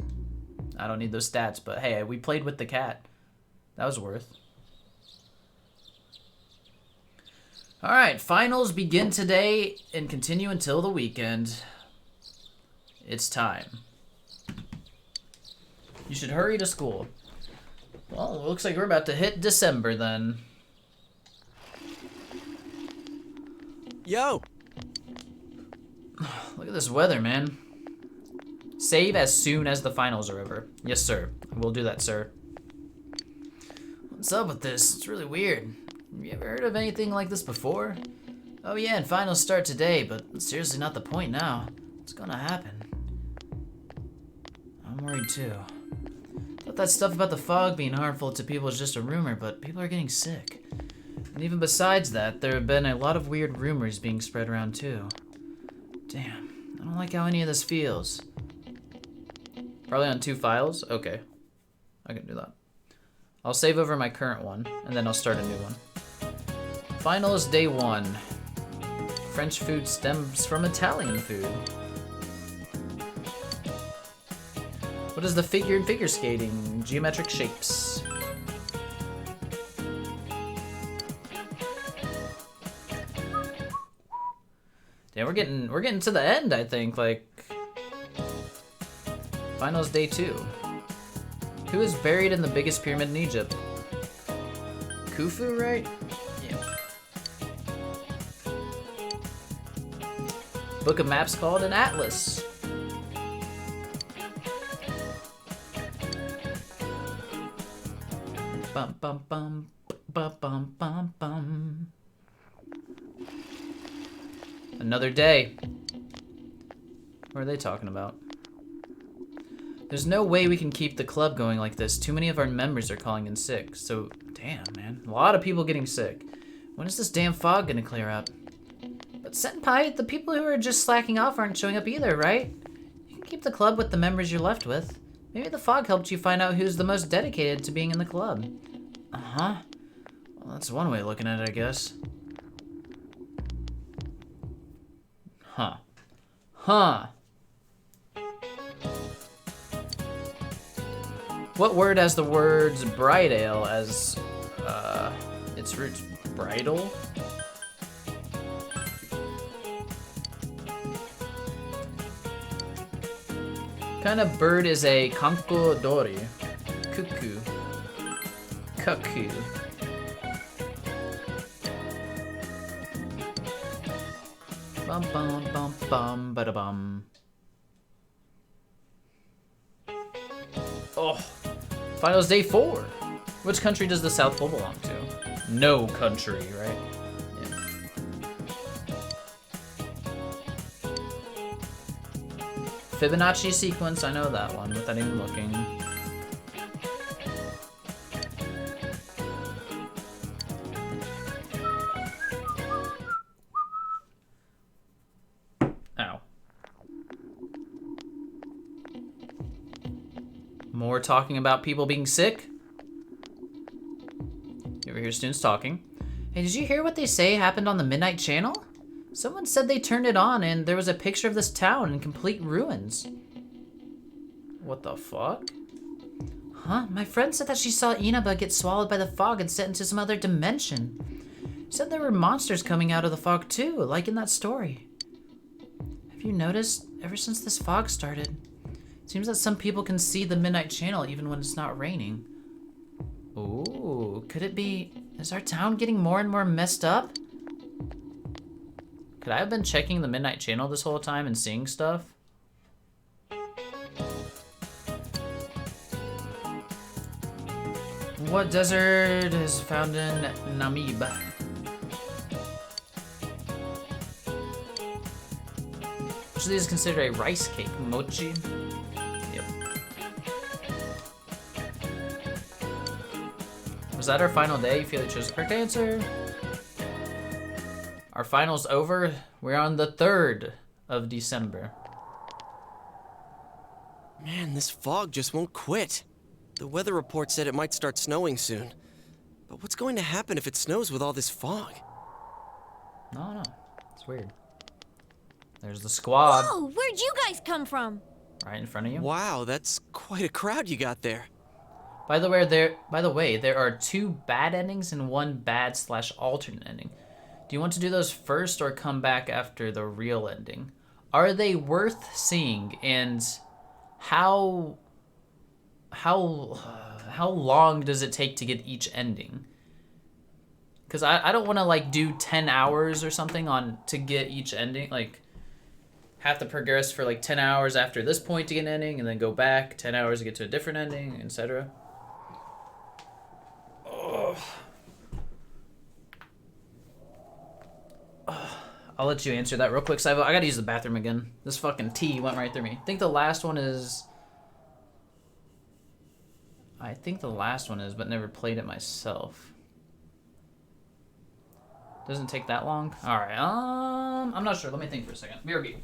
I don't need those stats, but hey, we played with the cat. That was worth. Alright, finals begin today and continue until the weekend. It's time. You should hurry to school. Well, it looks like we're about to hit December then. Yo! Look at this weather, man. Save as soon as the finals are over. Yes, sir. We'll do that, sir. What's up with this? It's really weird. Have you ever heard of anything like this before? Oh yeah, and finals start today, but it's seriously not the point now. What's gonna happen? I'm worried too. Thought that stuff about the fog being harmful to people is just a rumor, but people are getting sick. And even besides that, there have been a lot of weird rumors being spread around too. Damn, I don't like how any of this feels. Probably on 2 files? Okay. I can do that. I'll save over my current one, and then I'll start a new one. Finals day 1. French food stems from Italian food. What is the figure in figure skating? Geometric shapes. Yeah, we're getting to the end, I think. Like, finals day 2. Who is buried in the biggest pyramid in Egypt? Khufu, right? Yeah. book of maps called an atlas. Bum bum bum bum bum bum bum. Another day. What are they talking about? There's no way we can keep the club going like this. Too many of our members are calling in sick. So, damn, man. A lot of people getting sick. When is this damn fog gonna clear up? But Senpai, the people who are just slacking off aren't showing up either, right? You can keep the club with the members you're left with. Maybe the fog helped you find out who's the most dedicated to being in the club. Uh-huh. Well, that's one way of looking at it, I guess. Huh. Huh. What word has the words bright ale as, its roots? Bridal? What kind of bird is a kankodori? Cuckoo. Cuckoo. Bum bum bum bum bada bum. Oh, finals day 4. Which country does the South Pole belong to? No country, right? Yeah. Fibonacci sequence, I know that one without even looking. Ow. More talking about people being sick. You ever hear students talking? Hey, did you hear what they say happened on the Midnight Channel? Someone said they turned it on and there was a picture of this town in complete ruins. What the fuck? Huh? My friend said that she saw Inaba get swallowed by the fog and sent into some other dimension. She said there were monsters coming out of the fog too, like in that story. Have you noticed, ever since this fog started, it seems that some people can see the Midnight Channel even when it's not raining. Ooh, could it be... Is our town getting more and more messed up? Could I have been checking the Midnight Channel this whole time and seeing stuff? What desert is found in Namib? Which of these is considered a rice cake? Mochi? Yep. Was that our final day? You feel you chose the correct answer? Our final's over. We're on the 3rd of December. Man, this fog just won't quit. The weather report said it might start snowing soon. But what's going to happen if it snows with all this fog? No. It's weird. There's the squad. Whoa, where'd you guys come from? Right in front of you. Wow, that's quite a crowd you got there. By the way, there are 2 bad endings and 1 bad/alternate ending. Do you want to do those first or come back after the real ending? Are they worth seeing, and how long does it take to get each ending? Because I don't want to like do 10 hours or something to get each ending, like have to progress for like 10 hours after this point to get an ending and then go back 10 hours to get to a different ending, etc. I'll let you answer that real quick, Saivo. I gotta use the bathroom again. This fucking tea went right through me. I think the last one is, but never played it myself. Doesn't take that long? Alright, I'm not sure. Let me think for a second. BRB.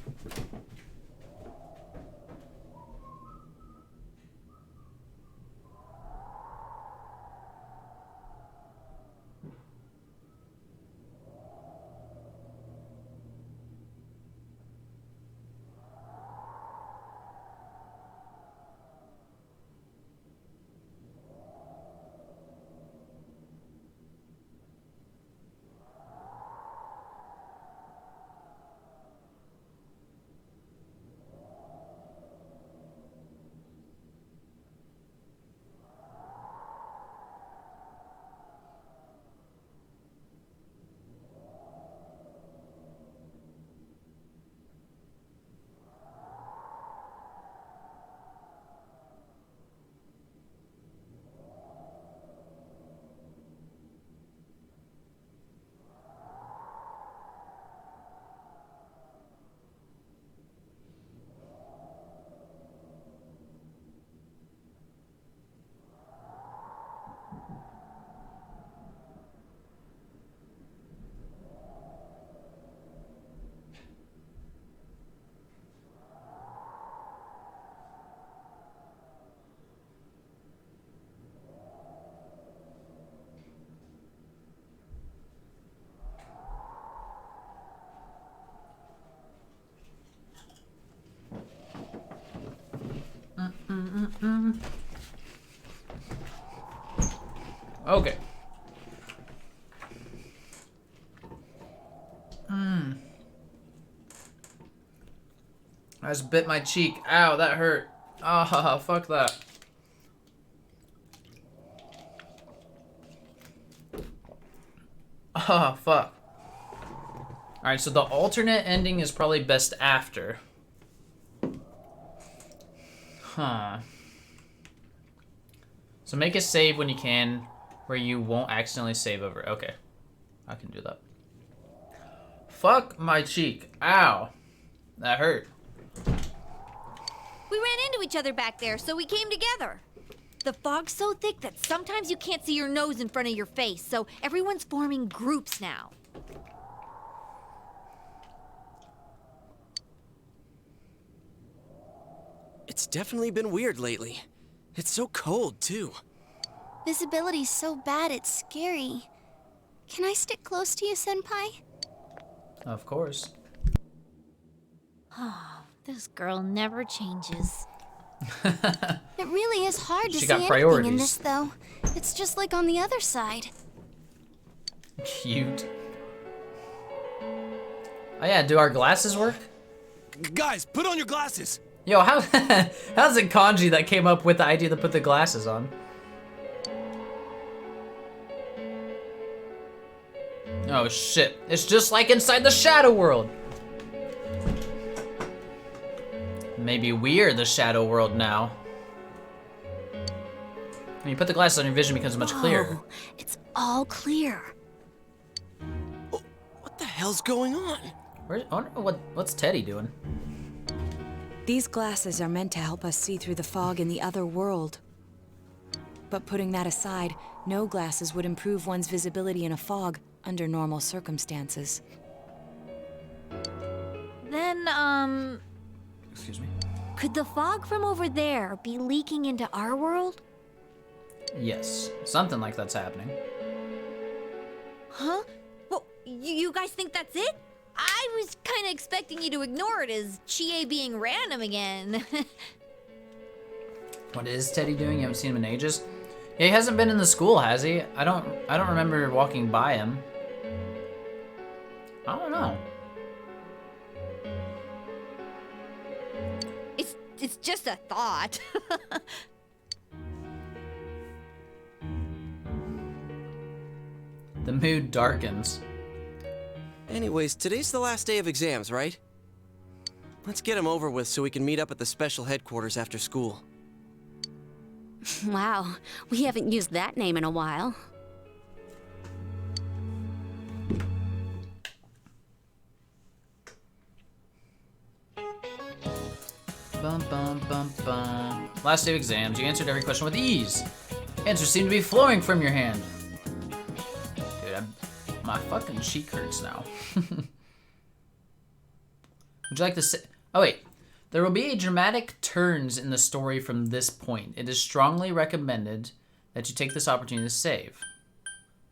Okay. I just bit my cheek. Ow, that hurt. Ah, fuck that. Ah, fuck. Alright, so the alternate ending is probably best after. Huh. So make a save when you can, where you won't accidentally save over. Okay. I can do that. Fuck my cheek. Ow. That hurt. We ran into each other back there, so we came together. The fog's so thick that sometimes you can't see your nose in front of your face, so everyone's forming groups now. It's definitely been weird lately. It's so cold, too. Visibility's so bad it's scary. Can I stick close to you, Senpai? Of course. Oh, this girl never changes. It really is hard to She see got anything priorities. in this, though. It's just like on the other side. Cute. Oh yeah, do our glasses work? Guys, put on your glasses! Yo, how's it Kanji that came up with the idea to put the glasses on? Oh shit, it's just like inside the Shadow World. Maybe we're the Shadow World now. When you put the glasses on, your vision becomes much clearer. Oh, it's all clear. Oh, what the hell's going on? I wonder what's Teddy doing? These glasses are meant to help us see through the fog in the other world. But putting that aside, no glasses would improve one's visibility in a fog under normal circumstances. Then, Excuse me. could the fog from over there be leaking into our world? Yes, something like that's happening. Huh? Well, you guys think that's it? I was kind of expecting you to ignore it as Chie being random again. What is Teddy doing? You haven't seen him in ages? Yeah, he hasn't been in the school, has he? I don't remember walking by him. I don't know. It's just a thought. The mood darkens. Anyways, today's the last day of exams, right? Let's get them over with so we can meet up at the special headquarters after school. Wow, we haven't used that name in a while. Bum bum bum bum. Last day of exams. You answered every question with ease. Answers seem to be flowing from your hand. Dude, my fucking cheek hurts now. Would you like to say? Oh wait. There will be a dramatic turns in the story from this point. It is strongly recommended that you take this opportunity to save.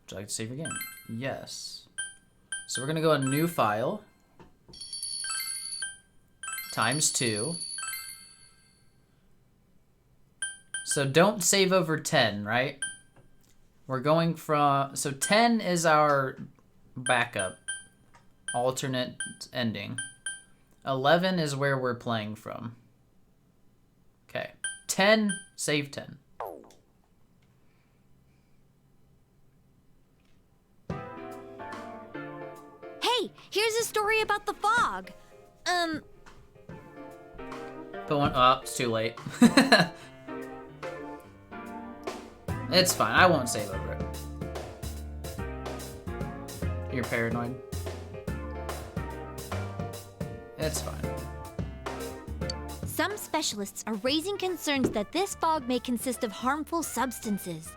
Would you like to save your game? Yes. So we're gonna go a new file. ×2. So don't save over 10, right? We're going from, so 10 is our backup, alternate ending. 11 is where we're playing from. Okay, 10, save 10. Hey, here's a story about the fog. But one, oh, it's too late. It's fine, I won't save over it. You're paranoid. It's fine. Some specialists are raising concerns that this fog may consist of harmful substances.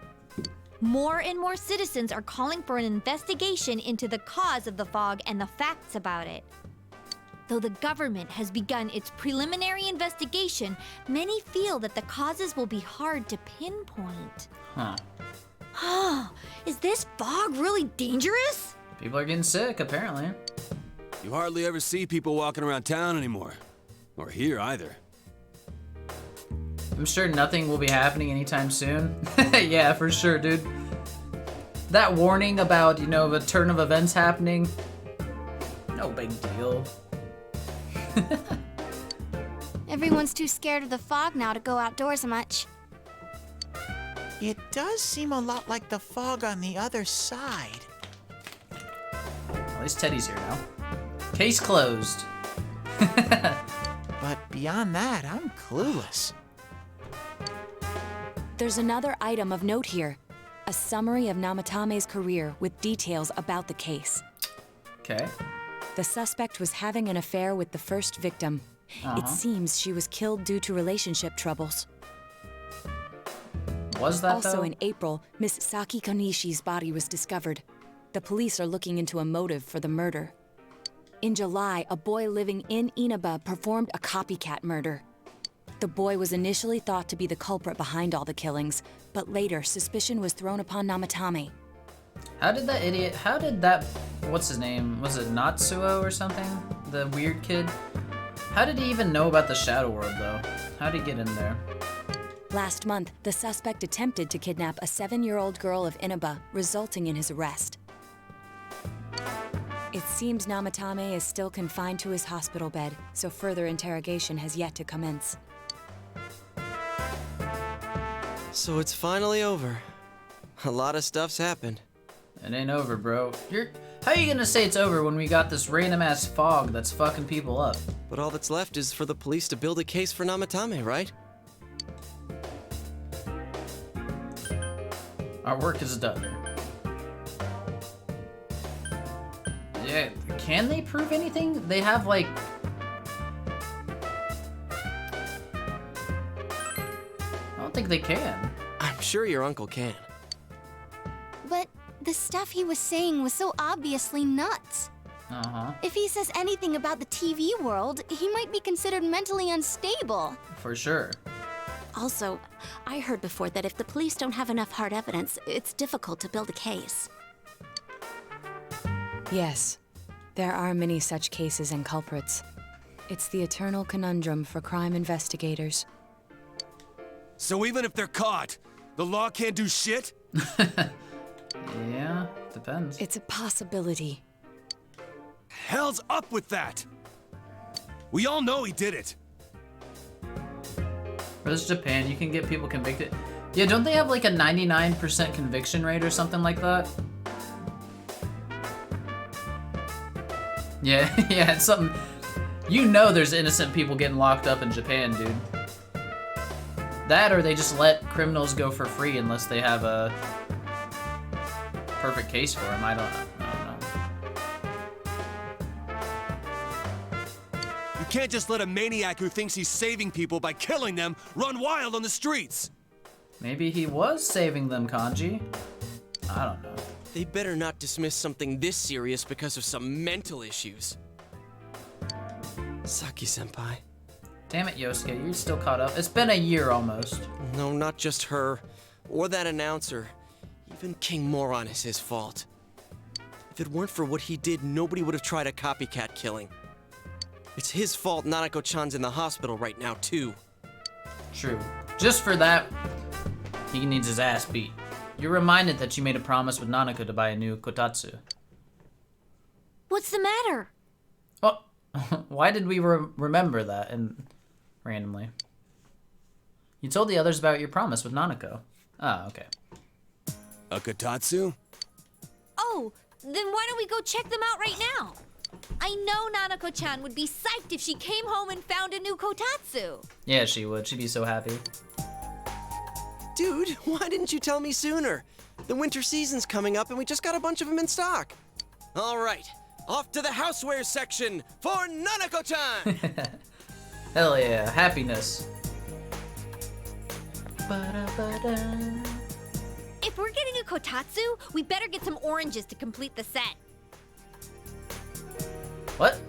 More and more citizens are calling for an investigation into the cause of the fog and the facts about it. Though the government has begun its preliminary investigation, many feel that the causes will be hard to pinpoint. Huh. Is this fog really dangerous? People are getting sick, apparently. You hardly ever see people walking around town anymore. Or here either. I'm sure nothing will be happening anytime soon. Yeah, for sure, dude. That warning about, you know, the turn of events happening. No big deal. Everyone's too scared of the fog now to go outdoors much. It does seem a lot like the fog on the other side. At least Teddy's here now. Case closed. But beyond that, I'm clueless. There's another item of note here. A summary of Namatame's career with details about the case. Okay. The suspect was having an affair with the first victim. It seems she was killed due to relationship troubles. Was that Also though? in April, Miss Saki Konishi's body was discovered. The police are looking into a motive for the murder. In July, a boy living in Inaba performed a copycat murder. The boy was initially thought to be the culprit behind all the killings, but later suspicion was thrown upon Namatame. How did that, what's his name? Was it Natsuo or something? The weird kid? How did he even know about the Shadow World though? How did he get in there? Last month, the suspect attempted to kidnap a 7-year-old girl of Inaba, resulting in his arrest. It seems Namatame is still confined to his hospital bed, so further interrogation has yet to commence. So it's finally over. A lot of stuff's happened. It ain't over, bro. How are you gonna say it's over when we got this random ass fog that's fucking people up? But all that's left is for the police to build a case for Namatame, right? Our work is done. Yeah, can they prove anything? They have like... I don't think they can. I'm sure your uncle can. But the stuff he was saying was so obviously nuts. Uh-huh. If he says anything about the TV world, he might be considered mentally unstable. For sure. Also, I heard before that if the police don't have enough hard evidence, it's difficult to build a case. Yes, there are many such cases and culprits. It's the eternal conundrum for crime investigators. So even if they're caught, the law can't do shit? Yeah, depends. It's a possibility. Hell's up with that! We all know he did it. This is Japan, you can get people convicted. Yeah, don't they have like a 99% conviction rate or something like that? Yeah, yeah, it's something. You know there's innocent people getting locked up in Japan, dude. That or they just let criminals go for free unless they have a perfect case for them. I don't know. You can't just let a maniac who thinks he's saving people by killing them run wild on the streets. Maybe he was saving them, Kanji. I don't know. They better not dismiss something this serious because of some mental issues. Saki-senpai. Damn it, Yosuke, you're still caught up. It's been a year almost. No, not just her. Or that announcer. Even King Moron is his fault. If it weren't for what he did, nobody would have tried a copycat killing. It's his fault Nanako-chan's in the hospital right now, too. True. Just for that, he needs his ass beat. You're reminded that you made a promise with Nanako to buy a new kotatsu. What's the matter? Oh, why did we remember that and randomly? You told the others about your promise with Nanako. Ah, okay. A kotatsu? Oh, then why don't we go check them out right now? I know Nanako-chan would be psyched if she came home and found a new kotatsu. Yeah, she would. She'd be so happy. Dude, why didn't you tell me sooner? The winter season's coming up and we just got a bunch of them in stock. All right, off to the housewares section for Nanako-chan! Hell yeah, happiness. If we're getting a kotatsu, we better get some oranges to complete the set. What?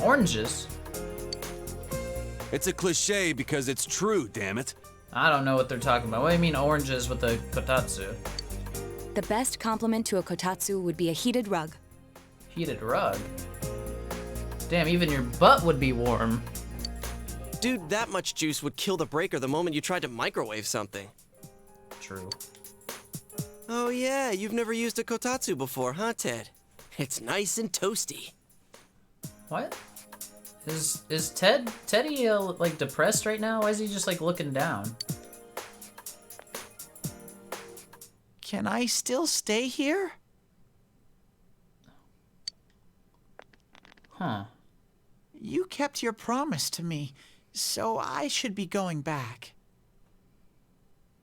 Oranges? It's a cliche because it's true, damn it. I don't know what they're talking about. What do you mean oranges with a kotatsu? The best compliment to a kotatsu would be a heated rug. Heated rug? Damn, even your butt would be warm. Dude, that much juice would kill the breaker the moment you tried to microwave something. True. Oh yeah, you've never used a kotatsu before, huh, Ted? It's nice and toasty. What? Is Teddy like depressed right now? Why is he just like looking down? Can I still stay here? Huh. You kept your promise to me, so I should be going back.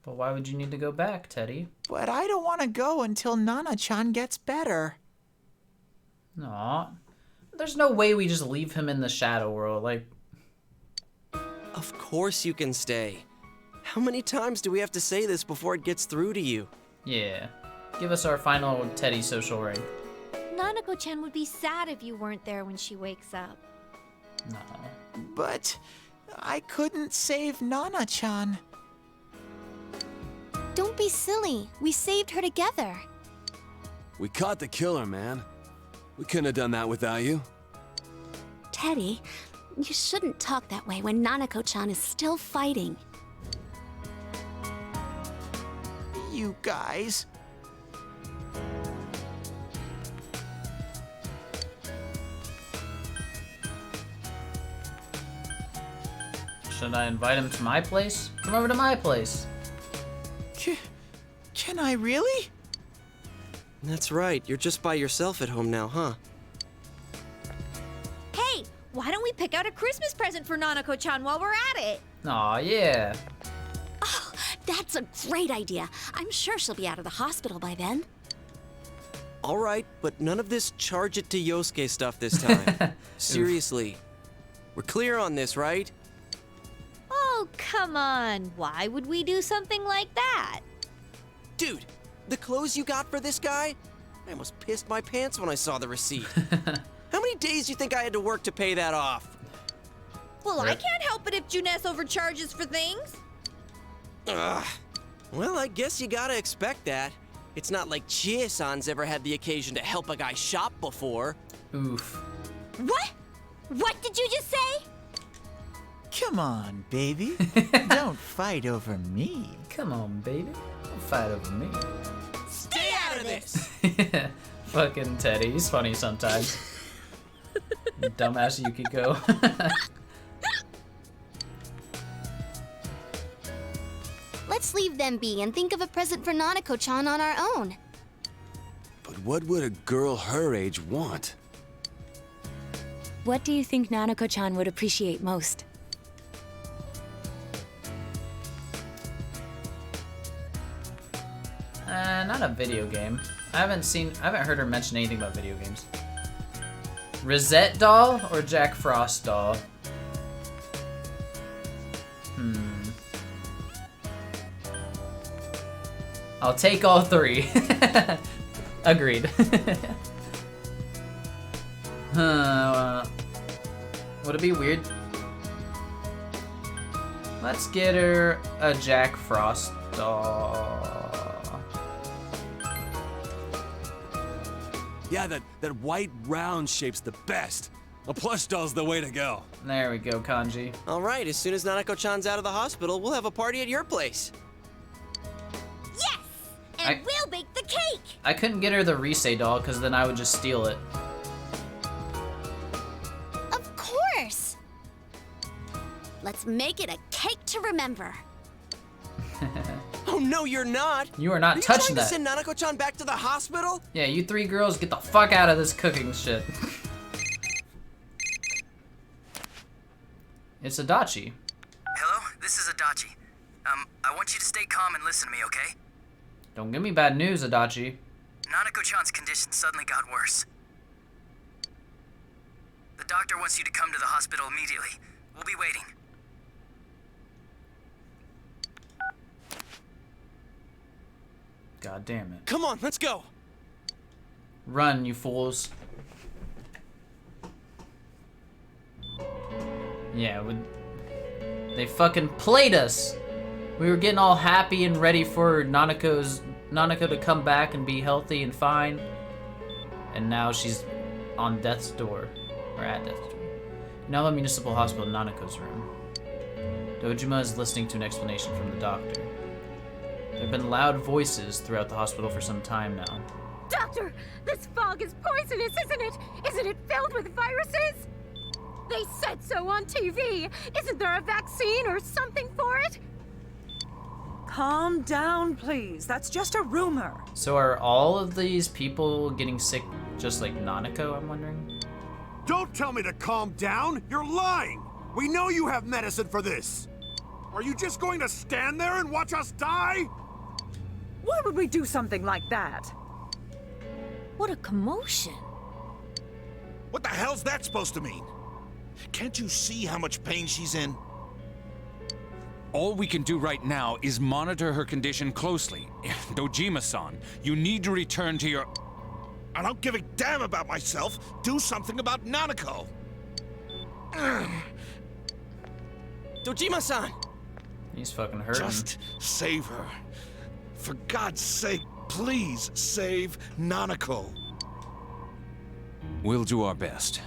But why would you need to go back, Teddy? But I don't want to go until Nana-chan gets better. Aw. There's no way we just leave him in the shadow world, like... Of course you can stay. How many times do we have to say this before it gets through to you? Yeah. Give us our final Teddy social ring. Nanako-chan would be sad if you weren't there when she wakes up. No. But I couldn't save Nana-chan. Don't be silly. We saved her together. We caught the killer, man. We couldn't have done that without you. Teddy, you shouldn't talk that way when Nanako-chan is still fighting. You guys. Should I invite him to my place? Come over to my place. Can I really? That's right, you're just by yourself at home now, huh? Hey, why don't we pick out a Christmas present for Nanako-chan while we're at it? Aw, yeah. Oh, that's a great idea. I'm sure she'll be out of the hospital by then. All right, but none of this charge it to Yosuke stuff this time. Seriously. We're clear on this, right? Oh, come on. Why would we do something like that? Dude, the clothes you got for this guy? I almost pissed my pants when I saw the receipt. How many days do you think I had to work to pay that off? Well, I can't help it if Juness overcharges for things. Ugh. Well, I guess you gotta expect that. It's not like Chie-san's ever had the occasion to help a guy shop before. Oof. What? What did you just say? Come on, baby. Don't fight over me. Come on, baby. Don't fight over me. Stay out of this! Fucking Teddy. He's funny sometimes. Dumbass Yukiko. Let's leave them be and think of a present for Nanako-chan on our own. But what would a girl her age want? What do you think Nanako-chan would appreciate most? Not a video game. I haven't heard her mention anything about video games. Rosette doll or Jack Frost doll? I'll take all three. Agreed. Would it be weird? Let's get her a Jack Frost doll. Yeah, that white round shape's the best. A plush doll's the way to go. There we go, Kanji. All right, as soon as Nanako-chan's out of the hospital, we'll have a party at your place. Yes! And we'll bake the cake! I couldn't get her the Rise doll because then I would just steal it. Of course! Let's make it a cake to remember. Oh, no, you're not. You are not touching that. Are you trying to send Nanako-chan back to the hospital? Yeah, you three girls, get the fuck out of this cooking shit. It's Adachi. Hello, this is Adachi. I want you to stay calm and listen to me, okay? Don't give me bad news, Adachi. Nanako-chan's condition suddenly got worse. The doctor wants you to come to the hospital immediately. We'll be waiting. God damn it. Come on, let's go. Run, you fools. Yeah, they fucking played us. We were getting all happy and ready for Nanako to come back and be healthy and fine. And now she's on death's door. Or at death's door. Now the municipal hospital in Nanako's room. Dojima is listening to an explanation from the doctor. There have been loud voices throughout the hospital for some time now. Doctor, this fog is poisonous, isn't it? Isn't it filled with viruses? They said so on TV. Isn't there a vaccine or something for it? Calm down, please. That's just a rumor. So are all of these people getting sick just like Nanako, I'm wondering? Don't tell me to calm down! You're lying! We know you have medicine for this! Are you just going to stand there and watch us die? Why would we do something like that? What a commotion. What the hell's that supposed to mean? Can't you see how much pain she's in? All we can do right now is monitor her condition closely. Dojima-san, you need to return to your... I don't give a damn about myself. Do something about Nanako. Dojima-san! He's fucking hurting. Just save her. For God's sake, please save Nanako. We'll do our best.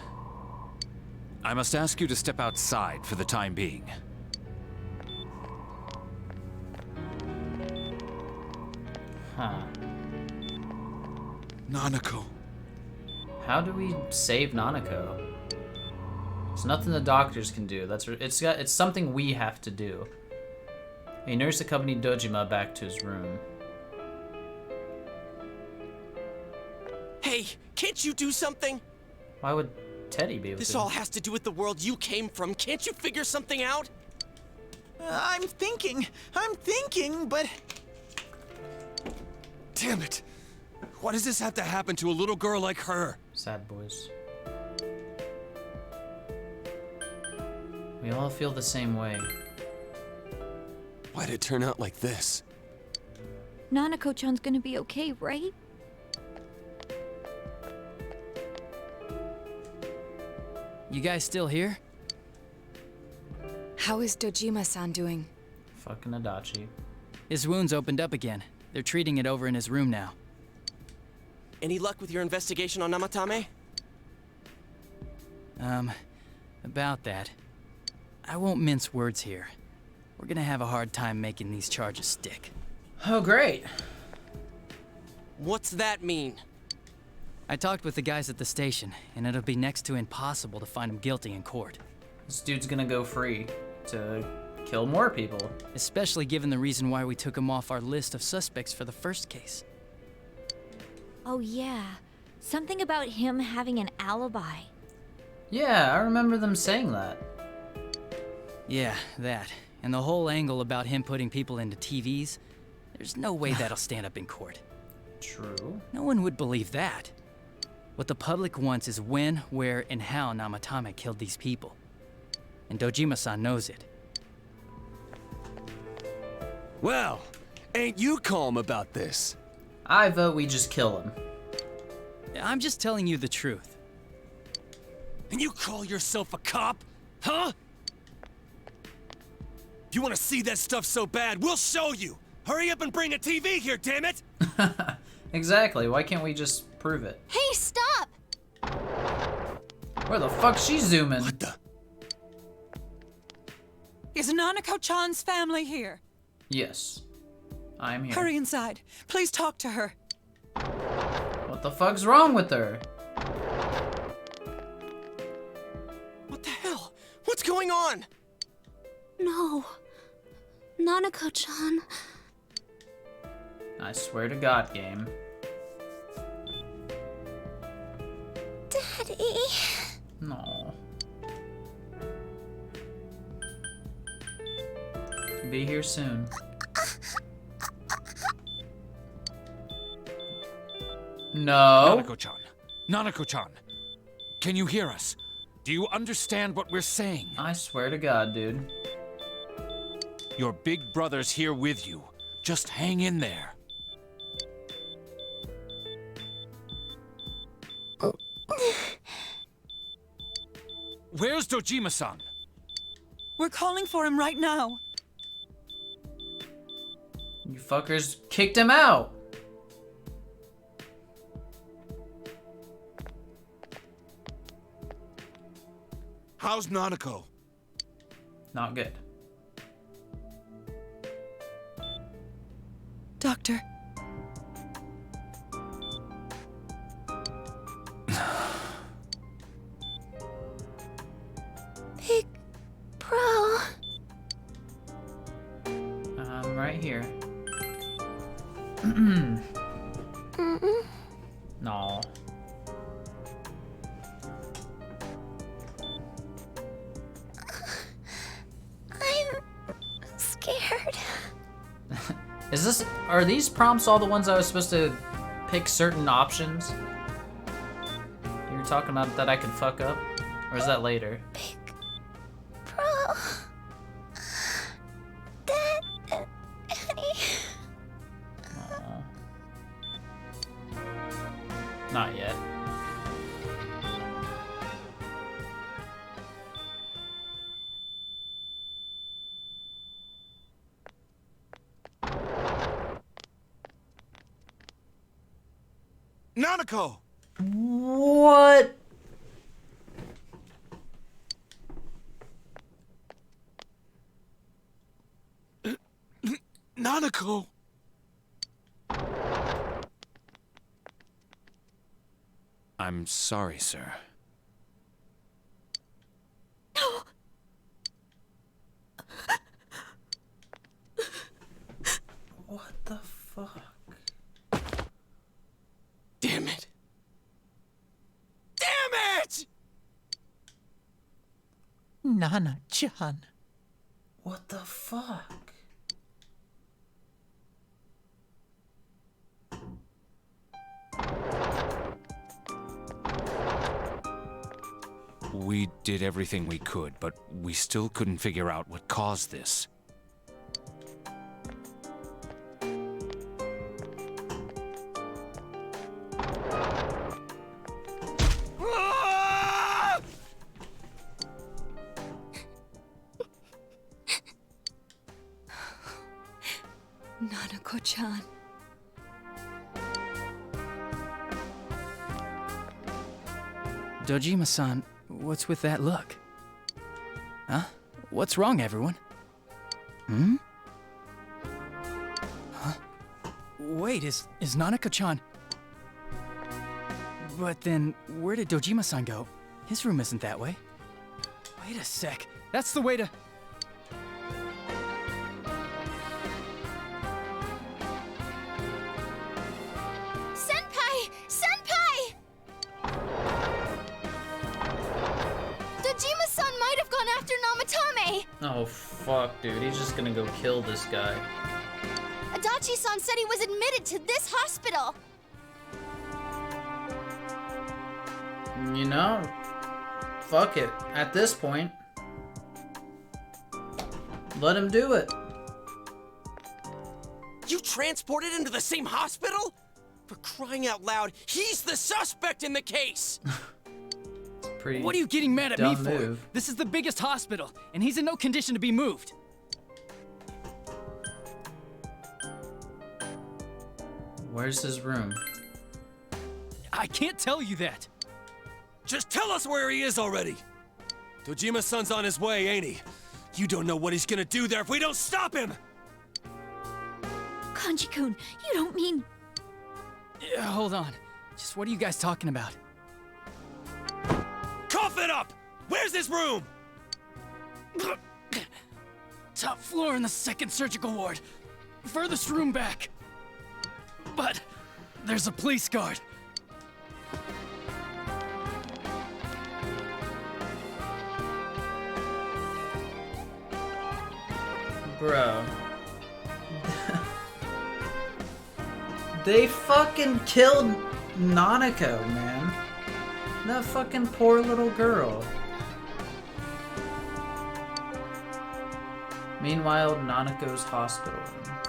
I must ask you to step outside for the time being. Huh. Nanako. How do we save Nanako? There's nothing the doctors can do. It's something we have to do. A nurse accompanied Dojima back to his room. Hey, can't you do something? Why would Teddy be able This to? all has to do with the world you came from. Can't you figure something out? I'm thinking, but... Damn it! Why does this have to happen to a little girl like her? Sad boys. We all feel the same way. Why'd it turn out like this? Nanako-chan's gonna be okay, right? You guys still here? How is Dojima-san doing? Fucking Adachi. His wounds opened up again. They're treating it over in his room now. Any luck with your investigation on Namatame? About that. I won't mince words here. We're gonna have a hard time making these charges stick. Oh, great. What's that mean? I talked with the guys at the station, and it'll be next to impossible to find him guilty in court. This dude's gonna go free to kill more people. Especially given the reason why we took him off our list of suspects for the first case. Oh yeah, something about him having an alibi. Yeah, I remember them saying that. Yeah, that. And the whole angle about him putting people into TVs. There's no way that'll stand up in court. True. No one would believe that. What the public wants is when, where, and how Namatame killed these people. And Dojima-san knows it. Well, ain't you calm about this? I vote we just kill him. I'm just telling you the truth. And you call yourself a cop? Huh? You want to see that stuff so bad, we'll show you! Hurry up and bring a TV here, damn it! Exactly, why can't we just prove it? Hey, stop! Where the fuck's she zooming? What the? Is Nanako-chan's family here? Yes. I'm here. Hurry inside. Please talk to her. What the fuck's wrong with her? What the hell? What's going on? No. Nanako-chan. I swear to God, game. Daddy. No. Be here soon. No. Nanako-chan. Nanako-chan. Can you hear us? Do you understand what we're saying? I swear to God, dude. Your big brother's here with you. Just hang in there. Where's Dojima-san? We're calling for him right now. You fuckers kicked him out. How's Nanako? Not good. Doctor. Big bro. I'm right here. No. I'm scared. Are these prompts all the ones I was supposed to pick certain options? You were talking about that I could fuck up? Or is that later? Bro. Dad and Annie. Aw. Not yet. Nanako! What? Nanako! I'm sorry, sir. No. What the fuck? Damn it! Damn it! Nana-chan. What the fuck? We did everything we could, but we still couldn't figure out what caused this. Nanako-chan. Dojima-san, what's with that look? Huh? What's wrong, everyone? Hmm? Huh? Wait, is Nanako-chan... But then, where did Dojima-san go? His room isn't that way. Wait a sec. That's the way to... Senpai! Senpai! Dojima-san might have gone after Namatame! Oh fuck, dude. He's just gonna go kill this guy. Adachi-san said he was admitted to this hospital! You know, fuck it. At this point, let him do it. You transported him to the same hospital? For crying out loud, he's the suspect in the case! Pretty What are you getting mad at me dumb for? move. This is the biggest hospital, and he's in no condition to be moved. Where's his room? I can't tell you that. Just tell us where he is already! Dojima-san's on his way, ain't he? You don't know what he's gonna do there if we don't stop him! Kanji-kun, you don't mean... Yeah, hold on. Just what are you guys talking about? Cough it up! Where's his room? Top floor in the 2nd surgical ward. Furthest room back. But there's a police guard. Bro. They fucking killed Nanako, man. That fucking poor little girl. Meanwhile, Nanako's hospital room.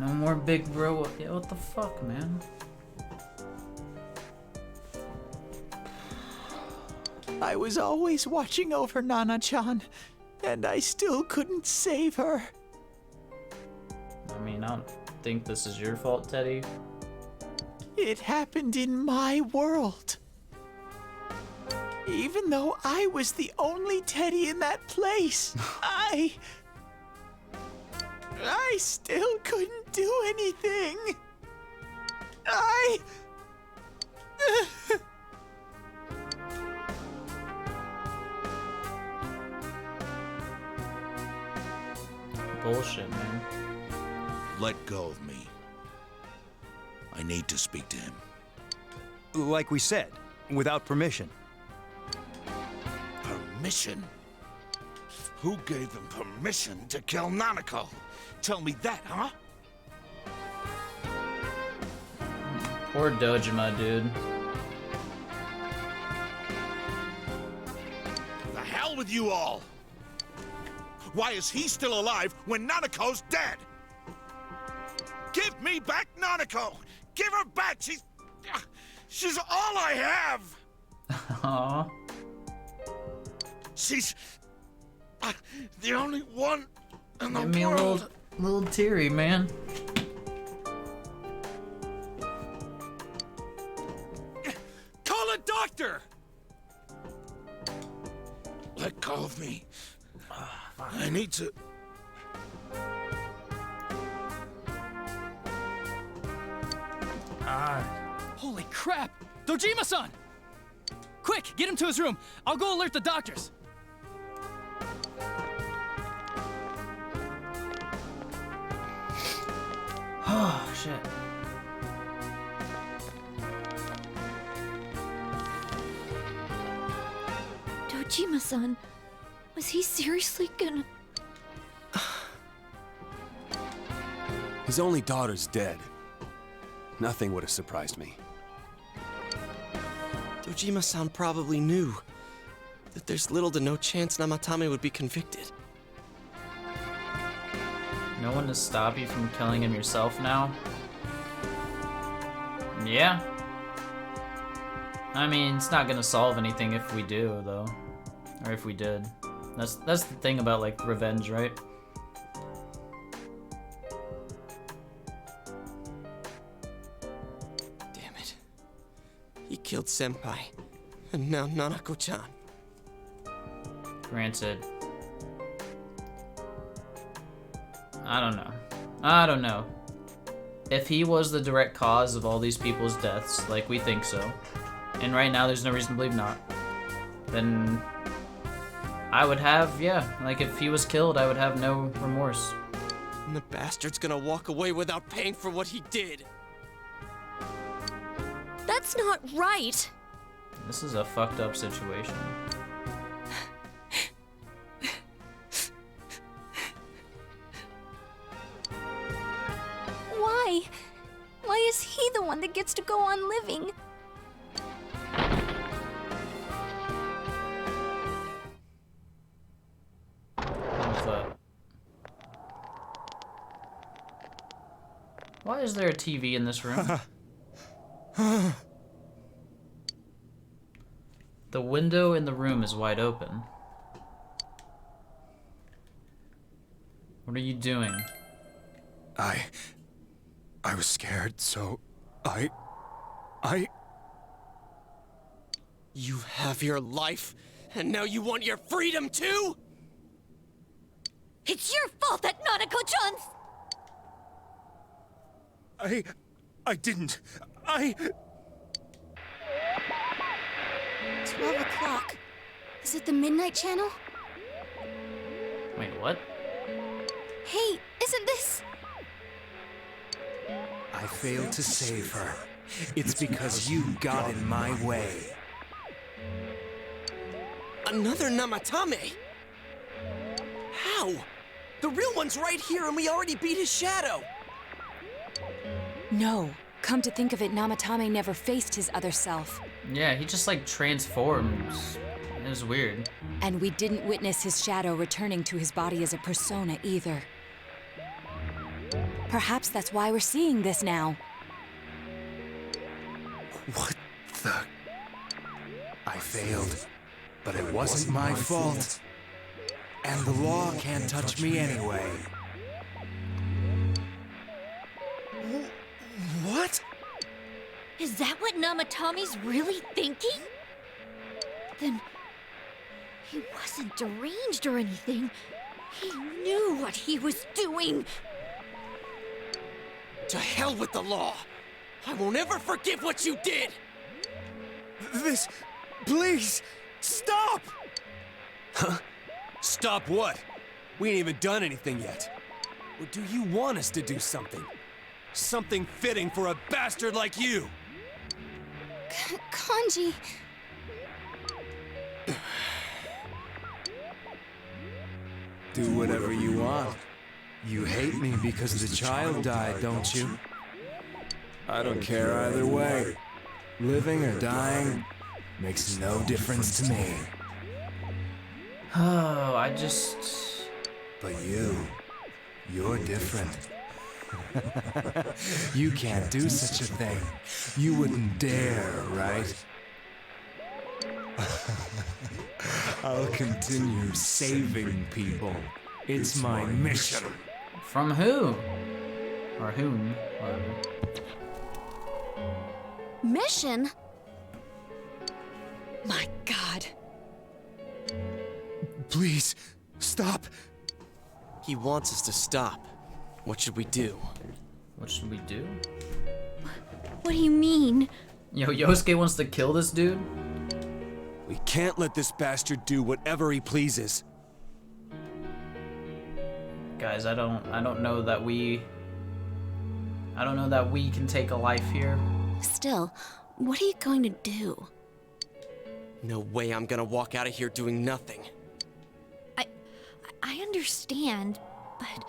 No more big bro. Yeah, what the fuck, man? I was always watching over Nana-chan, and I still couldn't save her. I mean, I don't think this is your fault, It happened in my world. Even though I was the only teddy in that place, I still couldn't do anything. Bullshit, man. Let go of me. I need to speak to him. Like we said, without permission. Permission? Who gave them permission to kill Nanako? Tell me that, huh? Poor Dojima, dude. The hell with you all! Why is he still alive when Nanako's dead? Give me back Nanako! Give her back! She's all I have! Aww. She's the only one in the Give me world. a little teary, man. Call a doctor! Let go of me. I need to... Holy crap! Dojima-san! Quick, get him to his room. I'll go alert the doctors. Oh, shit. Dojima-san, was he seriously gonna... His only daughter's dead. Nothing would have surprised me. Dojima-san probably knew that there's little to no chance Namatame would be convicted. No one to stop you from killing him yourself now? Yeah. I mean, it's not gonna solve anything if we do, though. Or if we did. That's the thing about, like, revenge, right? Damn it. He killed Senpai. And now Nanako-chan. Granted. I don't know. If he was the direct cause of all these people's deaths, like we think so, and right now there's no reason to believe not, then I would have, yeah, like if he was killed, I would have no remorse. And the bastard's gonna walk away without paying for what he did. That's not right. This is a fucked up situation. Why? Why is he the one that gets to go on living? Why is there a TV in this room? The window in the room is wide open. What are you doing? I was scared, so I... You have your life, and now you want your freedom too? It's your fault that Nanako-chan's... I didn't. 12 o'clock. Is it the Midnight Channel? Wait, what? Hey, isn't this... I failed to save her. It's because you got in my way. Another Namatame? How? The real one's right here and we already beat his shadow! No. Come to think of it, Namatame never faced his other self. Yeah, he just like transforms. It was weird. And we didn't witness his shadow returning to his body as a persona either. Perhaps that's why we're seeing this now. What the... I failed, but it wasn't my fault. And the law can't touch me anyway. What? Is that what Namatame's really thinking? Then he wasn't deranged or anything. He knew what he was doing. To hell with the law! I won't ever forgive what you did! This... please, stop! Huh? Stop what? We ain't even done anything yet. Or do you want us to do something? Something fitting for a bastard like you! Kanji... Do whatever you want. You hate me because the child died, don't you? I don't care either way. Living or dying makes no difference to me. Oh, I just... But you're different. You can't do such a thing. You wouldn't dare, right? I'll continue saving people. It's my mission. From who? Or whom? Whatever. Mission? My God. Please, stop. He wants us to stop. What should we do? What should we do? What do you mean? Yo, Yosuke wants to kill this dude? We can't let this bastard do whatever he pleases. Guys, I don't know that we can take a life here. Still, what are you going to do? No way I'm gonna walk out of here doing nothing. I understand, but...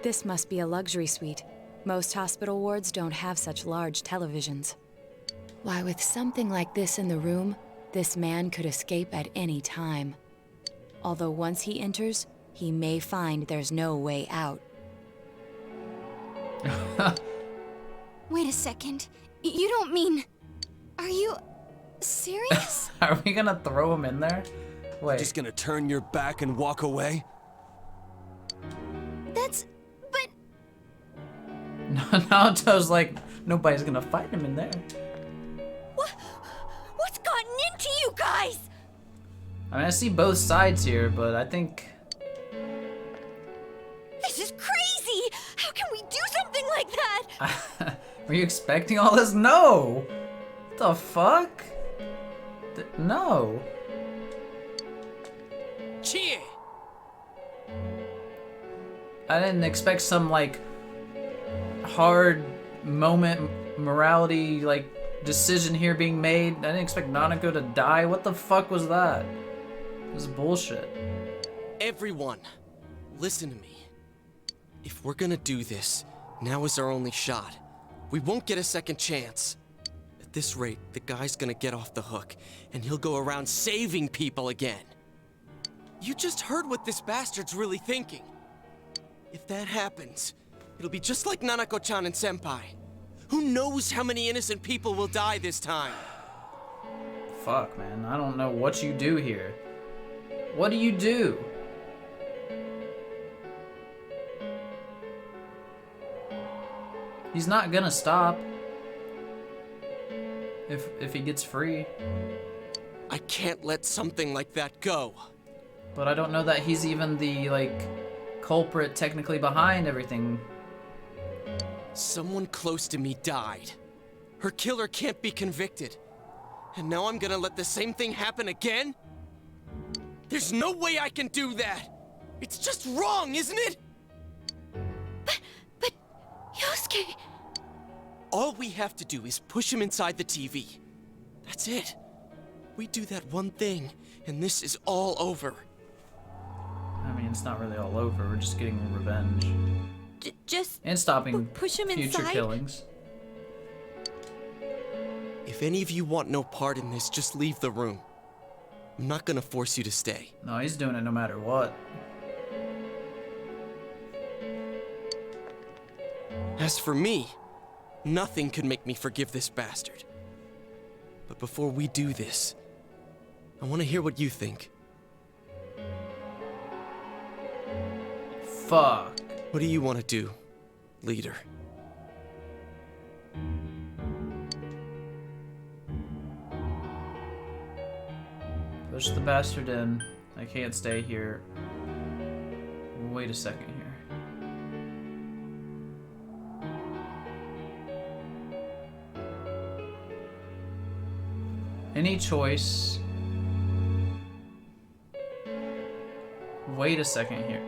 This must be a luxury suite. Most hospital wards don't have such large televisions. Why, with something like this in the room, this man could escape at any time. Although once he enters, he may find there's no way out. Wait a second. You don't mean... Are you... serious? Are we gonna throw him in there? Wait. Just gonna turn your back and walk away? That's... but... Naoto's like, nobody's gonna fight him in there. What's gotten into you guys? I mean, I see both sides here, but I think... This is crazy! How can we do something like that? Were you expecting all this? No! What the fuck? No. Cheer! I didn't expect some, like, hard moment, morality, like, decision here being made. I didn't expect Nanako to die. What the fuck was that? This is bullshit. Everyone, listen to me. If we're gonna do this, now is our only shot. We won't get a second chance. At this rate, the guy's gonna get off the hook, and he'll go around saving people again. You just heard what this bastard's really thinking. If that happens, it'll be just like Nanako-chan and Senpai. Who knows how many innocent people will die this time? Fuck, man. I don't know what you do here. What do you do? He's not gonna stop. If he gets free. I can't let something like that go. But I don't know that he's even the, like, culprit technically behind everything. Someone close to me died. Her killer can't be convicted. And now I'm gonna let the same thing happen again? There's no way I can do that! It's just wrong, isn't it? But Yosuke... All we have to do is push him inside the TV. That's it. We do that one thing, and this is all over. I mean, it's not really all over. We're just getting revenge. Just... And stopping push him future inside? killings. If any of you want no part in this, just leave the room. I'm not gonna force you to stay. No, he's doing it no matter what. As for me, nothing could make me forgive this bastard. But before we do this, I want to hear what you think. Fuck. What do you want to do, leader? Push the bastard in. I can't stay here. Wait a second here. Any choice. Wait a second here.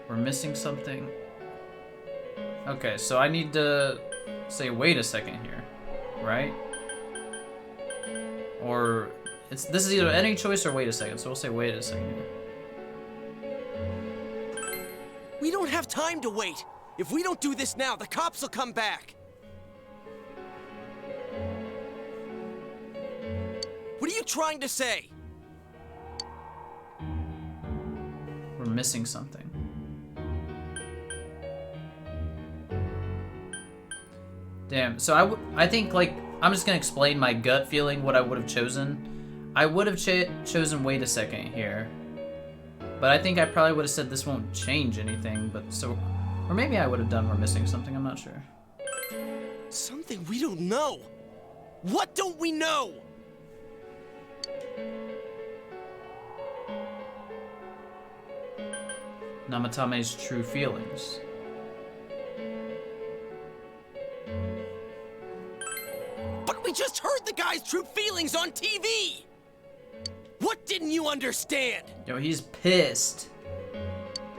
We're missing something. Okay, so I need to say wait a second here, right? Or this is either any choice or wait a second, so we'll say wait a second here. We don't have time to wait. If we don't do this now, the cops will come back. What are you trying to say? We're missing something. Damn, so I think, like, I'm just gonna explain my gut feeling, what I would have chosen. I would have chosen wait a second here. But I think I probably would have said this won't change anything, but so... Or maybe I would have done we're missing something, I'm not sure. Something we don't know. What don't we know? Namatame's true feelings. But we just heard the guy's true feelings on TV! What didn't you understand? Yo, he's pissed.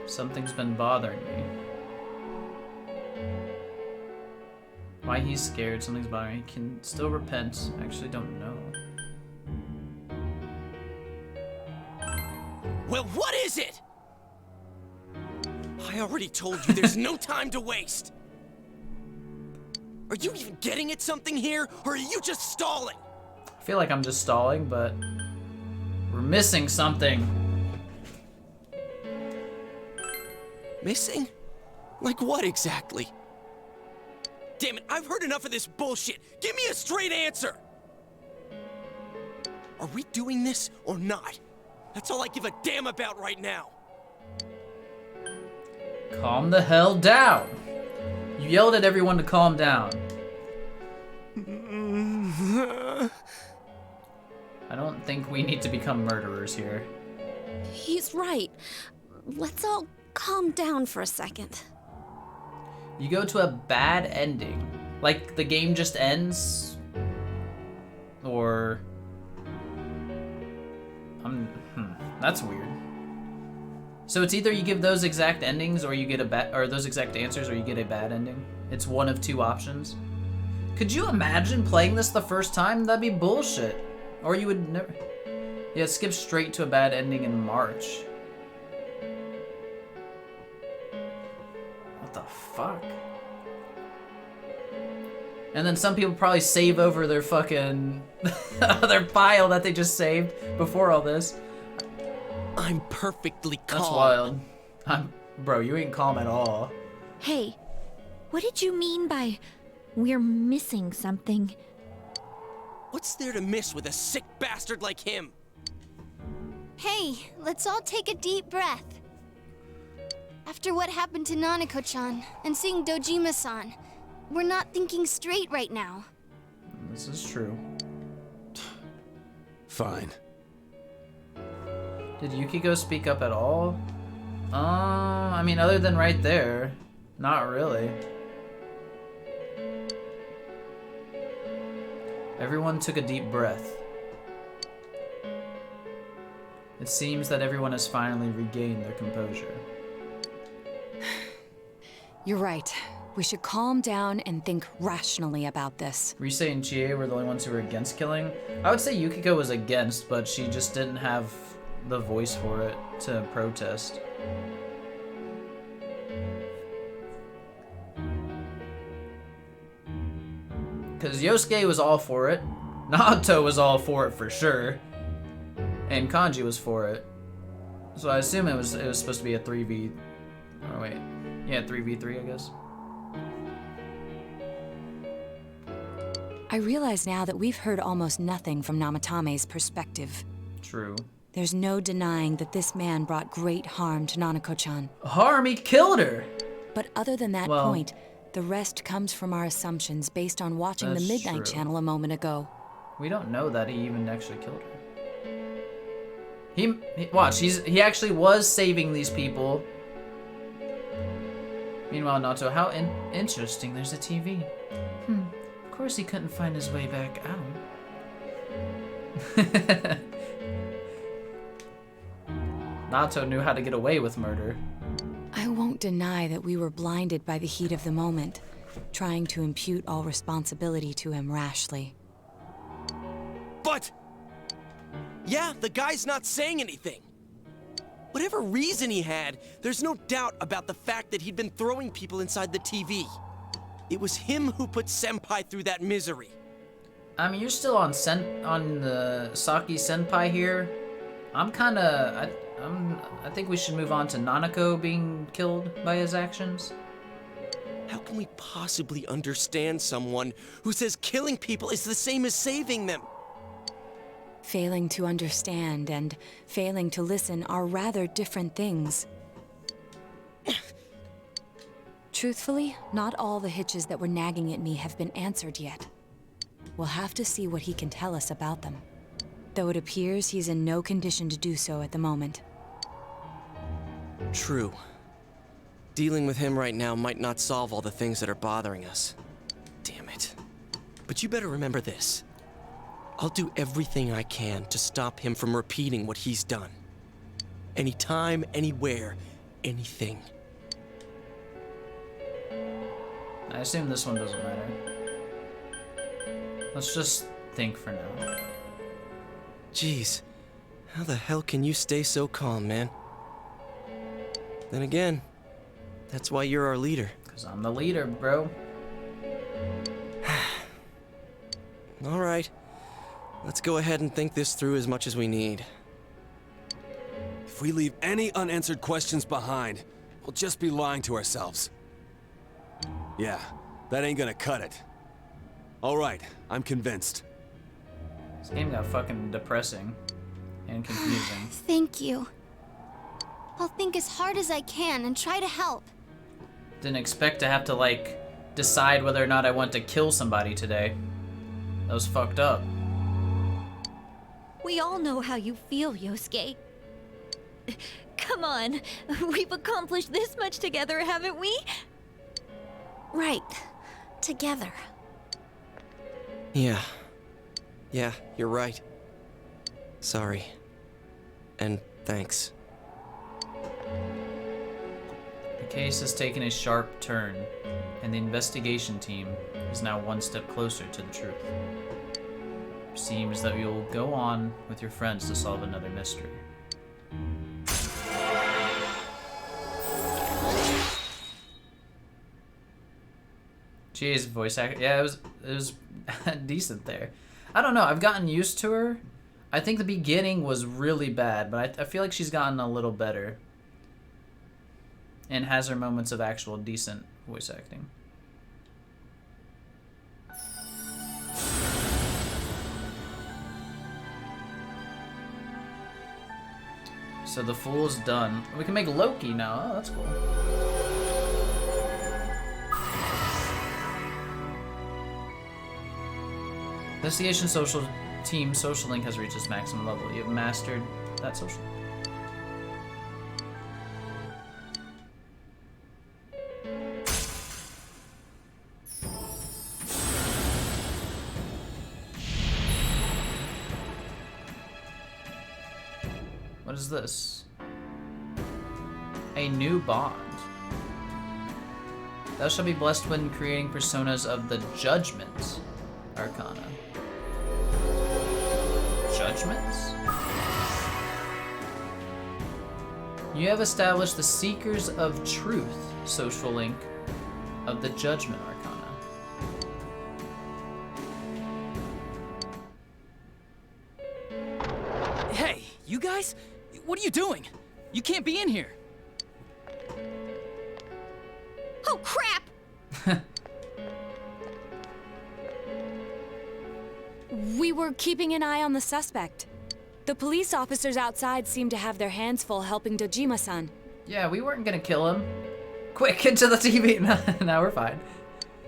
Something's been bothering me. Why he's scared, something's bothering him. He can still repent. I actually don't know. Well, what is it? I already told you there's no time to waste. Are you even getting at something here, or are you just stalling? I feel like I'm just stalling, but we're missing something. Missing? Like what exactly? Damn it, I've heard enough of this bullshit. Give me a straight answer. Are we doing this or not? That's all I give a damn about right now. Calm the hell down. You yelled at everyone to calm down. I don't think we need to become murderers here. He's right. Let's all calm down for a second. You go to a bad ending. Like the game just ends? Or... that's weird. So it's either you give those exact endings or you get or those exact answers or you get a bad ending. It's one of two options. Could you imagine playing this the first time? That'd be bullshit. Or you would never... Yeah, skip straight to a bad ending in March. What the fuck? And then some people probably save over their fucking... their file that they just saved before all this. I'm perfectly calm. That's wild. Bro, you ain't calm at all. Hey, what did you mean by we're missing something? What's there to miss with a sick bastard like him? Hey, let's all take a deep breath. After what happened to Nanako-chan and seeing Dojima-san, we're not thinking straight right now. This is true. Fine. Did Yukiko speak up at all? I mean, other than right there, not really. Everyone took a deep breath. It seems that everyone has finally regained their composure. You're right. We should calm down and think rationally about this. Rise and Chie were the only ones who were against killing. I would say Yukiko was against, but she just didn't have the voice for it to protest. Because Yosuke was all for it, Naoto was all for it for sure, and Kanji was for it. So I assume it was supposed to be a 3v... Oh wait, yeah, 3v3 I guess. I realize now that we've heard almost nothing from Namatame's perspective. True. There's no denying that this man brought great harm to Nanako-chan. Harm? He killed her! But other than that point, the rest comes from our assumptions based on watching the Midnight Channel a moment ago. We don't know that he even actually killed her. Watch, he actually was saving these people. Meanwhile, Nato, how interesting, there's a TV. Of course he couldn't find his way back out. Nato knew how to get away with murder. I won't deny that we were blinded by the heat of the moment, trying to impute all responsibility to him rashly. But... yeah, the guy's not saying anything. Whatever reason he had, there's no doubt about the fact that he'd been throwing people inside the TV. It was him who put Senpai through that misery. I mean, you're still on the Saki Senpai here. I think we should move on to Nanako being killed by his actions. How can we possibly understand someone who says killing people is the same as saving them? Failing to understand and failing to listen are rather different things. Truthfully, not all the hitches that were nagging at me have been answered yet. We'll have to see what he can tell us about them, though it appears he's in no condition to do so at the moment. True. Dealing with him right now might not solve all the things that are bothering us. Damn it. But you better remember this. I'll do everything I can to stop him from repeating what he's done. Anytime, anywhere, anything. I assume this one doesn't matter. Let's just think for now. Jeez, how the hell can you stay so calm, man? Then again, that's why you're our leader. 'Cause I'm the leader, bro. All right. Let's go ahead and think this through as much as we need. If we leave any unanswered questions behind, we'll just be lying to ourselves. Yeah, that ain't gonna cut it. All right, I'm convinced. This game got fucking depressing and confusing. Thank you. I'll think as hard as I can and try to help. Didn't expect to have to, like, decide whether or not I want to kill somebody today. That was fucked up. We all know how you feel, Yosuke. Come on, we've accomplished this much together, haven't we? Right. Together. Yeah. Yeah, you're right. Sorry. And thanks. The case has taken a sharp turn, and the investigation team is now one step closer to the truth. It seems that you'll go on with your friends to solve another mystery. Jeez, voice actor. Yeah, it was decent there. I don't know. I've gotten used to her. I think the beginning was really bad, but I feel like she's gotten a little better. And has her moments of actual decent voice acting. So the fool's done. We can make Loki now. Oh, that's cool. Investigation social team social link has reached its maximum level. You have mastered that social. What is this? A new bond. Thou shalt be blessed when creating personas of the Judgment Arcana. Judgments? You have established the Seekers of Truth social link of the Judgment Arcana. Hey, you guys? What are you doing? You can't be in here. Oh, crap! We were keeping an eye on the suspect. The police officers outside seem to have their hands full helping Dojima-san. Yeah, we weren't gonna kill him. Quick, into the TV. No, we're fine.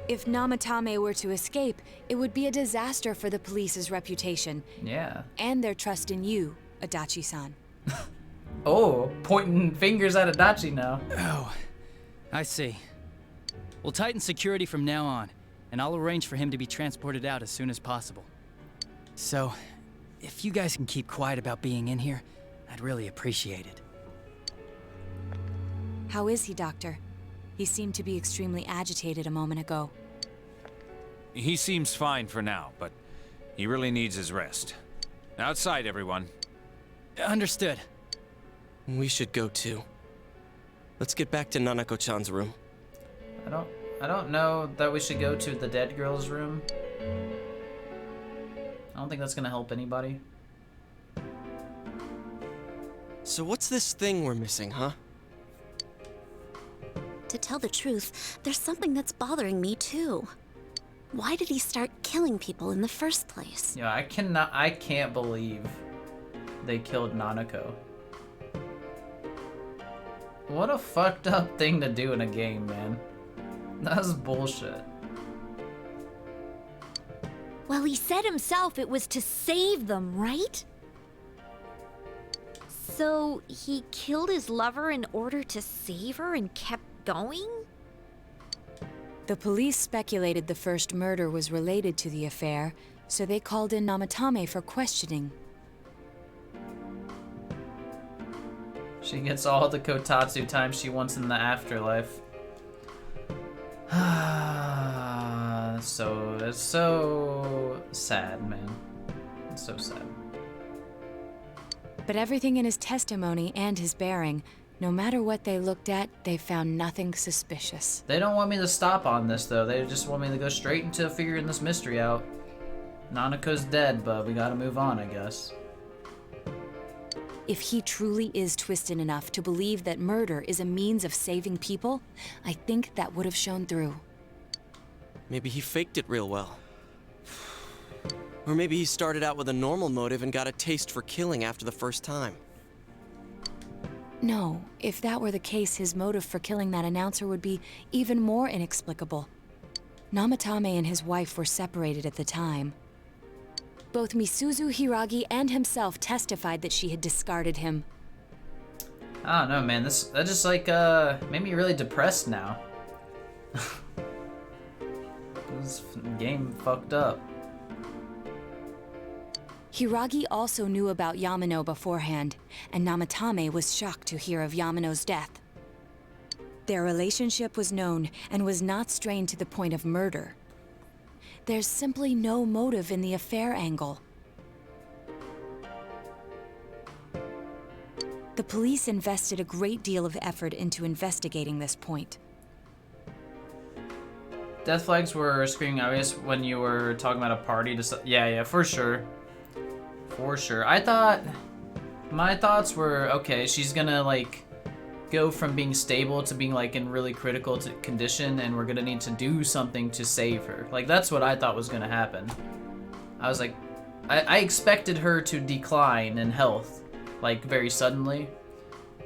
If Namatame were to escape, it would be a disaster for the police's reputation. Yeah. And their trust in you, Adachi-san. Oh, pointing fingers at Adachi now. Oh, I see. We'll tighten security from now on, and I'll arrange for him to be transported out as soon as possible. So, if you guys can keep quiet about being in here, I'd really appreciate it. How is he, Doctor? He seemed to be extremely agitated a moment ago. He seems fine for now, but he really needs his rest. Outside, everyone. Understood. We should go too. Let's get back to Nanako-chan's room. I don't know that we should go to the dead girl's room. I don't think that's gonna help anybody. So what's this thing we're missing, huh? To tell the truth, there's something that's bothering me too. Why did he start killing people in the first place? Yeah, I can't believe they killed Nanako. What a fucked up thing to do in a game, man. That's bullshit. Well, he said himself it was to save them, right? So he killed his lover in order to save her and kept going? The police speculated the first murder was related to the affair, so they called in Namatame for questioning. She gets all the kotatsu time she wants in the afterlife. So, it's so sad, man. It's so sad. But everything in his testimony and his bearing, no matter what they looked at, they found nothing suspicious. They don't want me to stop on this, though. They just want me to go straight into figuring this mystery out. Nanako's dead, but we gotta move on, I guess. If he truly is twisted enough to believe that murder is a means of saving people, I think that would have shown through. Maybe he faked it real well. Or maybe he started out with a normal motive and got a taste for killing after the first time. No, if that were the case, his motive for killing that announcer would be even more inexplicable. Namatame and his wife were separated at the time. Both Misuzu Hiragi and himself testified that she had discarded him. I don't know, man. That just like made me really depressed now. This game fucked up. Hiragi also knew about Yamano beforehand, and Namatame was shocked to hear of Yamano's death. Their relationship was known and was not strained to the point of murder. There's simply no motive in the affair angle. The police invested a great deal of effort into investigating this point. Death flags were screaming obvious when you were talking about a party. Yeah, for sure. For sure. My thoughts were, okay, she's gonna like go from being stable to being like in really critical condition, and we're gonna need to do something to save her. Like, that's what I thought was gonna happen. I was like, I expected her to decline in health, like very suddenly.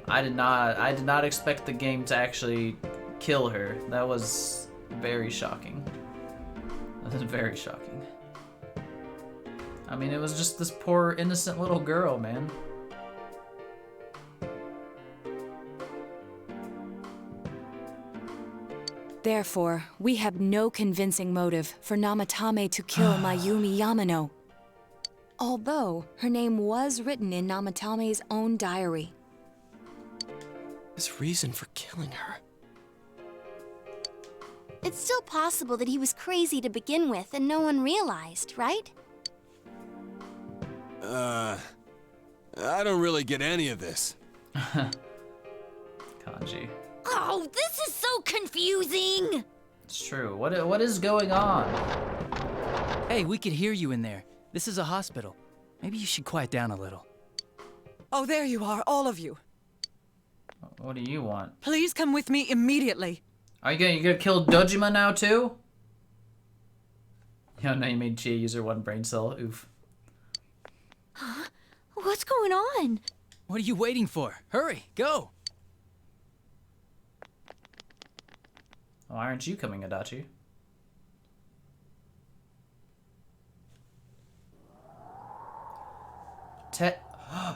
I did not expect the game to actually kill her. That was very shocking. That was very shocking. I mean, it was just this poor innocent little girl, man. Therefore, we have no convincing motive for Namatame to kill Mayumi Yamano. Although, her name was written in Namatame's own diary. His reason for killing her. It's still possible that he was crazy to begin with and no one realized, right? I don't really get any of this. Kanji. Oh, this is so confusing! It's true. What is going on? Hey, we could hear you in there. This is a hospital. Maybe you should quiet down a little. Oh, there you are, all of you. What do you want? Please come with me immediately. Are you gonna kill Dojima now too? Oh no, you made Chia use her one brain cell. Oof. Huh? What's going on? What are you waiting for? Hurry, go! Why aren't you coming, Adachi?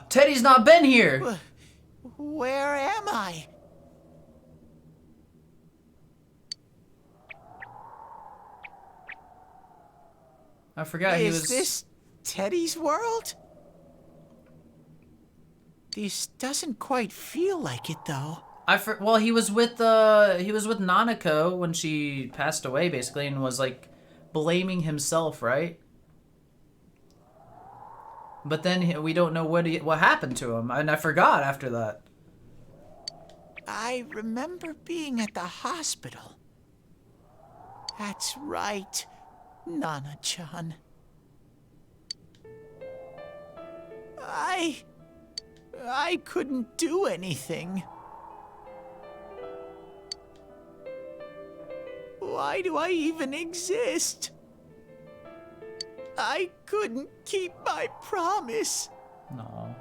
Teddy's not been here. Where am I? I forgot he was... Is this Teddy's world? This doesn't quite feel like it, though. Well, he was with Nanako when she passed away, basically, and was like blaming himself, right? But then we don't know what happened to him, and I forgot after that. I remember being at the hospital. That's right, Nana-chan. I couldn't do anything. Why do I even exist? I couldn't keep my promise. No.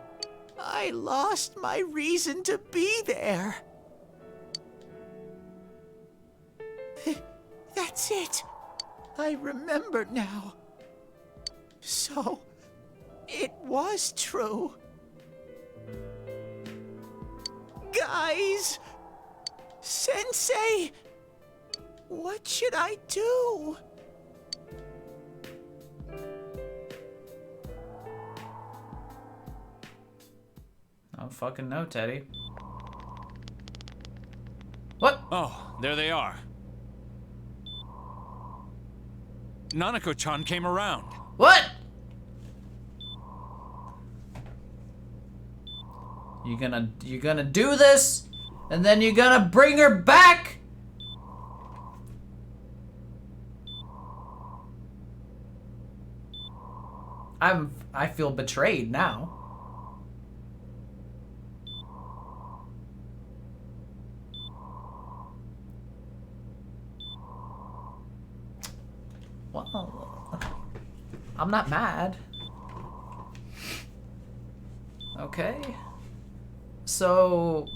I lost my reason to be there. That's it. I remember now. So, it was true. Guys! Sensei! What should I do? I don't fucking know, Teddy. What? Oh, there they are. Nanako-chan came around. What? You gonna do this? And then you're gonna bring her back? I feel betrayed now. Well, I'm not mad. Okay. So...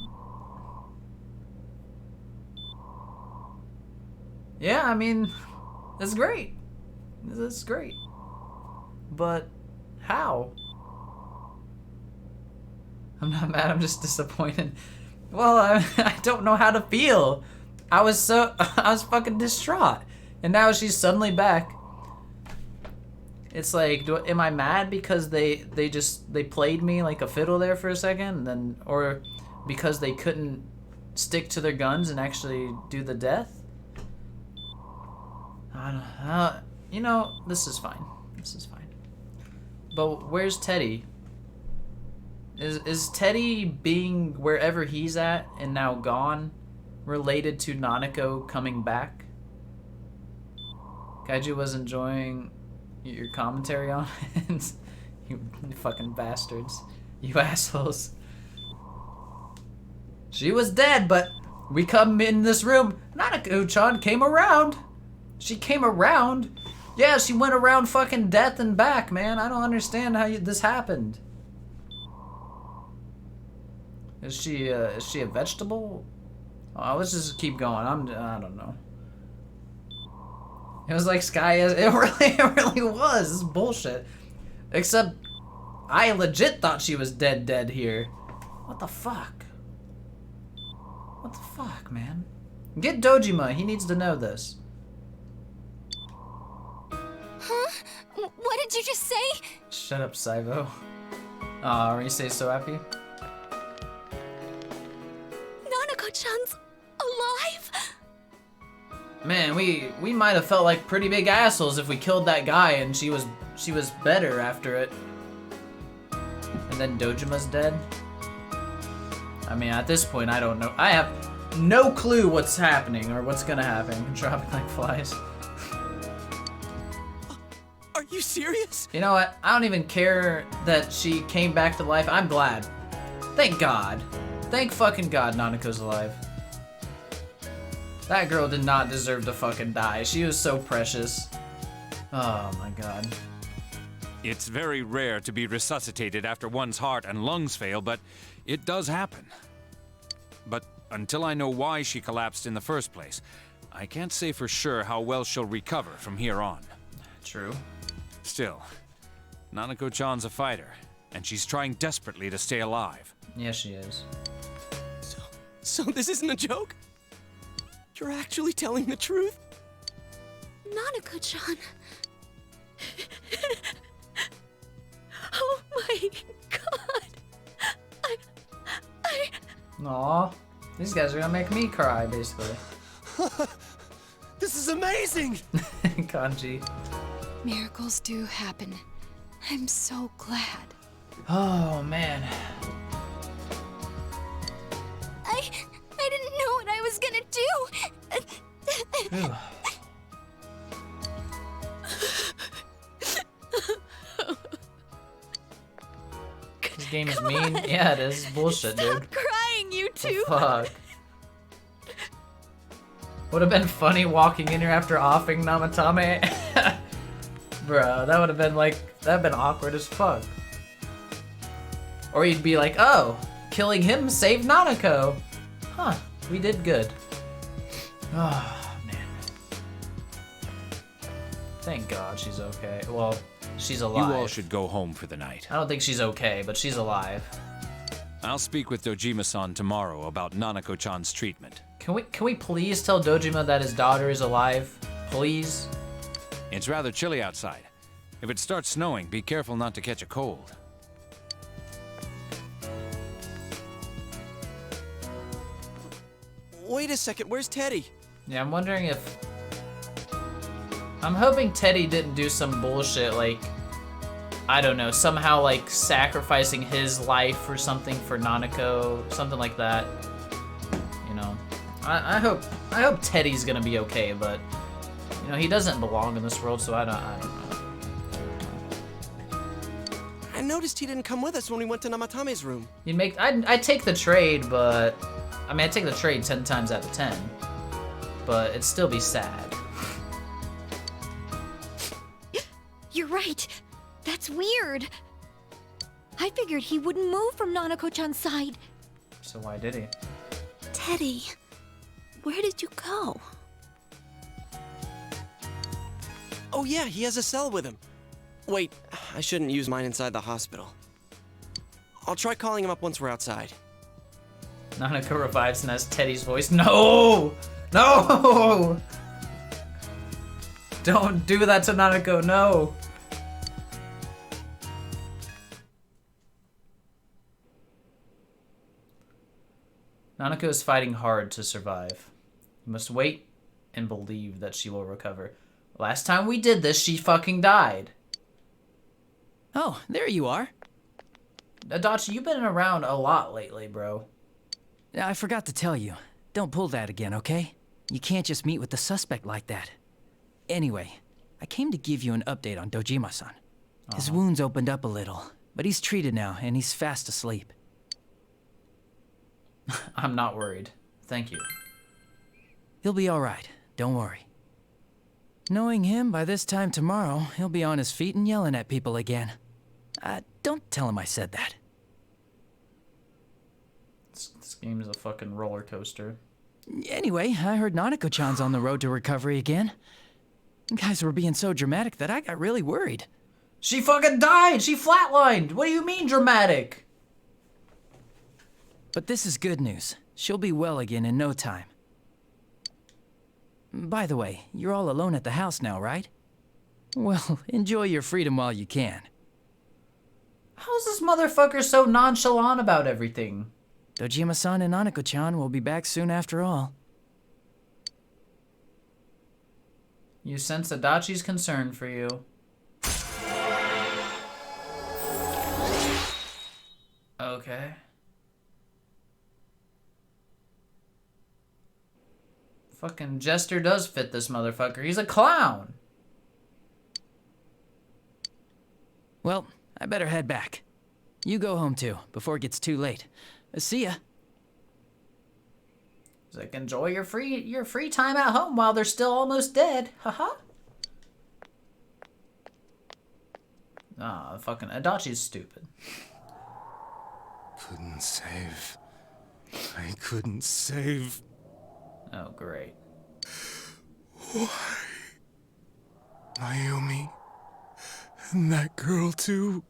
yeah, I mean, it's great. It's great. But how? I'm not mad, I'm just disappointed. Well, I don't know how to feel. I was fucking distraught. And now she's suddenly back. It's like, am I mad because they played me like a fiddle there for a second, and then, or because they couldn't stick to their guns and actually do the death? I don't know. You know, this is fine. This is fine. But where's Teddy? Is Teddy being wherever he's at and now gone related to Nanako coming back? Kaiju was enjoying your commentary on it. You fucking bastards. You assholes. She was dead, but we come in this room. Nanako-chan came around. She came around. Yeah, she went around fucking death and back, man. I don't understand how this happened. Is she a vegetable? Oh, let's just keep going. I don't know. It was like Sky. It really was. This is bullshit. Except, I legit thought she was dead here. What the fuck? What the fuck, man? Get Dojima. He needs to know this. Huh? What did you just say? Shut up, Saivo. Aw, Rise so happy. Nanako-chan's alive? Man, we might have felt like pretty big assholes if we killed that guy and she was better after it. And then Dojima's dead. I mean, at this point, I don't know. I have no clue what's happening or what's gonna happen. Dropping like flies. Are you serious? You know what? I don't even care that she came back to life. I'm glad. Thank God. Thank fucking God Nanako's alive. That girl did not deserve to fucking die. She was so precious. Oh my God. It's very rare to be resuscitated after one's heart and lungs fail, but it does happen. But until I know why she collapsed in the first place, I can't say for sure how well she'll recover from here on. True. Still, Nanako-chan's a fighter, and she's trying desperately to stay alive. Yeah, she is. So this isn't a joke? You're actually telling the truth? Nanako-chan. Oh my god. Aw, these guys are gonna make me cry, basically. This is amazing! Kanji. Miracles do happen. I'm so glad. Oh, man. I didn't know what I was gonna do. This game is mean. Yeah, it is. Bullshit, dude. Stop crying, you two. Fuck. Would have been funny walking in here after offing Namatame. Bruh, that would have been like, that'd been awkward as fuck. Or you'd be like, oh, killing him saved Nanako. Huh, we did good. Oh, man. Thank God she's okay. Well, she's alive. You all should go home for the night. I don't think she's okay, but she's alive. I'll speak with Dojima-san tomorrow about Nanako-chan's treatment. Can we please tell Dojima that his daughter is alive? Please? It's rather chilly outside. If it starts snowing, be careful not to catch a cold. Wait a second, where's Teddy? Yeah, I'm wondering if... I'm hoping Teddy didn't do some bullshit like, I don't know, somehow like sacrificing his life or something for Nanako, something like that. You know, I hope Teddy's gonna be okay, but you know, he doesn't belong in this world, so I don't know. I noticed he didn't come with us when we went to Namatame's room. I'd take the trade, but I mean, I'd take the trade 10 times out of 10, but it'd still be sad. You're right. That's weird. I figured he wouldn't move from Nanako-chan's side. So why did he? Teddy, where did you go? Oh yeah, he has a cell with him. Wait, I shouldn't use mine inside the hospital. I'll try calling him up once we're outside. Nanako revives and has Teddy's voice. No! No! Don't do that to Nanako, no! Nanako is fighting hard to survive. You must wait and believe that she will recover. Last time we did this, she fucking died. Oh, there you are. Adachi, you've been around a lot lately, bro. I forgot to tell you. Don't pull that again, okay? You can't just meet with the suspect like that. Anyway, I came to give you an update on Dojima-san. His wounds opened up a little, but he's treated now and he's fast asleep. I'm not worried. Thank you. He'll be all right. Don't worry. Knowing him, by this time tomorrow, he'll be on his feet and yelling at people again. Don't tell him I said that. This game is a fucking roller coaster. Anyway, I heard Nanako-chan's on the road to recovery again. You guys were being so dramatic that I got really worried. She fucking died! She flatlined! What do you mean dramatic? But this is good news. She'll be well again in no time. By the way, you're all alone at the house now, right? Well, enjoy your freedom while you can. How's this motherfucker so nonchalant about everything? Dojima-san and Nanako-chan will be back soon after all. You sense Adachi's concern for you. Okay. Fucking Jester does fit this motherfucker. He's a clown. Well, I better head back. You go home too, before it gets too late. See ya. He's like, enjoy your free time at home while they're still almost dead. Haha. Ah, fucking Adachi's stupid. Couldn't save. I couldn't save. Oh, great. Why? Mayumi. And that girl, too.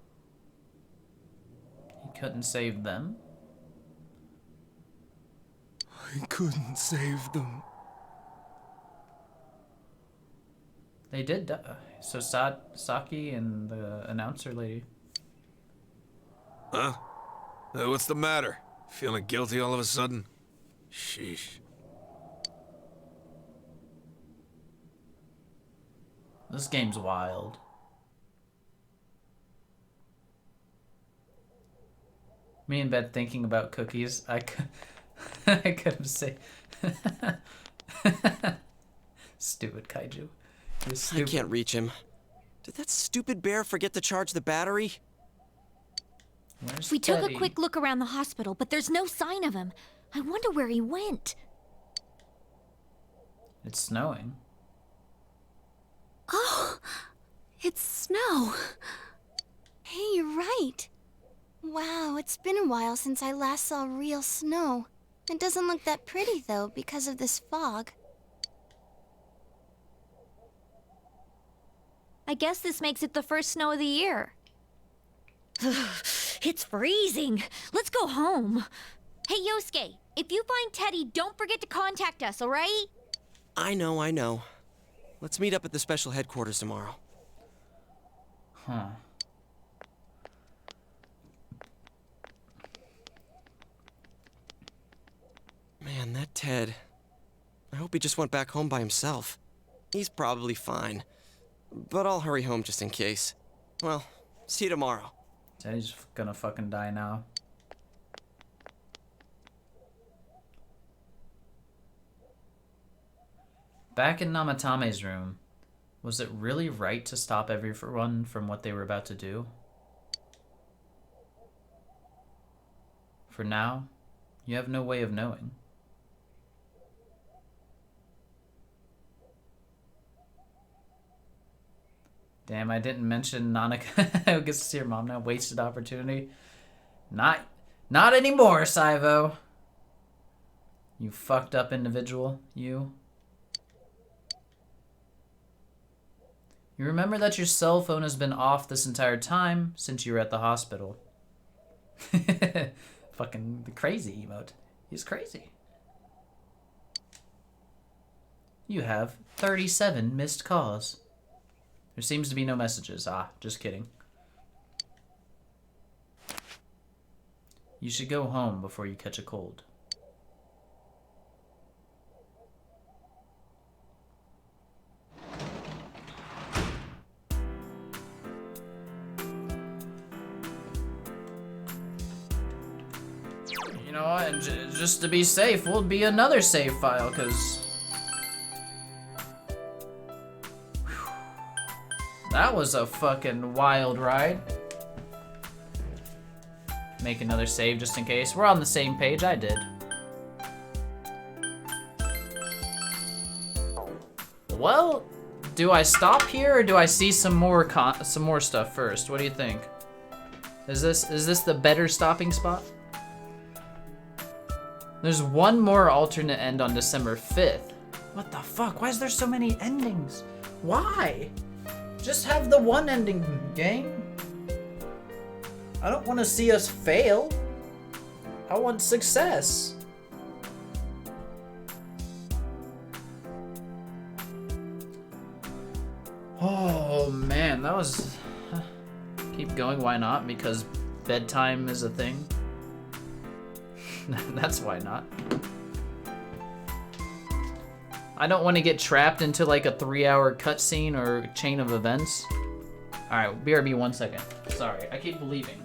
Couldn't save them. I couldn't save them. They did die. So Saki and the announcer lady. Huh? What's the matter? Feeling guilty all of a sudden? Sheesh. This game's wild. Me in bed thinking about cookies. I could have said. Stupid kaiju. I can't reach him. Did that stupid bear forget to charge the battery? Where's We took Teddy? a quick look around the hospital, but there's no sign of him. I wonder where he went. It's snowing. Oh, it's snow. Hey, you're right. Wow, it's been a while since I last saw real snow. It doesn't look that pretty, though, because of this fog. I guess this makes it the first snow of the year. It's freezing. Let's go home. Hey, Yosuke, if you find Teddy, don't forget to contact us, all right? I know. Let's meet up at the special headquarters tomorrow. Huh. Man, that Ted. I hope he just went back home by himself. He's probably fine. But I'll hurry home just in case. Well, see you tomorrow. Teddy's gonna fucking die now. Back in Namatame's room, was it really right to stop everyone from what they were about to do? For now, you have no way of knowing. Damn, I didn't mention Nanako gets to see her mom now. Wasted opportunity. Not anymore, Saivo. You fucked up individual, you. You remember that your cell phone has been off this entire time since you were at the hospital. Fucking the crazy emote. He's crazy. You have 37 missed calls. There seems to be no messages. Ah, just kidding. You should go home before you catch a cold. You know what? And just to be safe, we'll be another save file, because that was a fucking wild ride. Make another save just in case. We're on the same page. I did. Well, do I stop here or do I see some more stuff first? What do you think? Is this the better stopping spot? There's one more alternate end on December 5th. What the fuck? Why is there so many endings? Why? Just have the one ending, gang. I don't want to see us fail. I want success. Oh man, that was... Keep going, why not? Because bedtime is a thing. That's why not. I don't want to get trapped into like a 3-hour cutscene or chain of events. Alright, BRB 1 second. Sorry, I keep believing.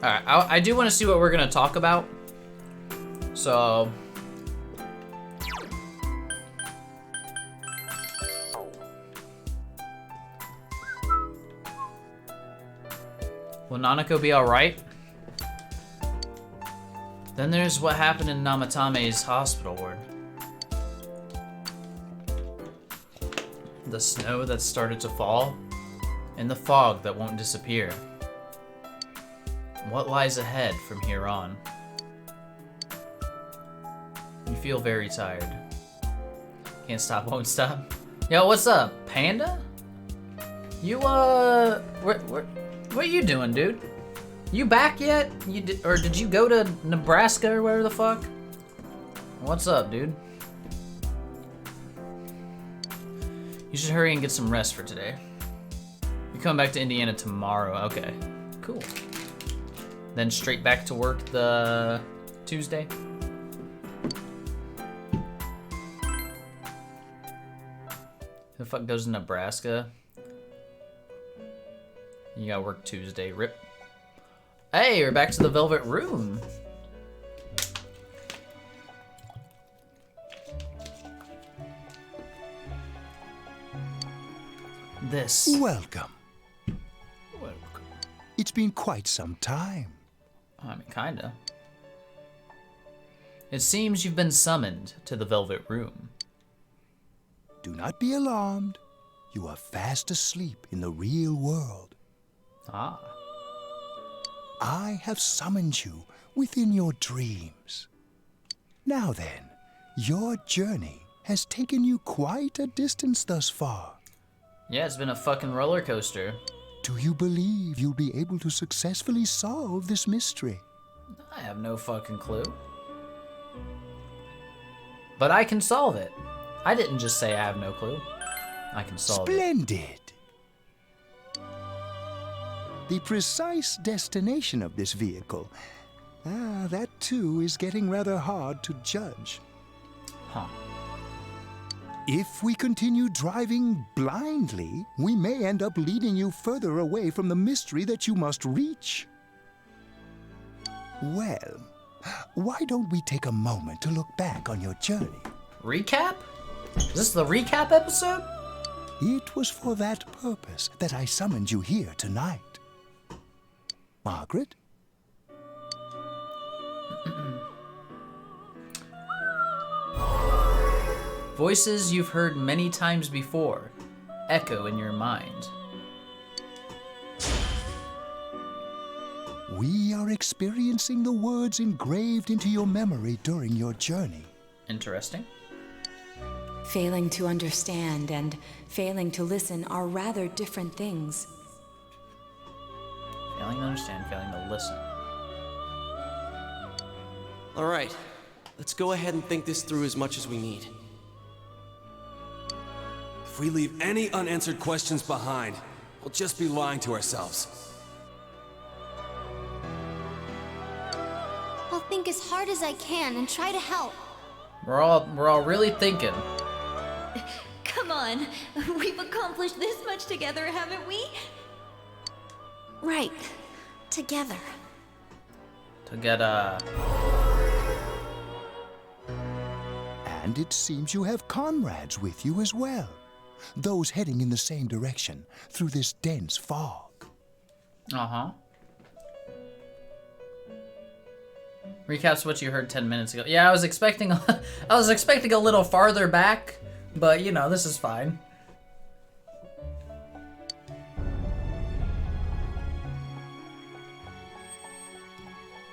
Alright, I do want to see what we're going to talk about. So... Will Nanako be alright? Then there's what happened in Namatame's hospital ward. The snow that started to fall, and the fog that won't disappear. What lies ahead from here on? You feel very tired. Can't stop, won't stop. Yo, what's up, Panda? You, what are you doing, dude? You back yet? Or did you go to Nebraska or whatever the fuck? What's up, dude? You should hurry and get some rest for today. You're coming back to Indiana tomorrow. Okay, cool. Then straight back to work the Tuesday. Who the fuck goes to Nebraska? You gotta work Tuesday. Rip. Hey, we're back to the Velvet Room. This. Welcome. It's been quite some time. I mean, kinda. It seems you've been summoned to the Velvet Room. Do not be alarmed. You are fast asleep in the real world. Ah. I have summoned you within your dreams. Now then, your journey has taken you quite a distance thus far. Yeah, it's been a fucking roller coaster. Do you believe you'll be able to successfully solve this mystery? I have no fucking clue. But I can solve it. I didn't just say I have no clue. I can solve it. Splendid. The precise destination of this vehicle, that too is getting rather hard to judge. Huh. If we continue driving blindly, we may end up leading you further away from the mystery that you must reach. Well, why don't we take a moment to look back on your journey? Recap? Is this the recap episode? It was for that purpose that I summoned you here tonight. Margaret? Voices you've heard many times before echo in your mind. We are experiencing the words engraved into your memory during your journey. Interesting. Failing to understand and failing to listen are rather different things. Failing to understand, failing to listen. All right, let's go ahead and think this through as much as we need. If we leave any unanswered questions behind, we'll just be lying to ourselves. I'll think as hard as I can and try to help. We're all really thinking. Come on, we've accomplished this much together, haven't we? Right. Together. Together. And it seems you have comrades with you as well. Those heading in the same direction through this dense fog. Uh-huh. Recaps what you heard 10 minutes ago. Yeah, I was expecting a little farther back, but you know, this is fine.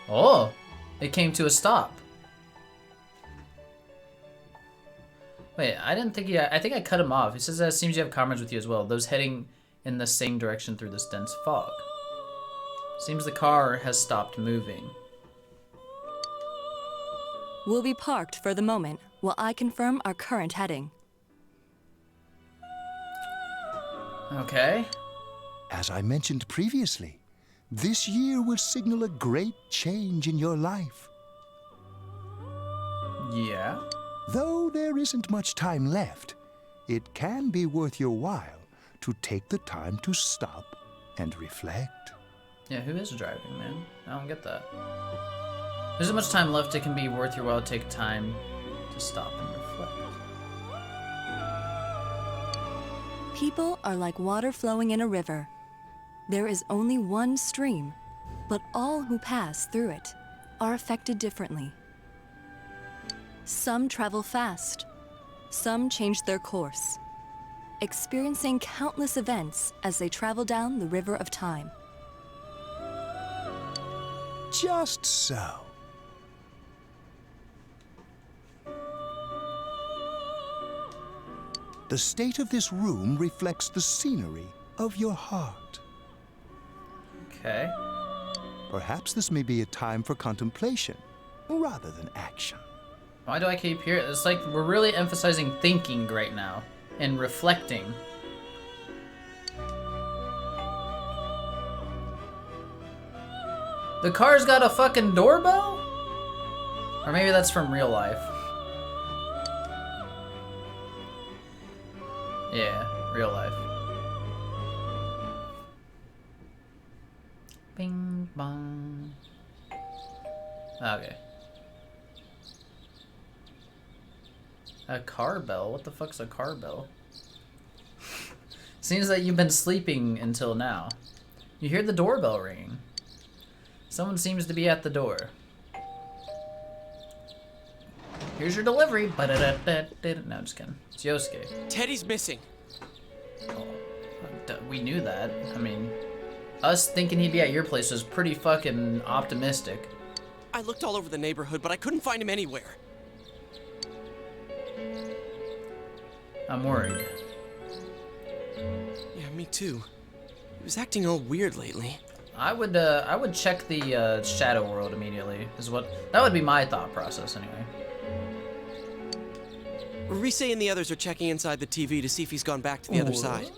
Oh, it came to a stop. Wait, I didn't think I think I cut him off. He says that it seems you have comrades with you as well, those heading in the same direction through this dense fog. Seems the car has stopped moving. We'll be parked for the moment while I confirm our current heading. Okay. As I mentioned previously, this year will signal a great change in your life. Yeah. Though there isn't much time left, it can be worth your while to take the time to stop and reflect. Yeah, who is driving, man? I don't get that. There's so much time left, it can be worth your while to take time to stop and reflect. People are like water flowing in a river. There is only one stream, but all who pass through it are affected differently. Some travel fast, some change their course, experiencing countless events as they travel down the river of time. Just so. The state of this room reflects the scenery of your heart. Okay. Perhaps this may be a time for contemplation rather than action. Why do I keep hearing? It's like we're really emphasizing thinking right now and reflecting. The car's got a fucking doorbell? Or maybe that's from real life. Yeah, real life. Bing bong. Okay. A car bell? What the fuck's a car bell? Seems that you've been sleeping until now. You hear the doorbell ringing. Someone seems to be at the door. Here's your delivery. No, I'm just kidding. It's Yosuke. Teddy's missing. Oh, we knew that. I mean, us thinking he'd be at your place was pretty fucking optimistic. I looked all over the neighborhood, but I couldn't find him anywhere. I'm worried. Yeah, me too. He was acting all weird lately. I would check the shadow world immediately. That would be my thought process anyway. Rise and the others are checking inside the TV to see if he's gone back to the other side.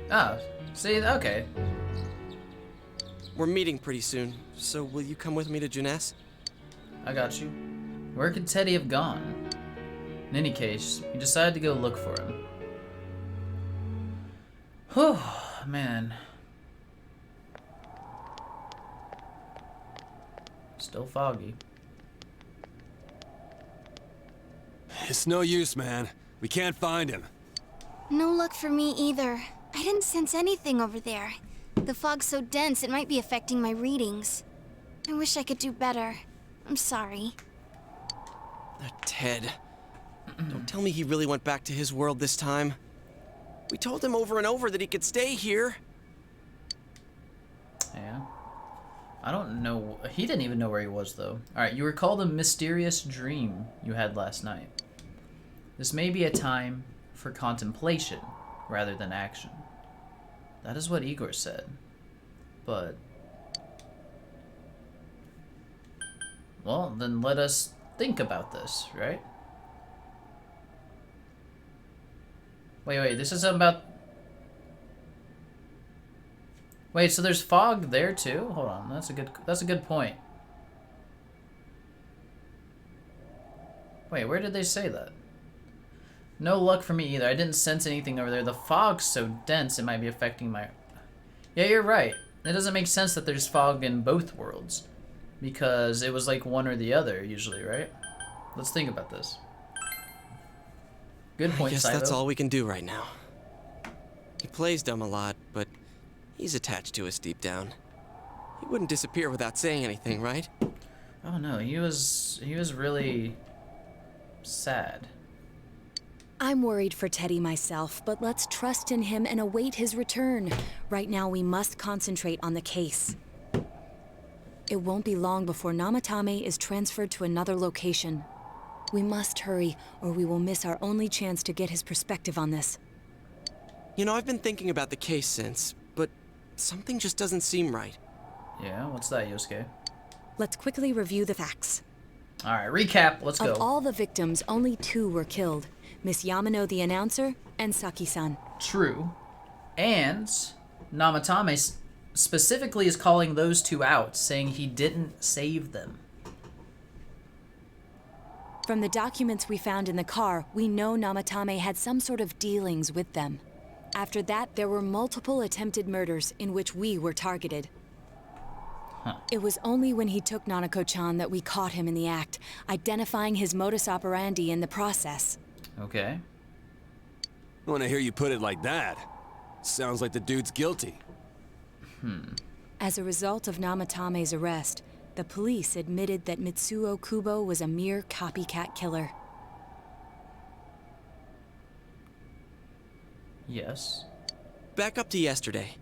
Ah, see, okay. We're meeting pretty soon, so will you come with me to Juness? I got you. Where could Teddy have gone? In any case, we decided to go look for him. Whew, man. Still foggy. It's no use, man. We can't find him. No luck for me either. I didn't sense anything over there. The fog's so dense it might be affecting my readings. I wish I could do better. I'm sorry. Ted. Don't tell me he really went back to his world this time. We told him over and over that he could stay here. Yeah. I don't know. He didn't even know where he was, though. Alright, you recall the mysterious dream you had last night. This may be a time for contemplation rather than action. That is what Igor said. But... well, then let us think about this, right? Wait, this is about... wait, so there's fog there too? Hold on, that's a good point. Wait, where did they say that? No luck for me either. I didn't sense anything over there. The fog's so dense it might be affecting my... yeah, you're right. It doesn't make sense that there's fog in both worlds. Because it was like one or the other usually, right? Let's think about this. Good point, I guess Saibo. that's all we can do right now. He plays dumb a lot, but he's attached to us deep down. He wouldn't disappear without saying anything, right? Oh no, he was really sad. I'm worried for Teddy myself, but let's trust in him and await his return. Right now, we must concentrate on the case. It won't be long before Namatame is transferred to another location. We must hurry, or we will miss our only chance to get his perspective on this. You know, I've been thinking about the case since, but something just doesn't seem right. Yeah, what's that, Yosuke? Let's quickly review the facts. Alright, recap, let's go. Of all the victims, only 2 were killed. Miss Yamano the announcer, and Saki-san. True. And Namatame specifically is calling those 2 out, saying he didn't save them. From the documents we found in the car, we know Namatame had some sort of dealings with them. After that, there were multiple attempted murders in which we were targeted. Huh. It was only when he took Nanako-chan that we caught him in the act, identifying his modus operandi in the process. Okay. When I hear you put it like that, sounds like the dude's guilty. As a result of Namatame's arrest, the police admitted that Mitsuo Kubo was a mere copycat killer. Yes. Back up to yesterday.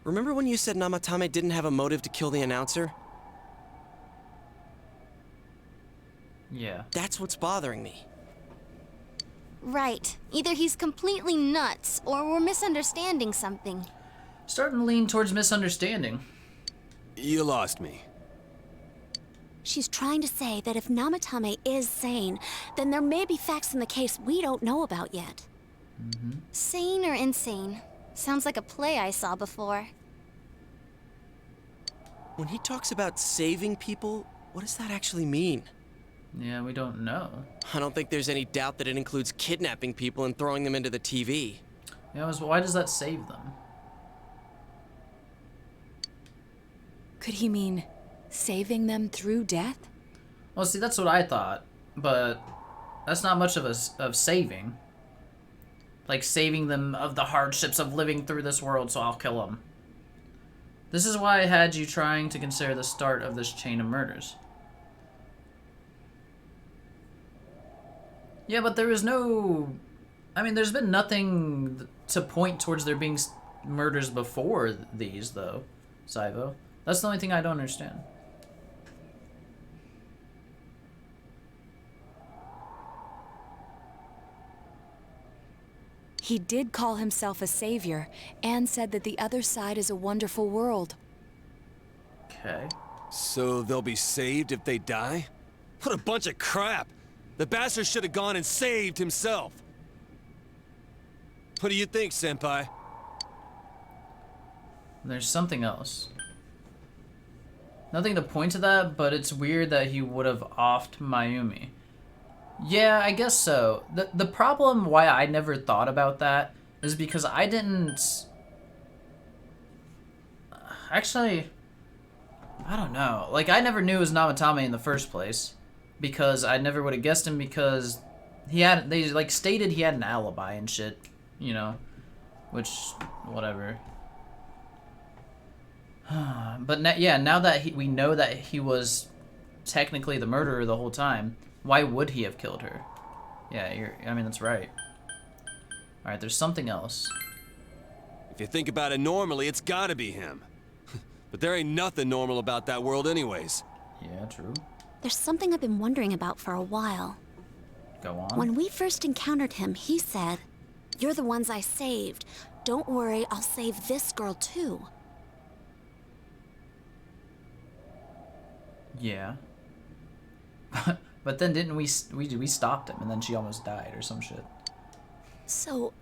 Remember when you said Namatame didn't have a motive to kill the announcer? Yeah. That's what's bothering me. Right. Either he's completely nuts, or we're misunderstanding something. Starting to lean towards misunderstanding. You lost me. She's trying to say that if Namatame is sane, then there may be facts in the case we don't know about yet. Sane or insane? Sounds like a play I saw before. When he talks about saving people, what does that actually mean? Yeah, we don't know. I don't think there's any doubt that it includes kidnapping people and throwing them into the TV. Yeah, why does that save them? Could he mean saving them through death? Well, see, that's what I thought, but that's not much of saving. Like saving them of the hardships of living through this world, so I'll kill them. This is why I had you trying to consider the start of this chain of murders. Yeah, but there is no... I mean, there's been nothing to point towards there being murders before these, though, Saivo. That's the only thing I don't understand. He did call himself a savior and said that the other side is a wonderful world. Okay. So they'll be saved if they die? What a bunch of crap! The bastard should have gone and saved himself. What do you think, Senpai? There's something else. Nothing to point to that, but it's weird that he would have offed Mayumi. Yeah, I guess so. The problem why I never thought about that is because I didn't... Actually, I don't know. Like, I never knew it was Namatame in the first place. Because I never would have guessed him because they, like, stated he had an alibi and shit. You know? Which, whatever. But, yeah, now that we know that he was technically the murderer the whole time... Why would he have killed her? Yeah, I mean, that's right. Alright, there's something else. If you think about it normally, it's gotta be him. But there ain't nothing normal about that world anyways. Yeah, true. There's something I've been wondering about for a while. Go on. When we first encountered him, he said, "You're the ones I saved. Don't worry, I'll save this girl too." Yeah. But then didn't we stopped him and then she almost died or some shit. So,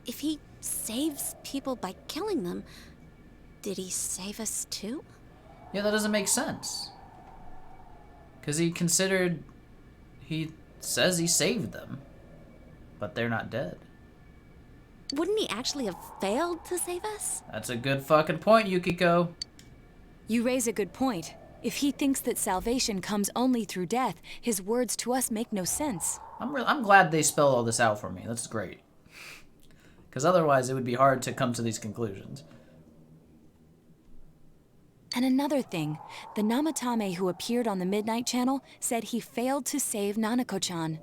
if he saves people by killing them, did he save us too? Yeah, that doesn't make sense. Because he says he saved them, but they're not dead. Wouldn't he actually have failed to save us? That's a good fucking point, Yukiko. You raise a good point. If he thinks that salvation comes only through death, his words to us make no sense. I'm glad they spelled all this out for me. That's great. Because otherwise it would be hard to come to these conclusions. And another thing, the Namatame who appeared on the Midnight Channel said he failed to save Nanako-chan.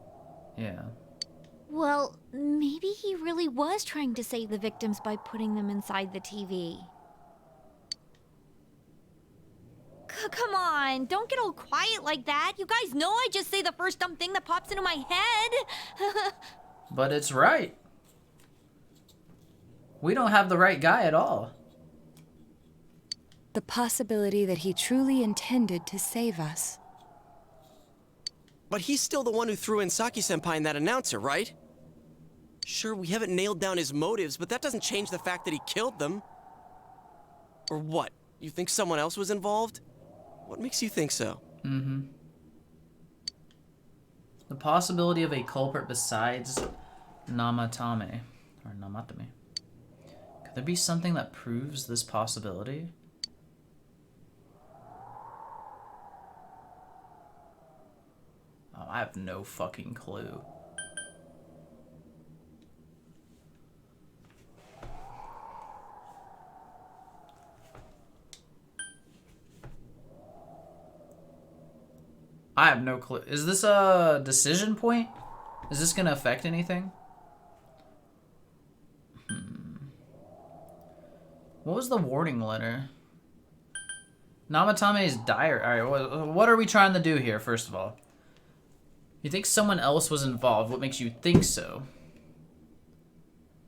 Yeah. Well, maybe he really was trying to save the victims by putting them inside the TV. Come on, don't get all quiet like that. You guys know I just say the first dumb thing that pops into my head. But it's right. We don't have the right guy at all. The possibility that he truly intended to save us. But he's still the one who threw in Saki-senpai and that announcer, right? Sure, we haven't nailed down his motives, but that doesn't change the fact that he killed them. Or what? You think someone else was involved? What makes you think so? Mm-hmm. The possibility of a culprit besides Namatame. Or Namatame. there be something that proves this possibility? Oh, I have no fucking clue. I have no clue. Is this a decision point? Is this gonna affect anything? What was the warning letter? Namatame's diary. Alright, what are we trying to do here, first of all? You think someone else was involved. What makes you think so?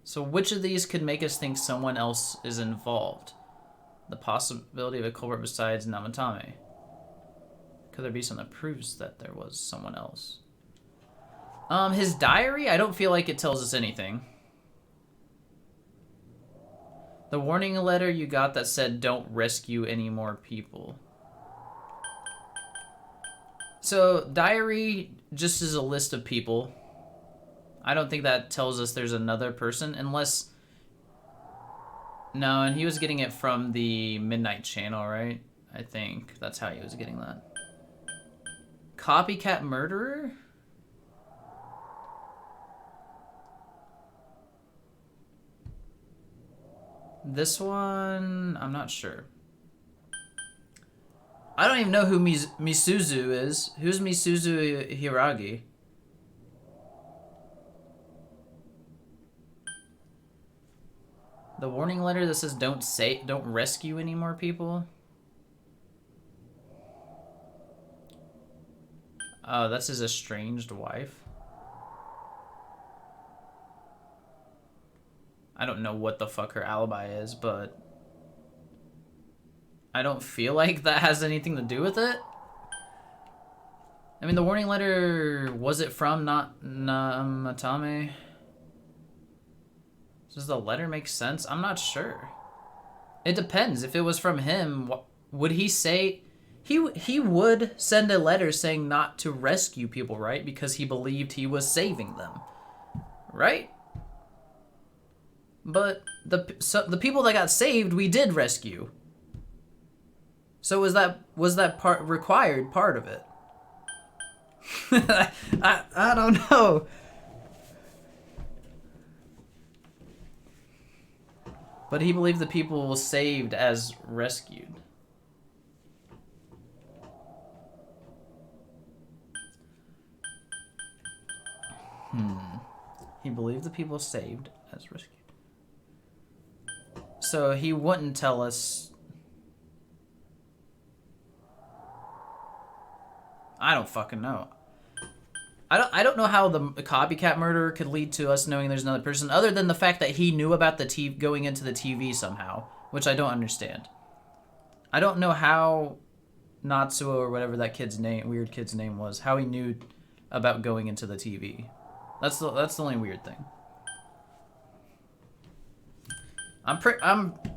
So which of these could make us think someone else is involved? The possibility of a culprit besides Namatame. Could there be something that proves that there was someone else? His diary? I don't feel like it tells us anything. The warning letter you got that said don't rescue any more people. So, diary just is a list of people. I don't think that tells us there's another person, unless... No, and he was getting it from the Midnight Channel, right? I think that's how he was getting that. Copycat murderer? This one, I'm not sure. I don't even know who Misuzu is. Who's Misuzu Hiragi? The warning letter that says don't rescue any more people. Oh, that's his estranged wife. I don't know what the fuck her alibi is, but I don't feel like that has anything to do with it. I mean, the warning letter, was it from not Namatame? Does the letter make sense? I'm not sure. It depends. If it was from him, would he say... He would send a letter saying not to rescue people, right? Because he believed he was saving them. Right? But the people that got saved, we did rescue. So was that part required part of it? I don't know. But he believed the people were saved as rescued. He believed the people saved as rescued. So he wouldn't tell us. I don't fucking know. I don't know how the copycat murderer could lead to us knowing there's another person, other than the fact that he knew about the going into the TV somehow, which I don't understand. I don't know how Natsuo or whatever that weird kid's name was, how he knew about going into the TV. That's the only weird thing.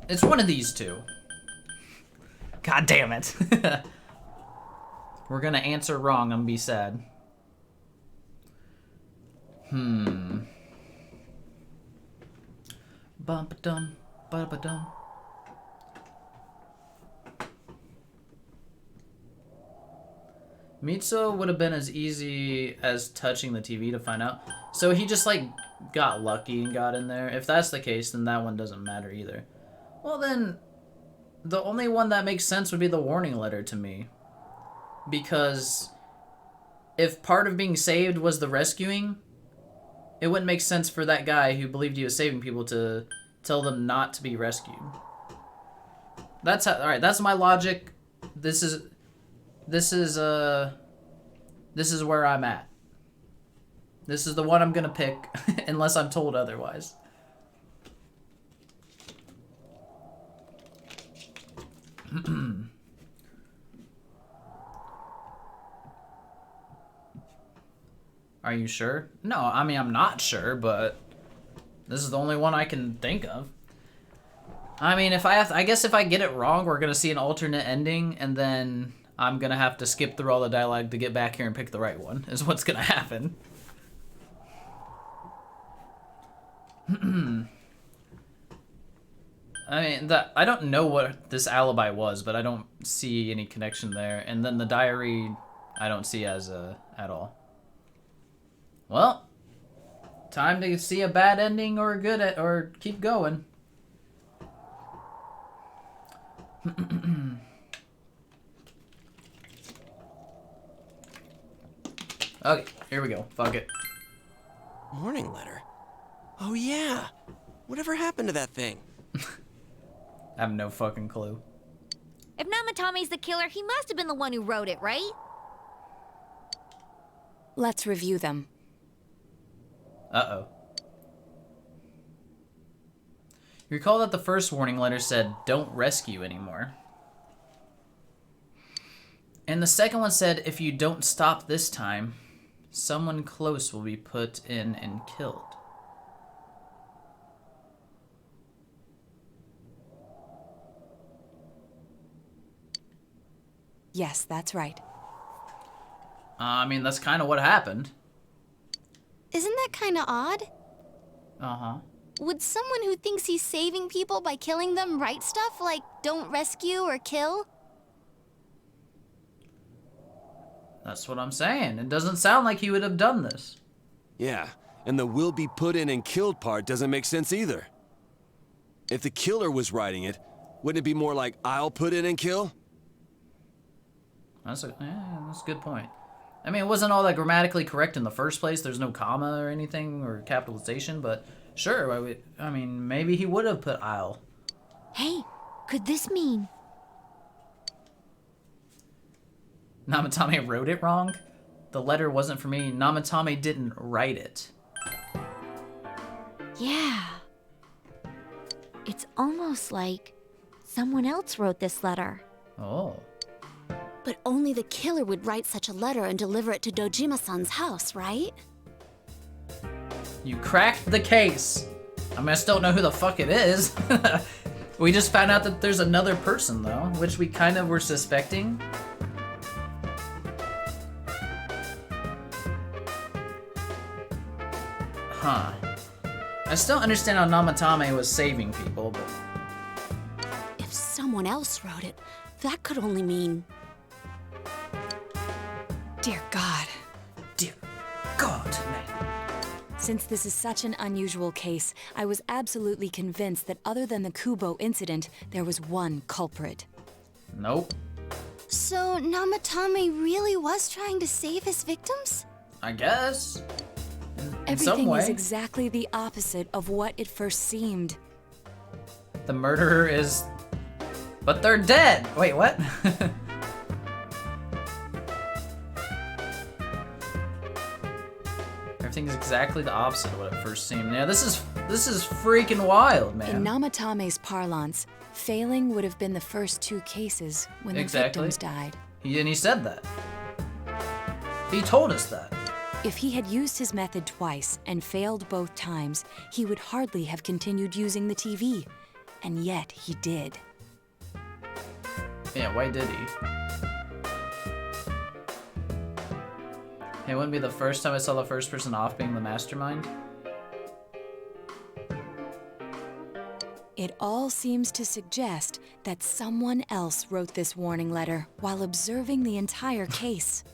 It's one of these two. God damn it. We're gonna answer wrong, I'm gonna be sad. Bum-ba-dum, ba-ba-dum. Mitsuo would have been as easy as touching the TV to find out. So he just, like, got lucky and got in there. If that's the case, then that one doesn't matter either. Well, then, the only one that makes sense would be the warning letter to me. Because if part of being saved was the rescuing, it wouldn't make sense for that guy who believed he was saving people to tell them not to be rescued. That's how, alright, that's my logic. This is where I'm at. This is the one I'm gonna pick, unless I'm told otherwise. Are you sure? No, I mean, I'm not sure, but this is the only one I can think of. I mean, I guess if I get it wrong, we're gonna see an alternate ending, and then I'm gonna have to skip through all the dialogue to get back here and pick the right one, is what's gonna happen. I mean, I don't know what this alibi was, but I don't see any connection there. And then the diary, I don't see as at all. Well, time to see a bad ending or a good or keep going. Okay, here we go. Fuck it. Warning letter? Oh yeah. Whatever happened to that thing? I have no fucking clue. If Namatame's the killer, he must have been the one who wrote it, right? Let's review them. Uh-oh. You recall that the first warning letter said, "Don't rescue anymore." And the second one said, "If you don't stop this time, someone close will be put in and killed." Yes, that's right. I mean, that's kind of what happened. Isn't that kind of odd? Uh-huh. Would someone who thinks he's saving people by killing them write stuff like "don't rescue" or "kill"? That's what I'm saying. It doesn't sound like he would have done this. Yeah, and the "will be put in and killed" part doesn't make sense either. If the killer was writing it, wouldn't it be more like "I'll put in and kill"? That's a good point. I mean, it wasn't all that grammatically correct in the first place. There's no comma or anything or capitalization, but sure. I mean, maybe he would have put "I'll." Hey, could this mean? Namatame wrote it wrong? The letter wasn't for me. Namatame didn't write it. Yeah. It's almost like someone else wrote this letter. Oh. But only the killer would write such a letter and deliver it to Dojima-san's house, right? You cracked the case. I mean, I still don't know who the fuck it is. We just found out that there's another person, though, which we kind of were suspecting. Huh. I still understand how Namatame was saving people, but... If someone else wrote it, that could only mean... Dear God. Dear God, man. Since this is such an unusual case, I was absolutely convinced that other than the Kubo incident, there was one culprit. Nope. So Namatame really was trying to save his victims? I guess. In some Everything way. is exactly the opposite of what it first seemed. The murderer is... But they're dead! Wait, what? Everything's exactly the opposite of what it first seemed. Yeah, this is freaking wild, man. In Namatame's parlance, failing would have been the first two cases when the victims died. He said that. He told us that. If he had used his method twice and failed both times, he would hardly have continued using the TV. And yet he did. Yeah, why did he? It wouldn't be the first time I saw the first person off being the mastermind. It all seems to suggest that someone else wrote this warning letter while observing the entire case.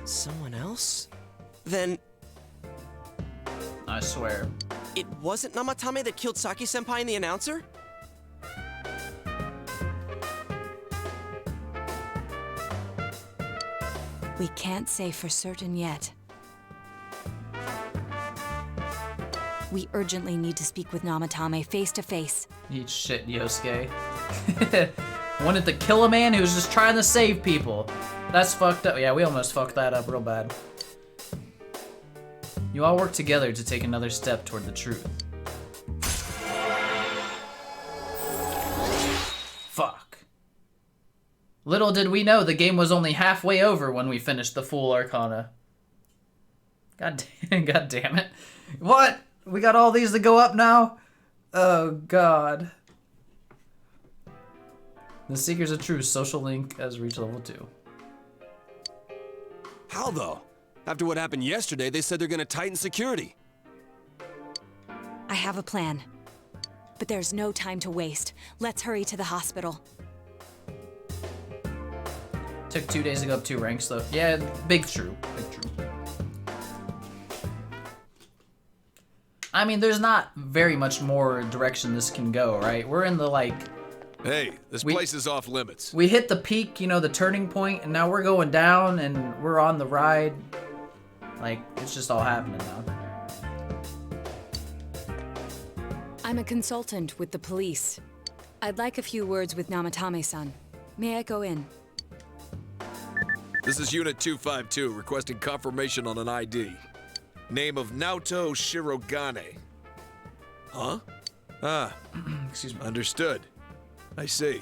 Someone else? Then... I swear. It wasn't Namatame that killed Saki-senpai and the announcer? We can't say for certain yet. We urgently need to speak with Namatame face to face. Eat shit, Yosuke. Wanted to kill a man who was just trying to save people. That's fucked up. Yeah, we almost fucked that up real bad. You all work together to take another step toward the truth. Fuck. Little did we know the game was only halfway over when we finished the full Arcana. God damn it. What? We got all these to go up now? Oh, God. The Seekers of Truth social link has reached level 2. How though? After what happened yesterday, they said they're gonna tighten security. I have a plan. But there's no time to waste. Let's hurry to the hospital. Took 2 days to go up 2 ranks, though. Yeah, big true. Big true. I mean, there's not very much more direction this can go, right? We're in the, like... Hey, this place is off limits. We hit the peak, you know, the turning point, and now we're going down, and we're on the ride. Like, it's just all happening now. I'm a consultant with the police. I'd like a few words with Namatame-san. May I go in? This is Unit 252, requesting confirmation on an ID. Name of Naoto Shirogane. Huh? Ah, excuse me. Understood. I see.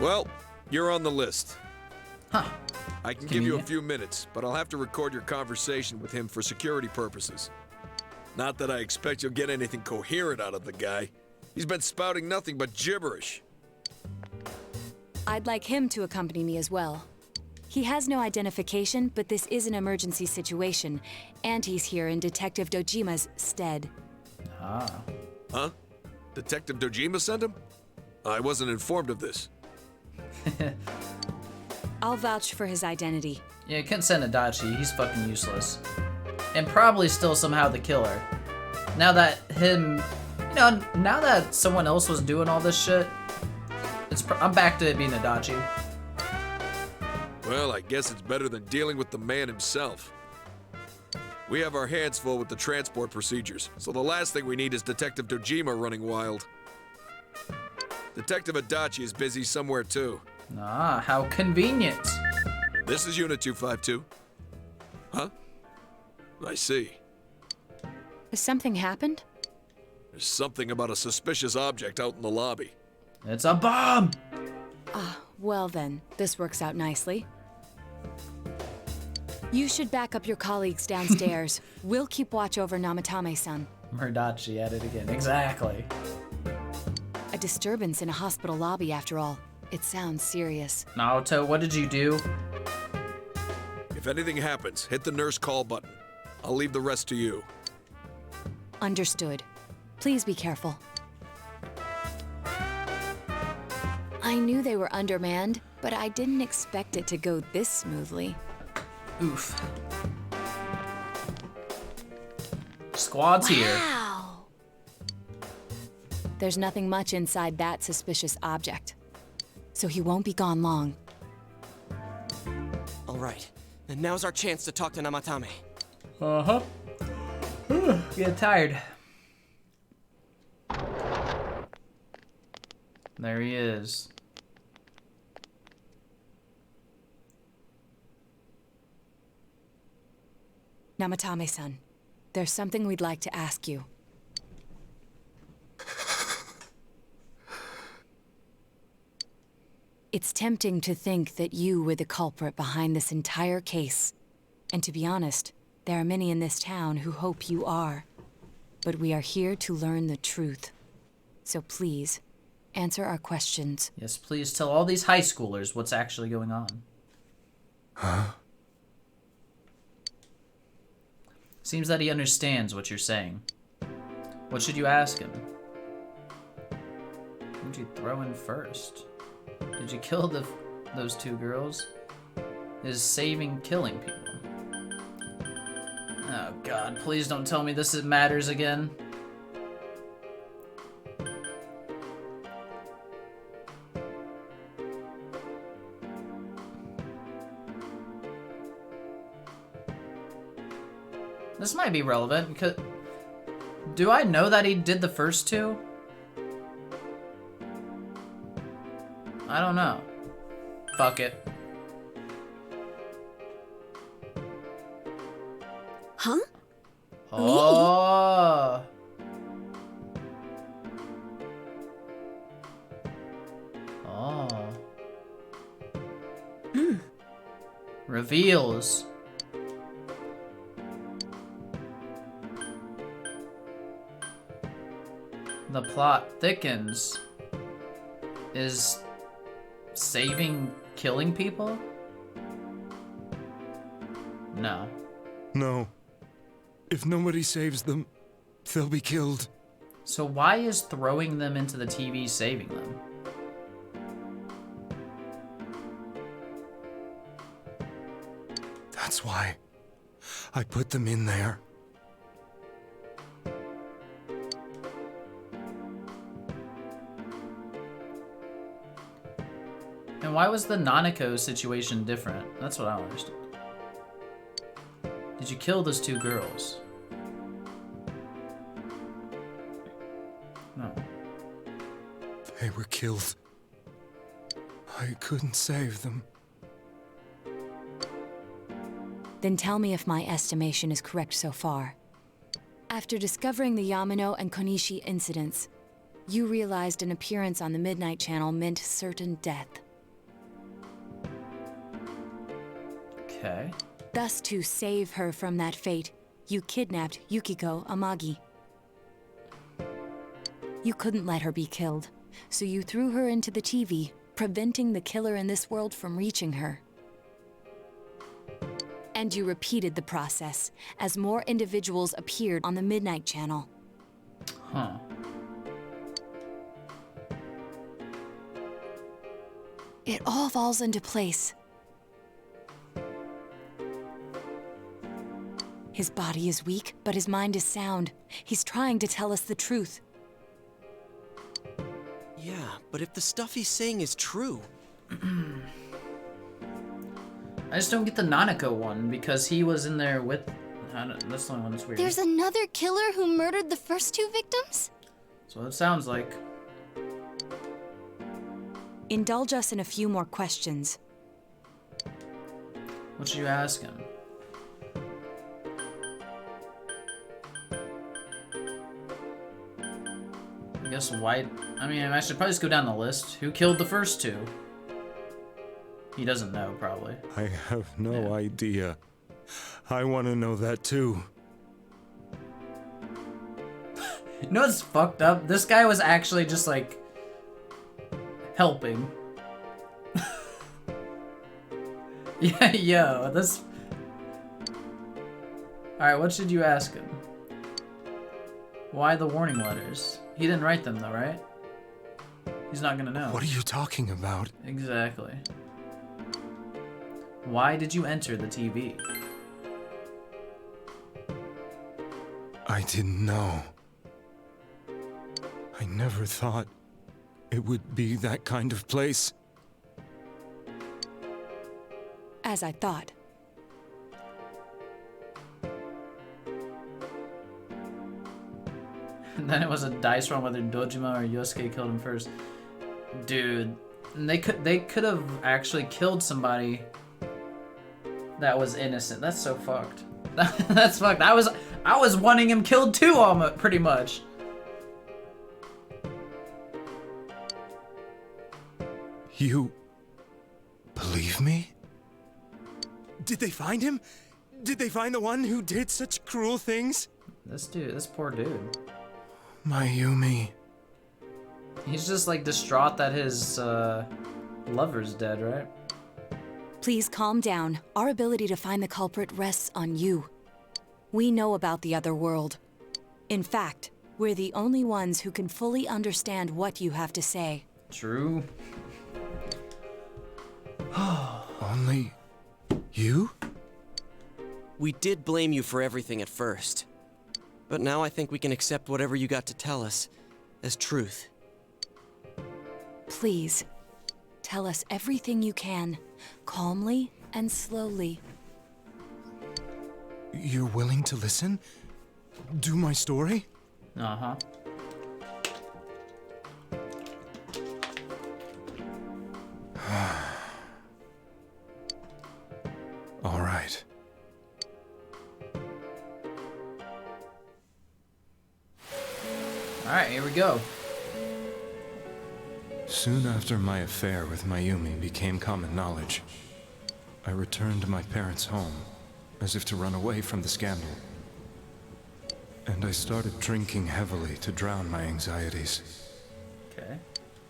Well, you're on the list. Huh. I can give you a Convenient. few minutes, but I'll have to record your conversation with him for security purposes. Not that I expect you'll get anything coherent out of the guy. He's been spouting nothing but gibberish. I'd like him to accompany me as well. He has no identification, but this is an emergency situation, and he's here in Detective Dojima's stead. Ah. Huh? Detective Dojima sent him? I wasn't informed of this. I'll vouch for his identity. Yeah, you couldn't send Adachi. He's fucking useless. And probably still somehow the killer. Now that him... You know, now that someone else was doing all this shit, I'm back to it being Adachi. Well, I guess it's better than dealing with the man himself. We have our hands full with the transport procedures, so the last thing we need is Detective Dojima running wild. Detective Adachi is busy somewhere too. Ah, how convenient. This is Unit 252. Huh? I see. Has something happened? There's something about a suspicious object out in the lobby. It's a bomb! Ah, well then, this works out nicely. You should back up your colleagues downstairs. We'll keep watch over Namatame-san. Murdachi at it again. Exactly. A disturbance in a hospital lobby, after all. It sounds serious. Naoto, what did you do? If anything happens, hit the nurse call button. I'll leave the rest to you. Understood. Please be careful. I knew they were undermanned, but I didn't expect it to go this smoothly. Oof. Squad's here. Wow! There's nothing much inside that suspicious object. So he won't be gone long. All right, and now's our chance to talk to Namatame. Uh-huh. Get tired. There he is. Namatame-san, there's something we'd like to ask you. It's tempting to think that you were the culprit behind this entire case. And to be honest, there are many in this town who hope you are. But we are here to learn the truth. So please, answer our questions. Yes, please tell all these high schoolers what's actually going on. Huh? Seems that he understands what you're saying. What should you ask him? Who'd you throw in first? Did you kill those 2 girls? Is saving killing people? Oh god, please don't tell me this matters again. This might be relevant because... Do I know that he did the first 2? I don't know. Fuck it. Huh? Oh. Oh. Reveals. The plot thickens. Is saving killing people? No. No. If nobody saves them, they'll be killed. So why is throwing them into the TV saving them? That's why I put them in there. And why was the Nanako situation different? That's what I don't understand. Did you kill those two girls? No. They were killed. I couldn't save them. Then tell me if my estimation is correct so far. After discovering the Yamano and Konishi incidents, you realized an appearance on the Midnight Channel meant certain death. Okay. Thus, to save her from that fate, you kidnapped Yukiko Amagi. You couldn't let her be killed, so you threw her into the TV, preventing the killer in this world from reaching her. And you repeated the process as more individuals appeared on the Midnight Channel. Huh. It all falls into place. His body is weak, but his mind is sound. He's trying to tell us the truth. Yeah, but if the stuff he's saying is true... I just don't get the Nanako one, because he was in there with... That's the only one that's weird. There's another killer who murdered the first two victims? That's what it sounds like. Indulge us in a few more questions. What should you ask him? I guess why... I mean, I should probably just go down the list. Who killed the first two? He doesn't know, probably. I have no idea. I want to know that too. You know what's fucked up? This guy was actually just like... helping. Yeah, yo, this... Alright, what should you ask him? Why the warning letters? He didn't write them though, right? He's not gonna know. What are you talking about? Exactly. Why did you enter the TV? I didn't know. I never thought it would be that kind of place. As I thought. And then it was a dice roll whether Dojima or Yosuke killed him first. Dude, they could have actually killed somebody that was innocent. That's so fucked. That's fucked. I was wanting him killed too, almost, pretty much. You believe me? Did they find him? Did they find the one who did such cruel things? This poor dude. Mayumi. He's just like distraught that his lover's dead, right? Please calm down. Our ability to find the culprit rests on you. We know about the other world. In fact, we're the only ones who can fully understand what you have to say. True. Only you? We did blame you for everything at first. But now I think we can accept whatever you got to tell us as truth. Please, tell us everything you can, calmly and slowly. You're willing to listen? Do my story? Uh-huh. All right. All right, here we go. Soon after my affair with Mayumi became common knowledge, I returned to my parents' home, as if to run away from the scandal. And I started drinking heavily to drown my anxieties. Okay.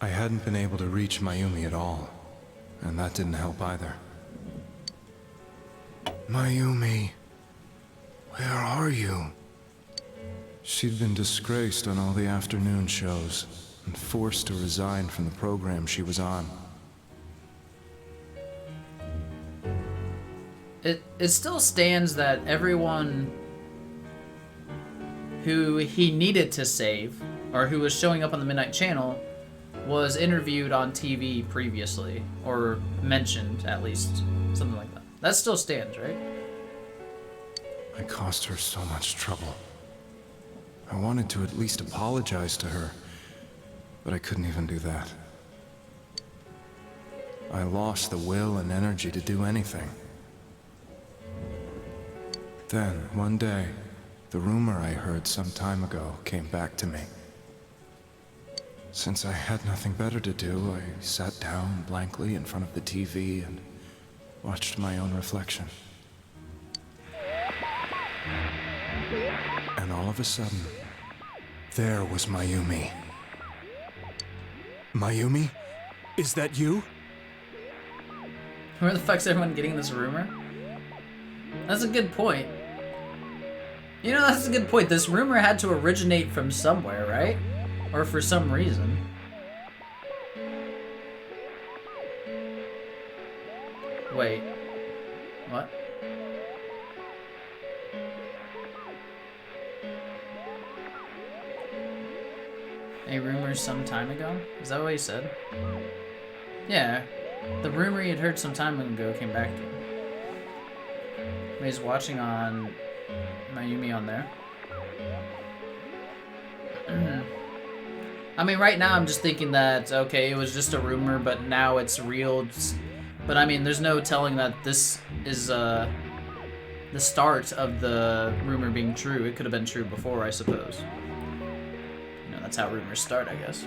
I hadn't been able to reach Mayumi at all, and that didn't help either. Mayumi, where are you? She'd been disgraced on all the afternoon shows and forced to resign from the program she was on. It still stands that everyone who he needed to save, or who was showing up on the Midnight Channel, was interviewed on TV previously, or mentioned at least, something like that. That still stands, right? I caused her so much trouble. I wanted to at least apologize to her, but I couldn't even do that. I lost the will and energy to do anything. Then, one day, the rumor I heard some time ago came back to me. Since I had nothing better to do, I sat down blankly in front of the TV and watched my own reflection. And all of a sudden, there was Mayumi. Mayumi? Is that you? Where the fuck's everyone getting this rumor? That's a good point. You know, that's a good point. This rumor had to originate from somewhere, right? Or for some reason. Wait. What? A rumor some time ago? Is that what he said? Yeah. The rumor he had heard some time ago came back to him. He's watching on Mayumi on there. I mean, right now I'm just thinking that, okay, it was just a rumor, but now it's real. But I mean, there's no telling that this is the start of the rumor being true. It could have been true before, I suppose. You know, that's how rumors start, I guess.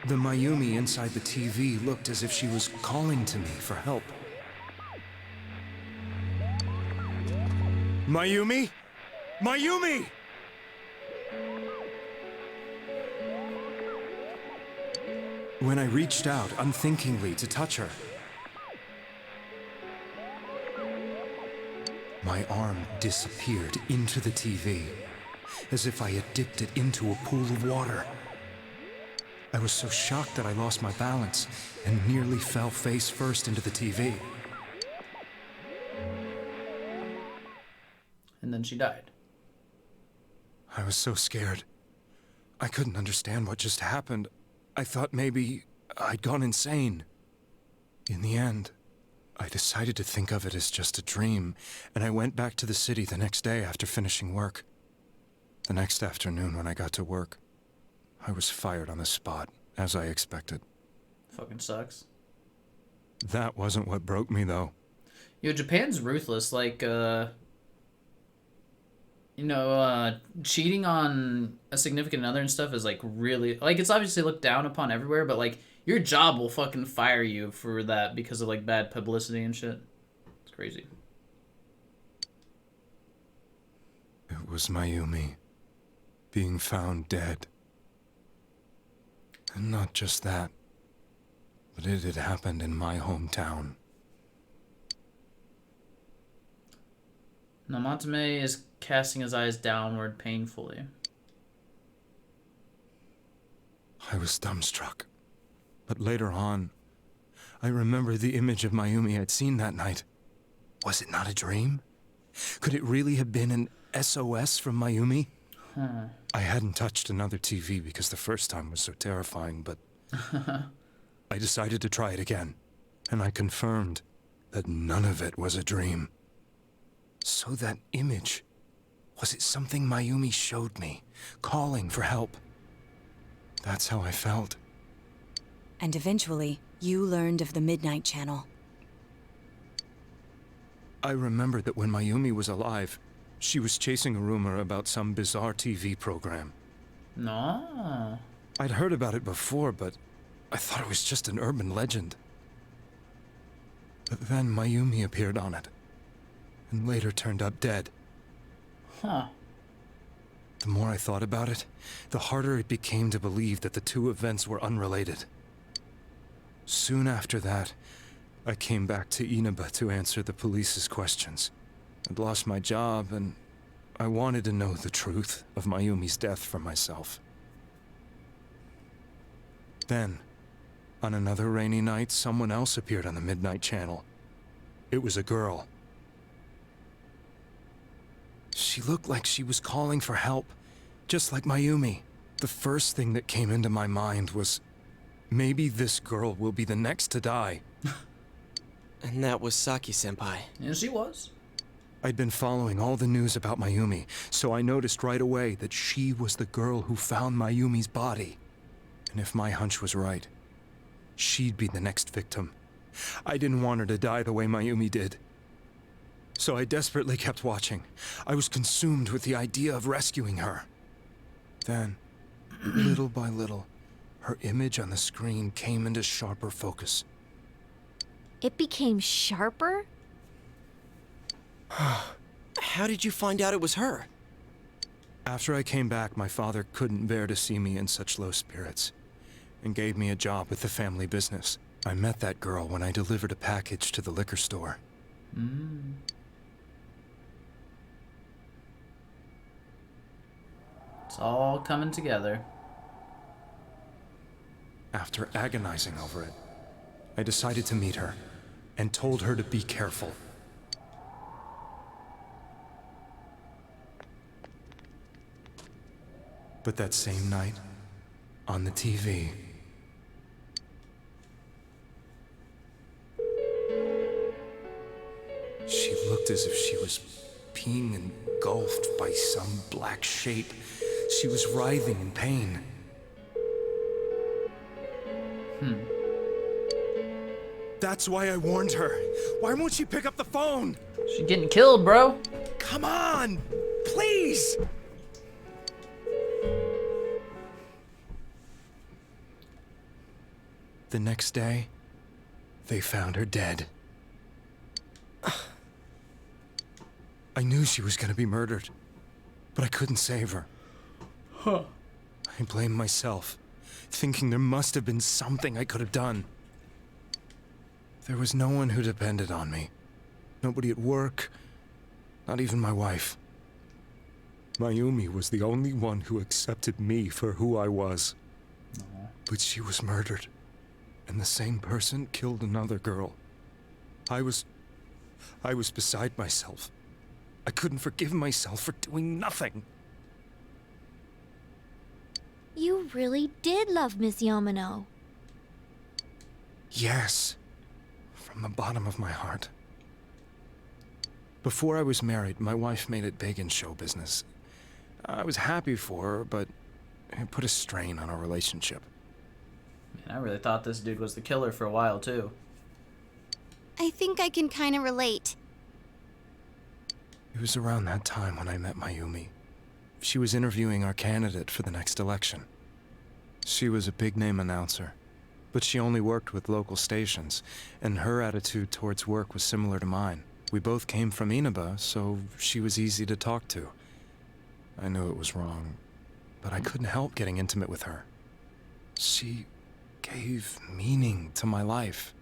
The Mayumi inside the TV looked as if she was calling to me for help. Mayumi? Mayumi! When I reached out unthinkingly to touch her, my arm disappeared into the TV, as if I had dipped it into a pool of water. I was so shocked that I lost my balance and nearly fell face first into the TV. And then she died. I was so scared. I couldn't understand what just happened. I thought maybe I'd gone insane. In the end, I decided to think of it as just a dream, and I went back to the city the next day after finishing work. The next afternoon when I got to work, I was fired on the spot, as I expected. Fucking sucks. That wasn't what broke me, though. Yo, Japan's ruthless. Like, cheating on a significant other and stuff is, like, really... Like, it's obviously looked down upon everywhere, but, like, your job will fucking fire you for that because of, like, bad publicity and shit. It's crazy. It was Mayumi, being found dead. And not just that, but it had happened in my hometown. Namatame is casting his eyes downward painfully. I was dumbstruck. But later on, I remembered the image of Mayumi I'd seen that night. Was it not a dream? Could it really have been an SOS from Mayumi? I hadn't touched another TV because the first time was so terrifying, but I decided to try it again, and I confirmed that none of it was a dream. So that image, was it something Mayumi showed me, calling for help? That's how I felt. And eventually, you learned of the Midnight Channel. I remembered that when Mayumi was alive, she was chasing a rumor about some bizarre TV program. No. I'd heard about it before, but I thought it was just an urban legend. But then Mayumi appeared on it, and later turned up dead. Huh. The more I thought about it, the harder it became to believe that the two events were unrelated. Soon after that, I came back to Inaba to answer the police's questions. I'd lost my job, and I wanted to know the truth of Mayumi's death for myself. Then, on another rainy night, someone else appeared on the Midnight Channel. It was a girl. She looked like she was calling for help, just like Mayumi. The first thing that came into my mind was, maybe this girl will be the next to die. And that was Saki-senpai. Yeah, she was. I'd been following all the news about Mayumi, so I noticed right away that she was the girl who found Mayumi's body. And if my hunch was right, she'd be the next victim. I didn't want her to die the way Mayumi did. So I desperately kept watching. I was consumed with the idea of rescuing her. Then, little by little, her image on the screen came into sharper focus. It became sharper? How did you find out it was her? After I came back, my father couldn't bear to see me in such low spirits, and gave me a job with the family business. I met that girl when I delivered a package to the liquor store. It's all coming together. After agonizing over it, I decided to meet her, and told her to be careful. But that same night, on the TV, she looked as if she was being engulfed by some black shape. She was writhing in pain. That's why I warned her. Why won't she pick up the phone? She's getting killed, bro. Come on! Please! The next day, they found her dead. I knew she was gonna be murdered, but I couldn't save her. I blamed myself, thinking there must have been something I could have done. There was no one who depended on me. Nobody at work, not even my wife. Mayumi was the only one who accepted me for who I was. But she was murdered, and the same person killed another girl. I was beside myself. I couldn't forgive myself for doing nothing. You really did love Miss Yamano. Yes, from the bottom of my heart. Before I was married, my wife made it big in show business. I was happy for her, but it put a strain on our relationship. Man, I really thought this dude was the killer for a while, too. I think I can kind of relate. It was around that time when I met Mayumi. She was interviewing our candidate for the next election. She was a big-name announcer, but she only worked with local stations, and her attitude towards work was similar to mine. We both came from Inaba, so she was easy to talk to. I knew it was wrong, but I couldn't help getting intimate with her. She gave meaning to my life.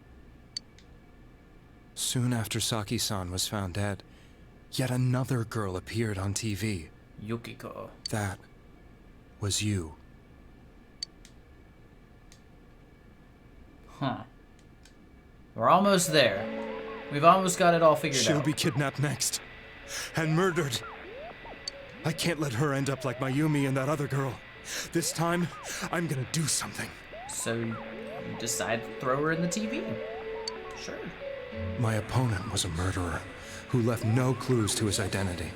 Soon after Saki-san was found dead, yet another girl appeared on TV. Yukiko. That was you. Huh. We're almost there. We've almost got it all figured She'll out. be kidnapped next. And murdered. I can't let her end up like Mayumi and that other girl. This time, I'm gonna do something. So, you decide to throw her in the TV? Sure. My opponent was a murderer who left no clues to his identity.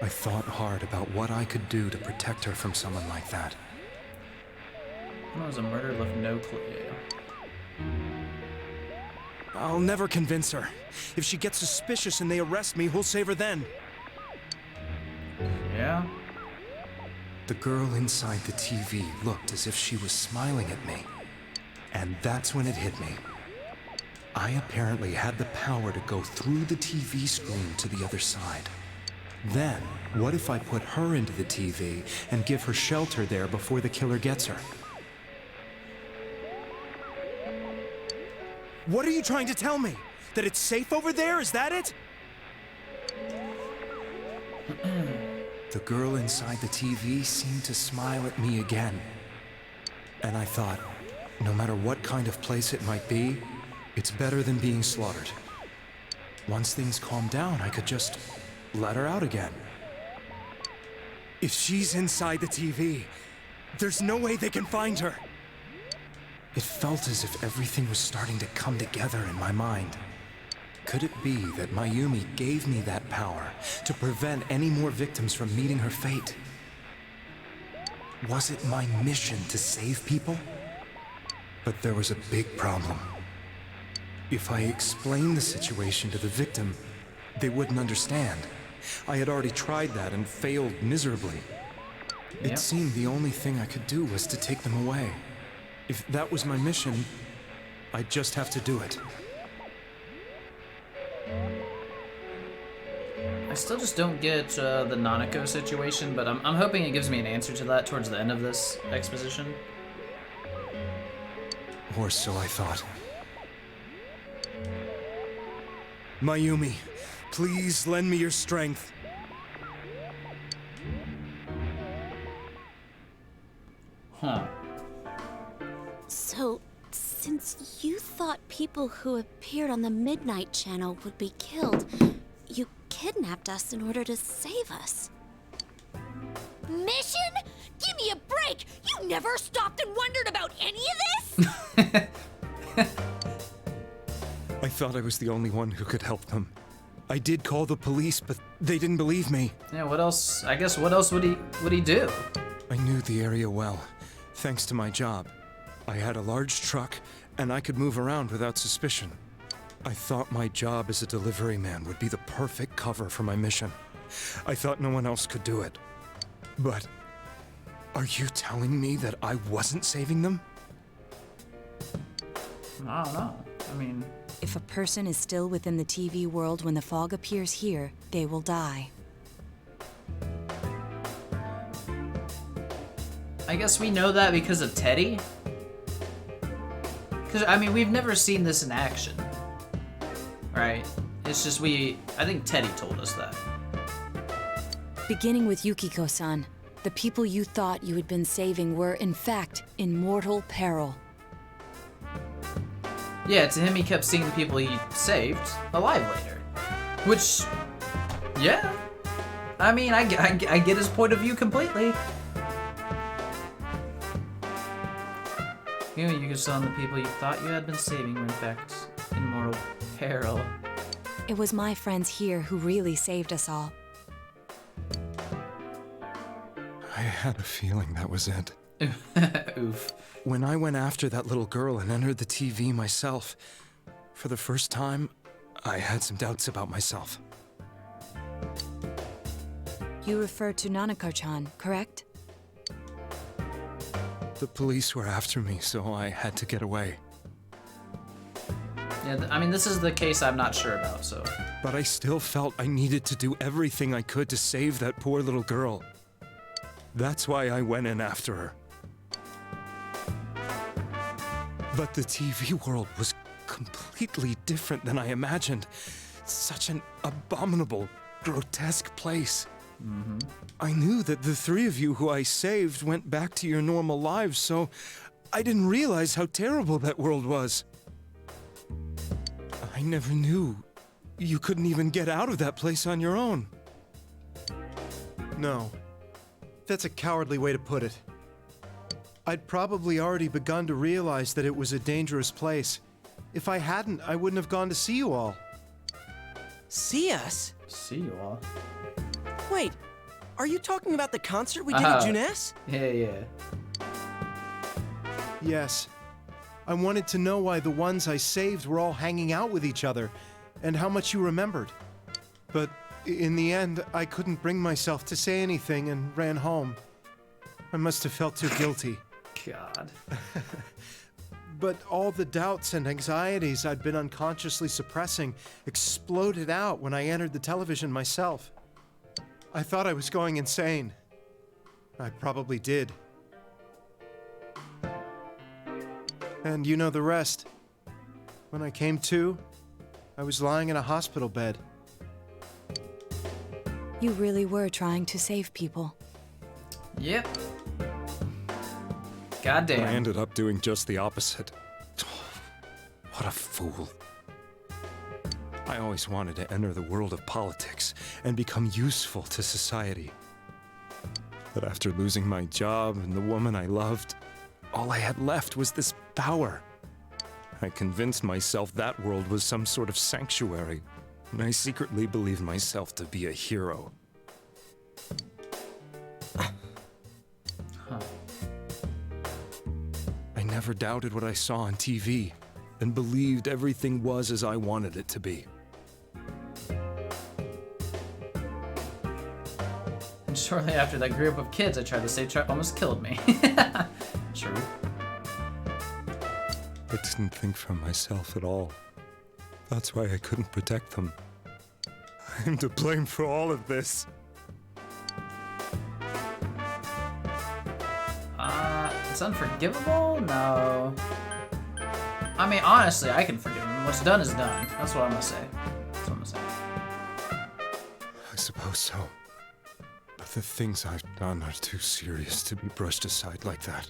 I thought hard about what I could do to protect her from someone like that. It was a murder left no clue. I'll never convince her. If she gets suspicious and they arrest me, we'll save her then. Yeah? The girl inside the TV looked as if she was smiling at me. And that's when it hit me. I apparently had the power to go through the TV screen to the other side. Then, what if I put her into the TV and give her shelter there before the killer gets her? What are you trying to tell me? That it's safe over there? Is that it? The girl inside the TV seemed to smile at me again. And I thought, no matter what kind of place it might be, it's better than being slaughtered. Once things calmed down, I could just let her out again. If she's inside the TV, there's no way they can find her. It felt as if everything was starting to come together in my mind. Could it be that Mayumi gave me that power to prevent any more victims from meeting her fate? Was it my mission to save people? But there was a big problem. If I explained the situation to the victim, they wouldn't understand. I had already tried that and failed miserably. It seemed the only thing I could do was to take them away. If that was my mission, I'd just have to do it. I still just don't get the Nanako situation, but I'm hoping it gives me an answer to that towards the end of this exposition. Or so I thought. Mayumi, please lend me your strength. Huh. So, since you thought people who appeared on the Midnight Channel would be killed, you kidnapped us in order to save us. Mission? Give me a break! You never stopped and wondered about any of this? I thought I was the only one who could help them. I did call the police, but they didn't believe me. Yeah, what else? I guess what else would he do? I knew the area well, thanks to my job. I had a large truck, and I could move around without suspicion. I thought my job as a delivery man would be the perfect cover for my mission. I thought no one else could do it. But are you telling me that I wasn't saving them? I don't know. I mean... If a person is still within the TV world when the fog appears here, they will die. I guess we know that because of Teddy? Because, I mean, we've never seen this in action. Right? It's just I think Teddy told us that. Beginning with Yukiko-san, the people you thought you had been saving were, in fact, in mortal peril. Yeah, to him he kept seeing the people he saved alive later. Which, yeah. I mean, I get his point of view completely. You know, you could saw the people you thought you had been saving were in fact in mortal peril. It was my friends here who really saved us all. I had a feeling that was it. Oof. When I went after that little girl and entered the TV myself, for the first time, I had some doubts about myself. You refer to Nanako-chan, correct? The police were after me, so I had to get away. Yeah, I mean, this is the case I'm not sure about, so... But I still felt I needed to do everything I could to save that poor little girl. That's why I went in after her. But the TV world was completely different than I imagined. Such an abominable, grotesque place. Mm-hmm. I knew that the three of you who I saved went back to your normal lives, so I didn't realize how terrible that world was. I never knew you couldn't even get out of that place on your own. No. That's a cowardly way to put it. I'd probably already begun to realize that it was a dangerous place. If I hadn't, I wouldn't have gone to see you all. See us? See you all? Wait, are you talking about the concert we did at Juness? Yeah. Yes. I wanted to know why the ones I saved were all hanging out with each other, and how much you remembered. But in the end, I couldn't bring myself to say anything and ran home. I must have felt too guilty. God. But all the doubts and anxieties I'd been unconsciously suppressing exploded out when I entered the television myself. I thought I was going insane. I probably did. And you know the rest. When I came to, I was lying in a hospital bed. You really were trying to save people. Yep. I Goddamn. ended up doing just the opposite. What a fool. I always wanted to enter the world of politics and become useful to society. But after losing my job and the woman I loved, all I had left was this power. I convinced myself that world was some sort of sanctuary, and I secretly believed myself to be a hero. I never doubted what I saw on TV, and believed everything was as I wanted it to be. And shortly after that group of kids I tried to save almost killed me. True. I didn't think for myself at all. That's why I couldn't protect them. I'm to blame for all of this. It's unforgivable? No. I mean, honestly, I can forgive him. What's done is done. That's what I'm gonna say. That's what I'm gonna say. I suppose so. But the things I've done are too serious to be brushed aside like that.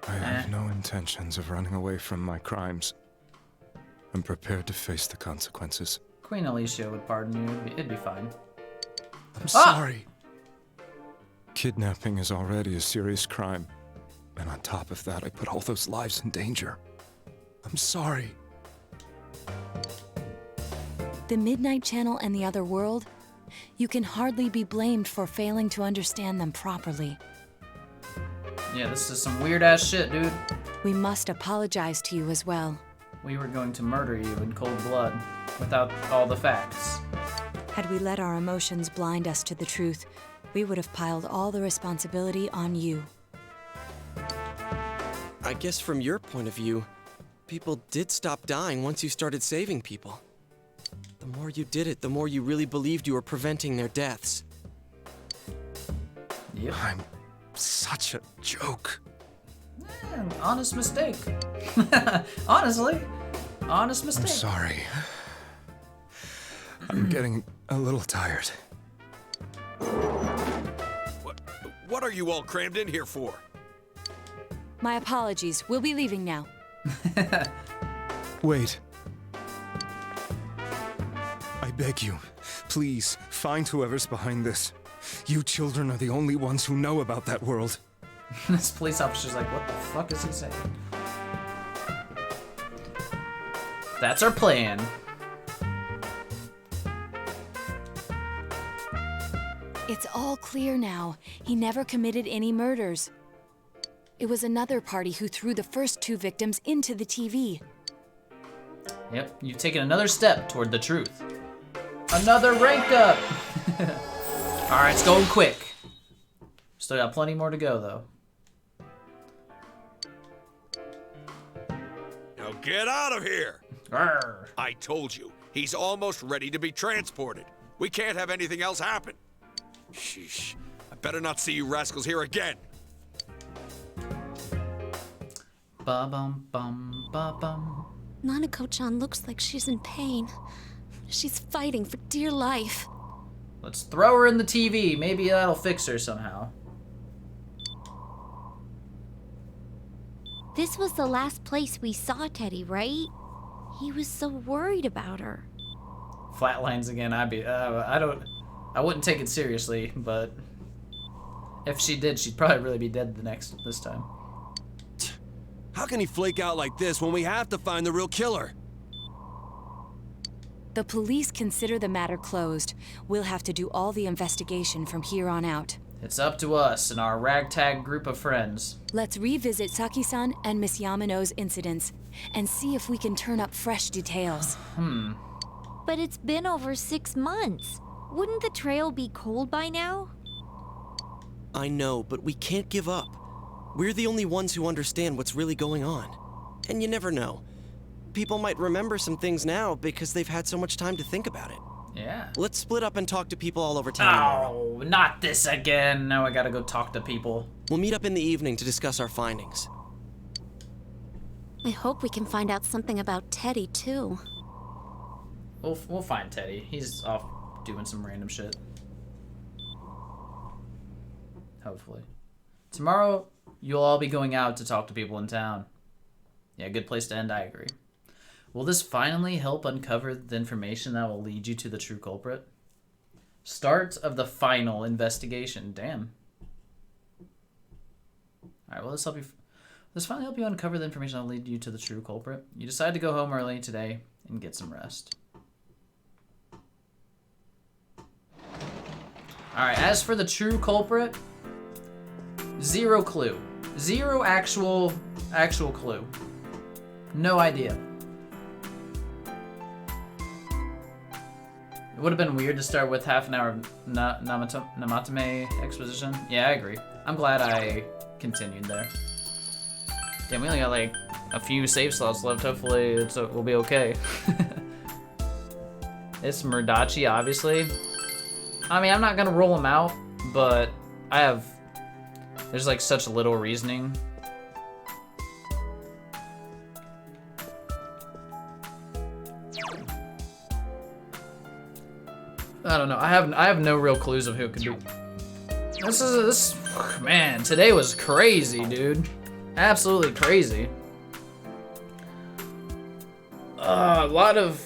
I have no intentions of running away from my crimes. I'm prepared to face the consequences. Queen Alicia would pardon you. It'd be fine. I'm sorry. Kidnapping is already a serious crime. And on top of that, I put all those lives in danger. I'm sorry. The Midnight Channel and the other world? You can hardly be blamed for failing to understand them properly. Yeah, this is some weird ass shit, dude. We must apologize to you as well. We were going to murder you in cold blood without all the facts. Had we let our emotions blind us to the truth, we would have piled all the responsibility on you. I guess from your point of view, people did stop dying once you started saving people. The more you did it, the more you really believed you were preventing their deaths. Yep. I'm such a joke. Honest mistake. Honestly, honest mistake. I'm sorry. I'm getting a little tired. What are you all crammed in here for? My apologies. We'll be leaving now. Wait. I beg you, please, find whoever's behind this. You children are the only ones who know about that world. This police officer's like, what the fuck is he saying? That's our plan. It's all clear now. He never committed any murders. It was another party who threw the first two victims into the TV. Yep, you've taken another step toward the truth. Another rank up! Alright, it's going quick. Still got plenty more to go, though. Now get out of here! Arr. I told you, he's almost ready to be transported. We can't have anything else happen. Sheesh. I better not see you rascals here again. Ba-bum, bum, ba-bum. Nanako-chan looks like she's in pain. She's fighting for dear life. Let's throw her in the TV. Maybe that'll fix her somehow. This was the last place we saw Teddy, right? He was so worried about her. Flatlines again. I wouldn't take it seriously, but if she did, she'd probably really be dead this time. How can he flake out like this when we have to find the real killer? The police consider the matter closed. We'll have to do all the investigation from here on out. It's up to us and our ragtag group of friends. Let's revisit Saki-san and Miss Yamano's incidents and see if we can turn up fresh details. But it's been over 6 months. Wouldn't the trail be cold by now? I know, but we can't give up. We're the only ones who understand what's really going on. And you never know. People might remember some things now because they've had so much time to think about it. Yeah. Let's split up and talk to people all over town tomorrow. Oh, not this again. Now I gotta go talk to people. We'll meet up in the evening to discuss our findings. I hope we can find out something about Teddy, too. We'll find Teddy. He's off doing some random shit. Hopefully. Tomorrow, you'll all be going out to talk to people in town. Yeah, good place to end, I agree. Will this finally help uncover the information that will lead you to the true culprit? Start of the final investigation. Damn. Alright, well, this finally help you uncover the information that will lead you to the true culprit. You decide to go home early today and get some rest. Alright, as for the true culprit, zero clue. Zero actual clue. No idea. It would have been weird to start with half an hour of Namatame exposition. Yeah, I agree. I'm glad I continued there. Damn, we only got like a few save slots left. Hopefully we'll be okay. It's Murdachi, obviously. I mean, I'm not gonna roll him out, but there's like such little reasoning. I don't know. I have no real clues of who it could be. Man, today was crazy, dude. Absolutely crazy. A lot of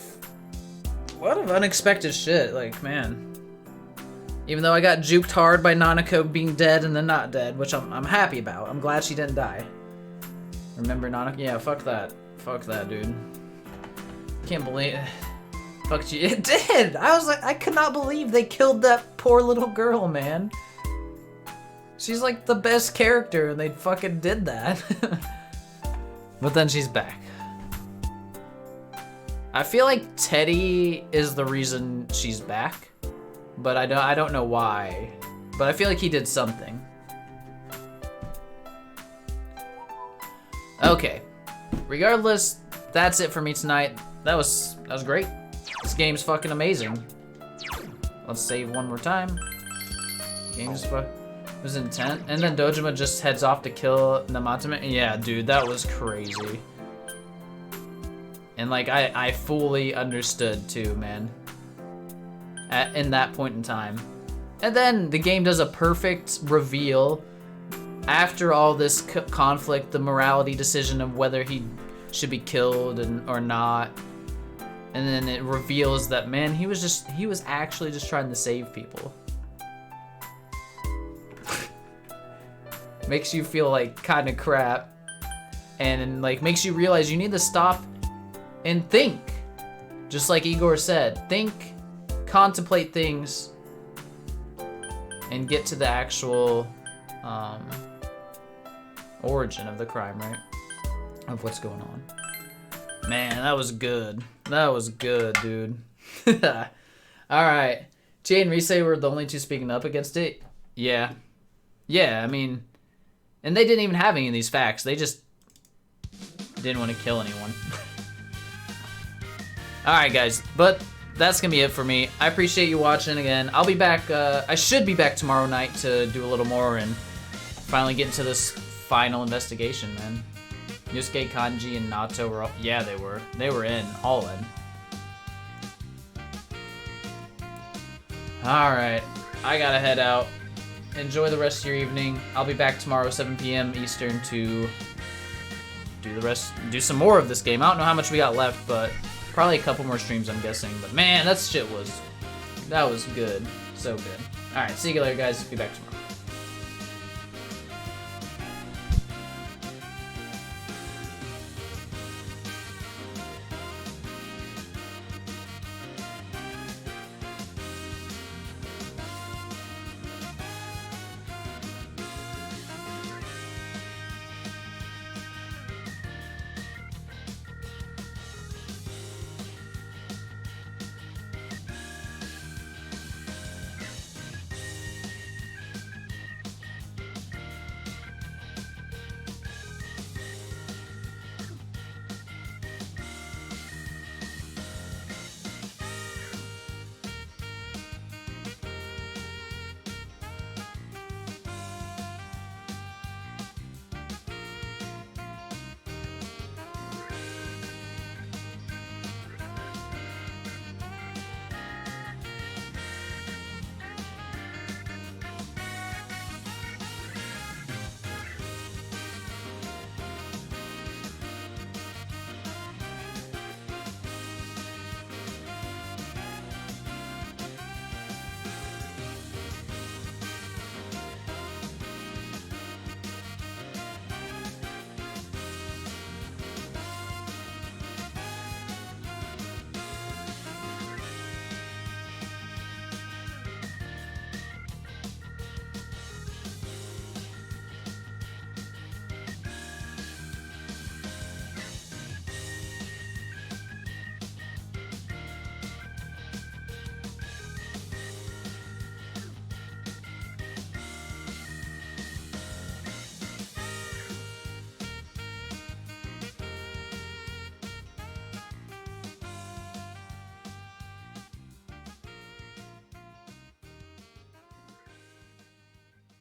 unexpected shit. Like, man. Even though I got juked hard by Nanako being dead and then not dead, which I'm happy about. I'm glad she didn't die. Remember Nanako? Yeah, fuck that. Fuck that, dude. Can't believe. Fuck you. It did! I was like, I could not believe they killed that poor little girl, man. She's like the best character and they fucking did that. But then she's back. I feel like Teddy is the reason she's back. But I don't know why. But I feel like he did something. Okay. Regardless, that's it for me tonight. That was great. This game's fucking amazing. Let's save one more time. Game's was intent. And then Dojima just heads off to kill Namatame. Yeah, dude, that was crazy. And like, I fully understood too, man. In that point in time. And then the game does a perfect reveal after all this conflict, the morality decision of whether he should be killed or not. And then it reveals that, man, he was actually just trying to save people. Makes you feel like kind of crap. And like makes you realize you need to stop and think. Just like Igor said, think, contemplate things, and get to the actual origin of the crime, right? Of what's going on. Man, that was good. That was good, dude. Alright. Jay and Rise were the only two speaking up against it. Yeah. Yeah, I mean, and they didn't even have any of these facts. They just didn't want to kill anyone. Alright, guys. But that's gonna be it for me. I appreciate you watching again. I'll be back, I should be back tomorrow night to do a little more and finally get into this final investigation, man. Yusuke, Kanji, and Nato were all, yeah, they were. They were in, all in. Alright, I gotta head out. Enjoy the rest of your evening. I'll be back tomorrow, 7 p.m. Eastern, to do some more of this game. I don't know how much we got left, but probably a couple more streams, I'm guessing. But man, that was good. So good. Alright, see you later, guys. Be back tomorrow.